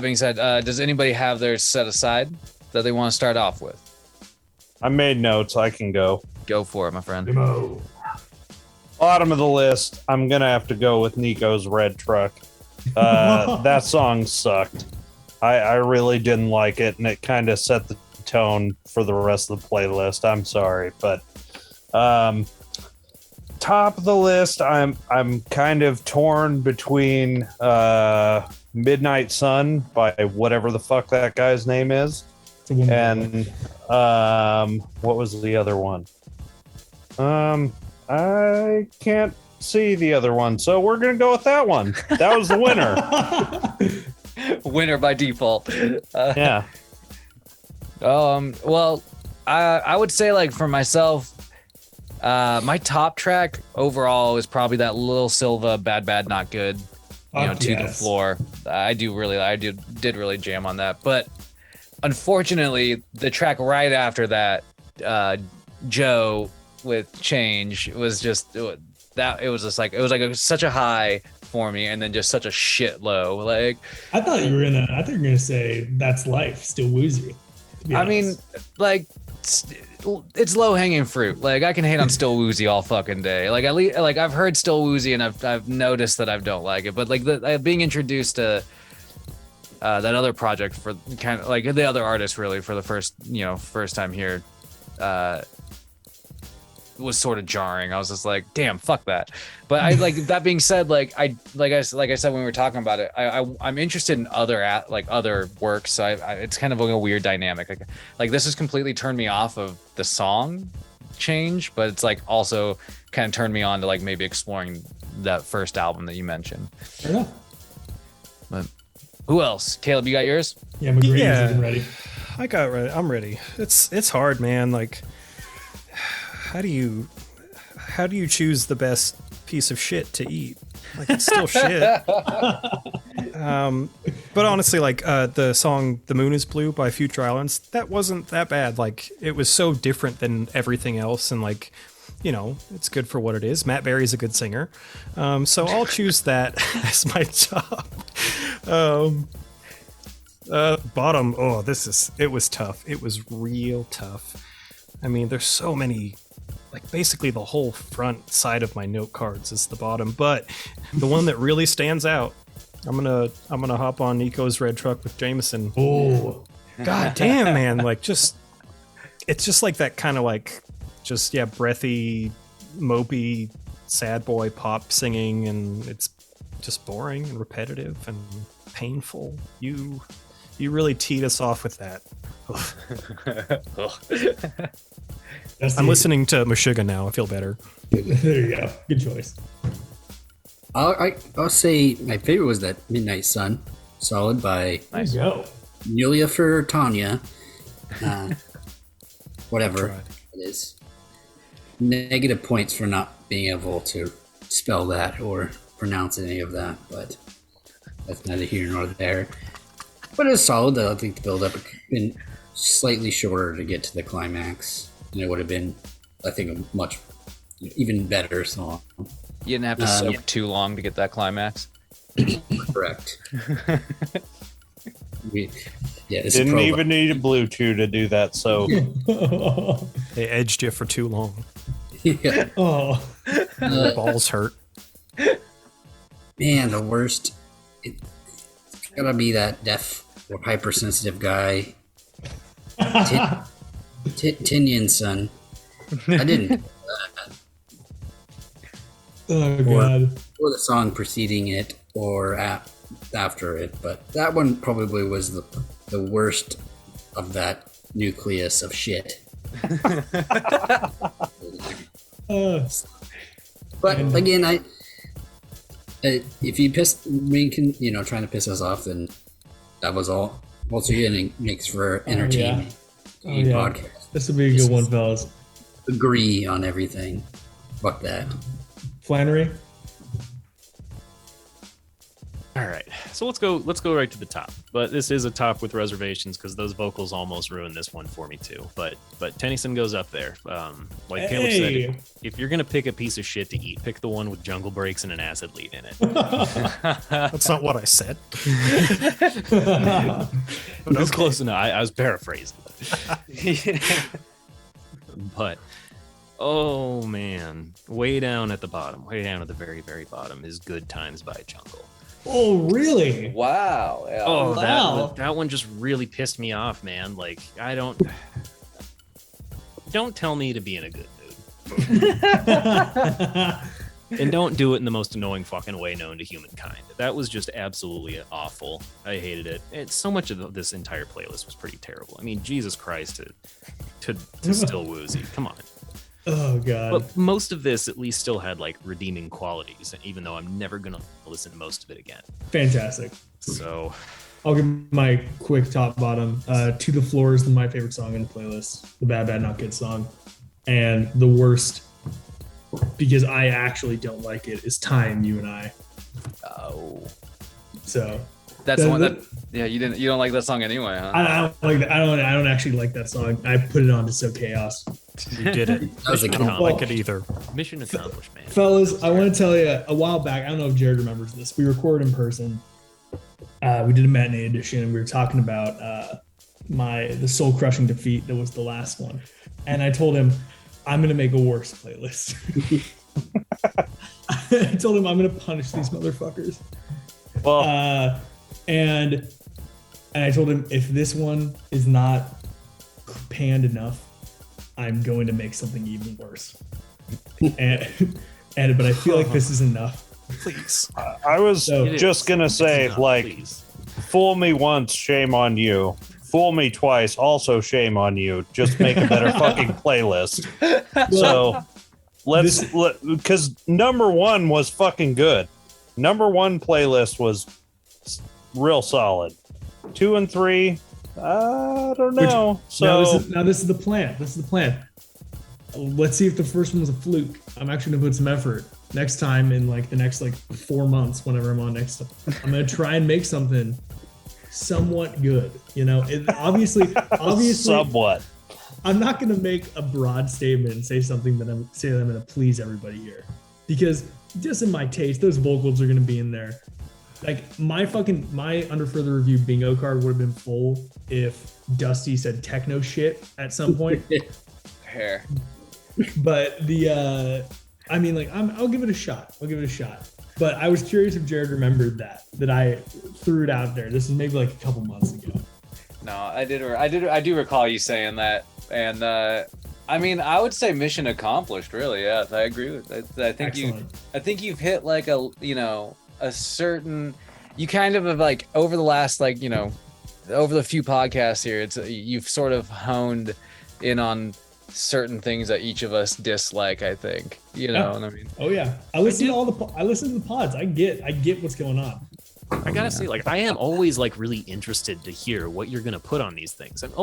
being said, does anybody have theirs set aside that they want to start off with? I made notes. I can go. Go for it, my friend. Demo. Bottom of the list, I'm going to have to go with Nico's Red Truck. That song sucked. I really didn't like it, and it kind of set the tone for the rest of the playlist. I'm sorry, but top of the list, I'm kind of torn between Midnight Sun by whatever the fuck that guy's name is, and what was the other one? I can't see the other one, so we're gonna go with that one. That was the winner. Winner by default. Yeah. Well, I would say for myself, My top track overall is probably that Lil Silva "Bad Bad Not Good," to the floor. I did really jam on that. But unfortunately, the track right after that, Joe with Change, was just that. It was just like such a high for me, and then just such a shit low. Like I thought you were gonna say That's Life, Still Woozy. I mean, like. It's low hanging fruit. Like I can hate on Still Woozy all fucking day. Like at least, like I've heard Still Woozy and I've noticed that I don't like it. But like being introduced to that other project for kind of like the other artist really for the first time here was sort of jarring. I was just like, damn, fuck that. But I like that being said, like I said when we were talking about it, I'm interested in other works. So it's kind of like a weird dynamic. Like this has completely turned me off of the song Change, but it's like also kind of turned me on to like maybe exploring that first album that you mentioned. Fair enough. But who else? Caleb, you got yours? Yeah, McGrady's ready. I got ready. I'm ready. It's hard, man. Like, how do you choose the best piece of shit to eat? Like, it's still shit. But honestly, like the song "The Moon Is Blue" by Future Islands, that wasn't that bad. Like, it was so different than everything else, and like, it's good for what it is. Matt Berry's a good singer, so I'll choose that as my top. Bottom. Oh, it was tough. It was real tough. I mean, there's so many. Like basically the whole front side of my note cards is the bottom, but the one that really stands out, I'm gonna hop on Nico's Red Truck with Jameson. Oh, god damn, man! Like it's just like that kind of like breathy, mopey, sad boy pop singing, and it's just boring and repetitive and painful. You really teed us off with that. I'm listening to Meshuggah now. I feel better. There you go. Good choice. I'll say my favorite was that Midnight Sun, solid by Nice. Go. Yulia for Tanya. Whatever it is. Negative points for not being able to spell that or pronounce any of that, but that's neither here nor there. But it's solid. I think the build up had been slightly shorter to get to the climax. And it would have been, I think, a much even better song. You didn't have to soak too long to get that climax. Correct. Didn't even need a Bluetooth to do that. So they edged you for too long. Yeah. Oh, balls hurt. Man, the worst. It's gotta be that deaf or hypersensitive guy. Tinian son. I didn't. Oh god. Or the song preceding it, or after it, but that one probably was the worst of that nucleus of shit. But again, if you trying to piss us off, then that was all. Also, it makes for entertainment. Podcast. This would be a good one, fellas. Agree on everything. Fuck that. Flannery. All right, so let's go right to the top. But this is a top with reservations because those vocals almost ruined this one for me too. But Tennyson goes up there. Like Caleb said, if you're gonna pick a piece of shit to eat, pick the one with jungle breaks and an acid lead in it. That's not what I said. But it was close enough. I was paraphrasing. But oh man, way down at the bottom, way down at the very, very bottom is "Good Times" by Jungle. Oh, really? Wow. Yeah. Oh, wow. That one just really pissed me off, man. Like, don't tell me to be in a good mood. And don't do it in the most annoying fucking way known to humankind. That was just absolutely awful. I hated it. And so much of this entire playlist was pretty terrible. I mean, Jesus Christ, to Still Woozy. Come on. Oh god. But most of this at least still had like redeeming qualities, even though I'm never gonna listen to most of it again. Fantastic. So I'll give my quick top bottom. To the Floor is my favorite song in the playlist. The Bad Bad Not Good song. And the worst because I actually don't like it is Time, You and I. Oh, So that's the one that. Yeah, you don't like that song anyway, huh? I don't like that. I don't actually like that song. I put it on to sow chaos. You did it. That was a I good don't one. like it either. Mission accomplished, man. Fellas, I want to tell you a while back. I don't know if Jared remembers this. We recorded in person. We did a matinee edition, and we were talking about the soul crushing defeat that was the last one. And I told him I'm gonna make a worse playlist. I told him I'm gonna punish these motherfuckers. Well, And I told him if this one is not panned enough, I'm going to make something even worse. But I feel like this is enough. Please. I was So- just gonna say, It's not, like, please. fool me once, shame on you. Fool me twice, also shame on you. Just make a better fucking playlist. So because number one was fucking good. Number one playlist was real solid. 2 and 3, I don't know. Now this is the plan. This is the plan. Let's see if the first one was a fluke. I'm actually gonna put some effort next time in like the next 4 months, whenever I'm on next. I'm gonna try and make something somewhat good. Obviously, somewhat. I'm not gonna make a broad statement and say something that I'm gonna please everybody here, because just in my taste, those vocals are gonna be in there. Like my under further review bingo card would have been full if Dusty said techno shit at some point. Hair. But I'll give it a shot. But I was curious if Jared remembered that I threw it out there. This is maybe like a couple months ago. No, I do recall you saying that, and I would say mission accomplished. Really, yeah, I agree with that. I think you've hit like a certain. You kind of have like over the last over the few podcasts here, you've sort of honed in on certain things that each of us dislike. I think know what I mean. Oh yeah, I listen to the pods. I get what's going on. I gotta say, I am always really interested to hear what you're gonna put on these things. And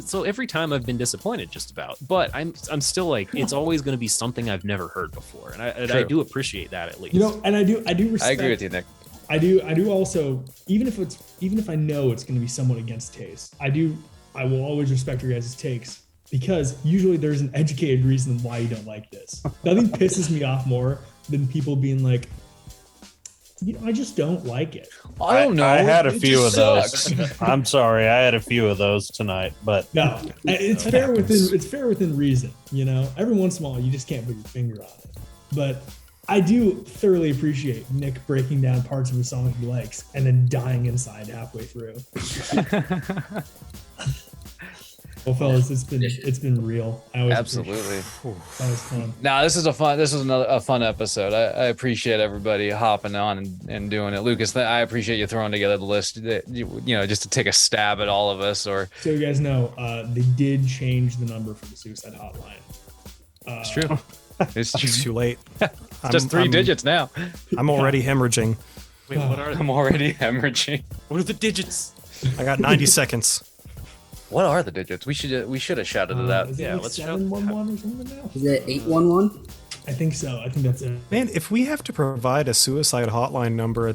so every time I've been disappointed, just about. But I'm still it's always gonna be something I've never heard before, and I do appreciate that at least. And I do respect. I agree with you, Nick. I do also, even if I know it's gonna be somewhat against taste, I will always respect your guys' takes, because usually there's an educated reason why you don't like this. Nothing pisses me off more than people being like, I just don't like it. I don't know. I had a It few of just those. sucks. I'm sorry, I had a few of those tonight, but No, it's fair within reason. Every once in a while you just can't put your finger on it. But I do thoroughly appreciate Nick breaking down parts of a song he likes and then dying inside halfway through. Well, fellas, it's been real. Absolutely. That was fun. Now this is a fun episode. I appreciate everybody hopping on and doing it. Lucas, I appreciate you throwing together the list. Just to take a stab at all of us. Or So you guys know, they did change the number for the suicide hotline. it's true. It's It's too late. just 3 digits now. I'm already hemorrhaging. Wait, what are I'm already hemorrhaging. what are the digits? I got 90 seconds. What are the digits? We should have shouted it out. Is it Yeah, like let's shout- 711 or something now? Is it 811? I think so. I think that's it. Man, if we have to provide a suicide hotline number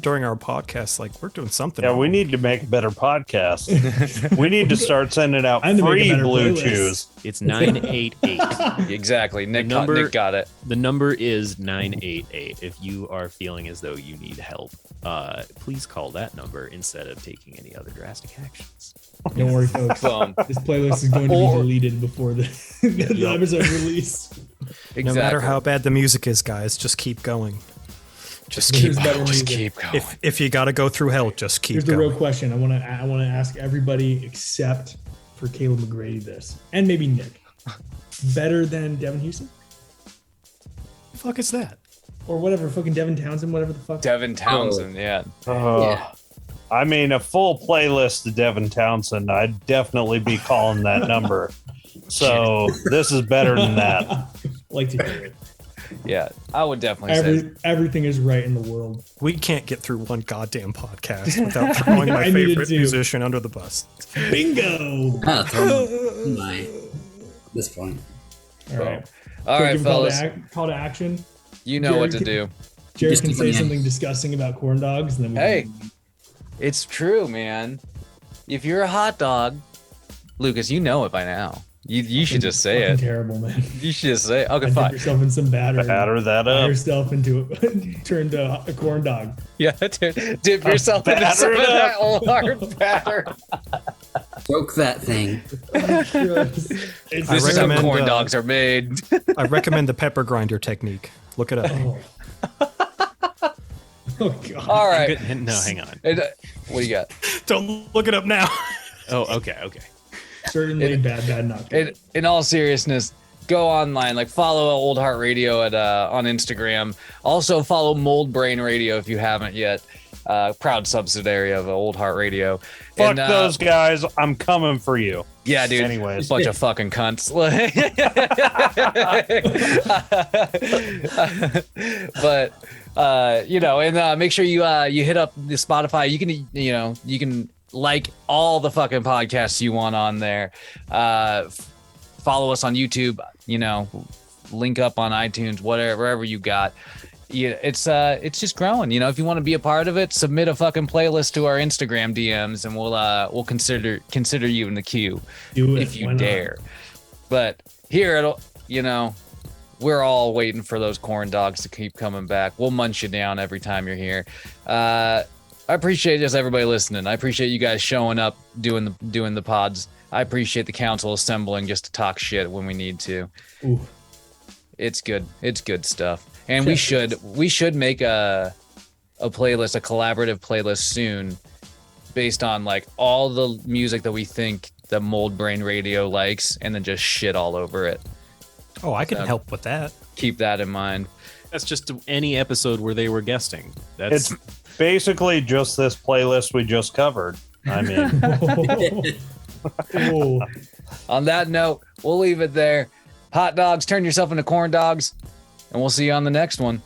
during our podcast, we're doing something. yeah, wrong. we need to make a better podcast. We need to start sending out I need to make a free better Blue playlist. Chews. It's 988. Exactly. Nick got it. The number is 988. If you are feeling as though you need help, please call that number instead of taking any other drastic actions. Don't worry, folks. This playlist is going to be deleted before the episode release. Exactly. No matter how bad the music is, guys, just keep going. Just Here's keep better going. Just music. keep going. If you got to go through hell, just keep Here's the going. real question. I want to ask everybody except for Caleb McGrady this, and maybe Nick. Better than Devin Houston The fuck is that? or whatever, fucking Devin Townsend, whatever the fuck. Devin Townsend, yeah. Yeah. I mean, a full playlist of Devin Townsend, I'd definitely be calling that number. So this is better than that. Like to hear it. Yeah, I would definitely say. Everything is right in the world. We can't get through one goddamn podcast without throwing my I needed favorite to. musician under the bus. Bingo. Ah, throw my this point. All right. All right, Give a call to fellas. call to action. You know what to do. Jared can Just say keep it in. something disgusting about corn dogs, and then we Hey. can- It's true, man. If you're a hot dog, Lucas, you know it by now. You should just say fucking it. terrible, man. You should just say it. Okay, Dip fine. yourself in some batter. Batter that Fry up. yourself into turn to a corn dog. Yeah, dip yourself into Batter some of it that up. old hard batter. Broke that thing. It's I This is how recommend, corn dogs are made. I recommend the pepper grinder technique. Look it up. Oh. Oh god. All right. No, hang on. What do you got? Don't look it up now. Oh, okay. Certainly bad not good. In all seriousness, go online, like follow Old Heart Radio at on Instagram. Also follow Mold Brain Radio if you haven't yet. Proud subsidiary of Old Heart Radio. Fuck And, those guys. I'm coming for you. Yeah, dude. Anyways. Bunch of fucking cunts. But and make sure you hit up the Spotify. You can like all the fucking podcasts you want on there. Follow us on YouTube. Link up on iTunes, wherever you got. Yeah, it's just growing. If you want to be a part of it, submit a fucking playlist to our Instagram DMs, and we'll consider you in the queue Do it. if you Why not? dare. But here, we're all waiting for those corn dogs to keep coming back. We'll munch you down every time you're here. I appreciate just everybody listening. I appreciate you guys showing up, doing the pods. I appreciate the council assembling just to talk shit when we need to. Ooh. It's good. It's good stuff. And we should make a playlist, a collaborative playlist soon, based on like all the music that we think the Mold Brain Radio likes, and then just shit all over it. Oh, I can help with that. Keep that in mind. That's just any episode where they were guesting. That's It's basically just this playlist we just covered. I mean, Oh. On that note, we'll leave it there. Hot dogs, turn yourself into corn dogs, and we'll see you on the next one.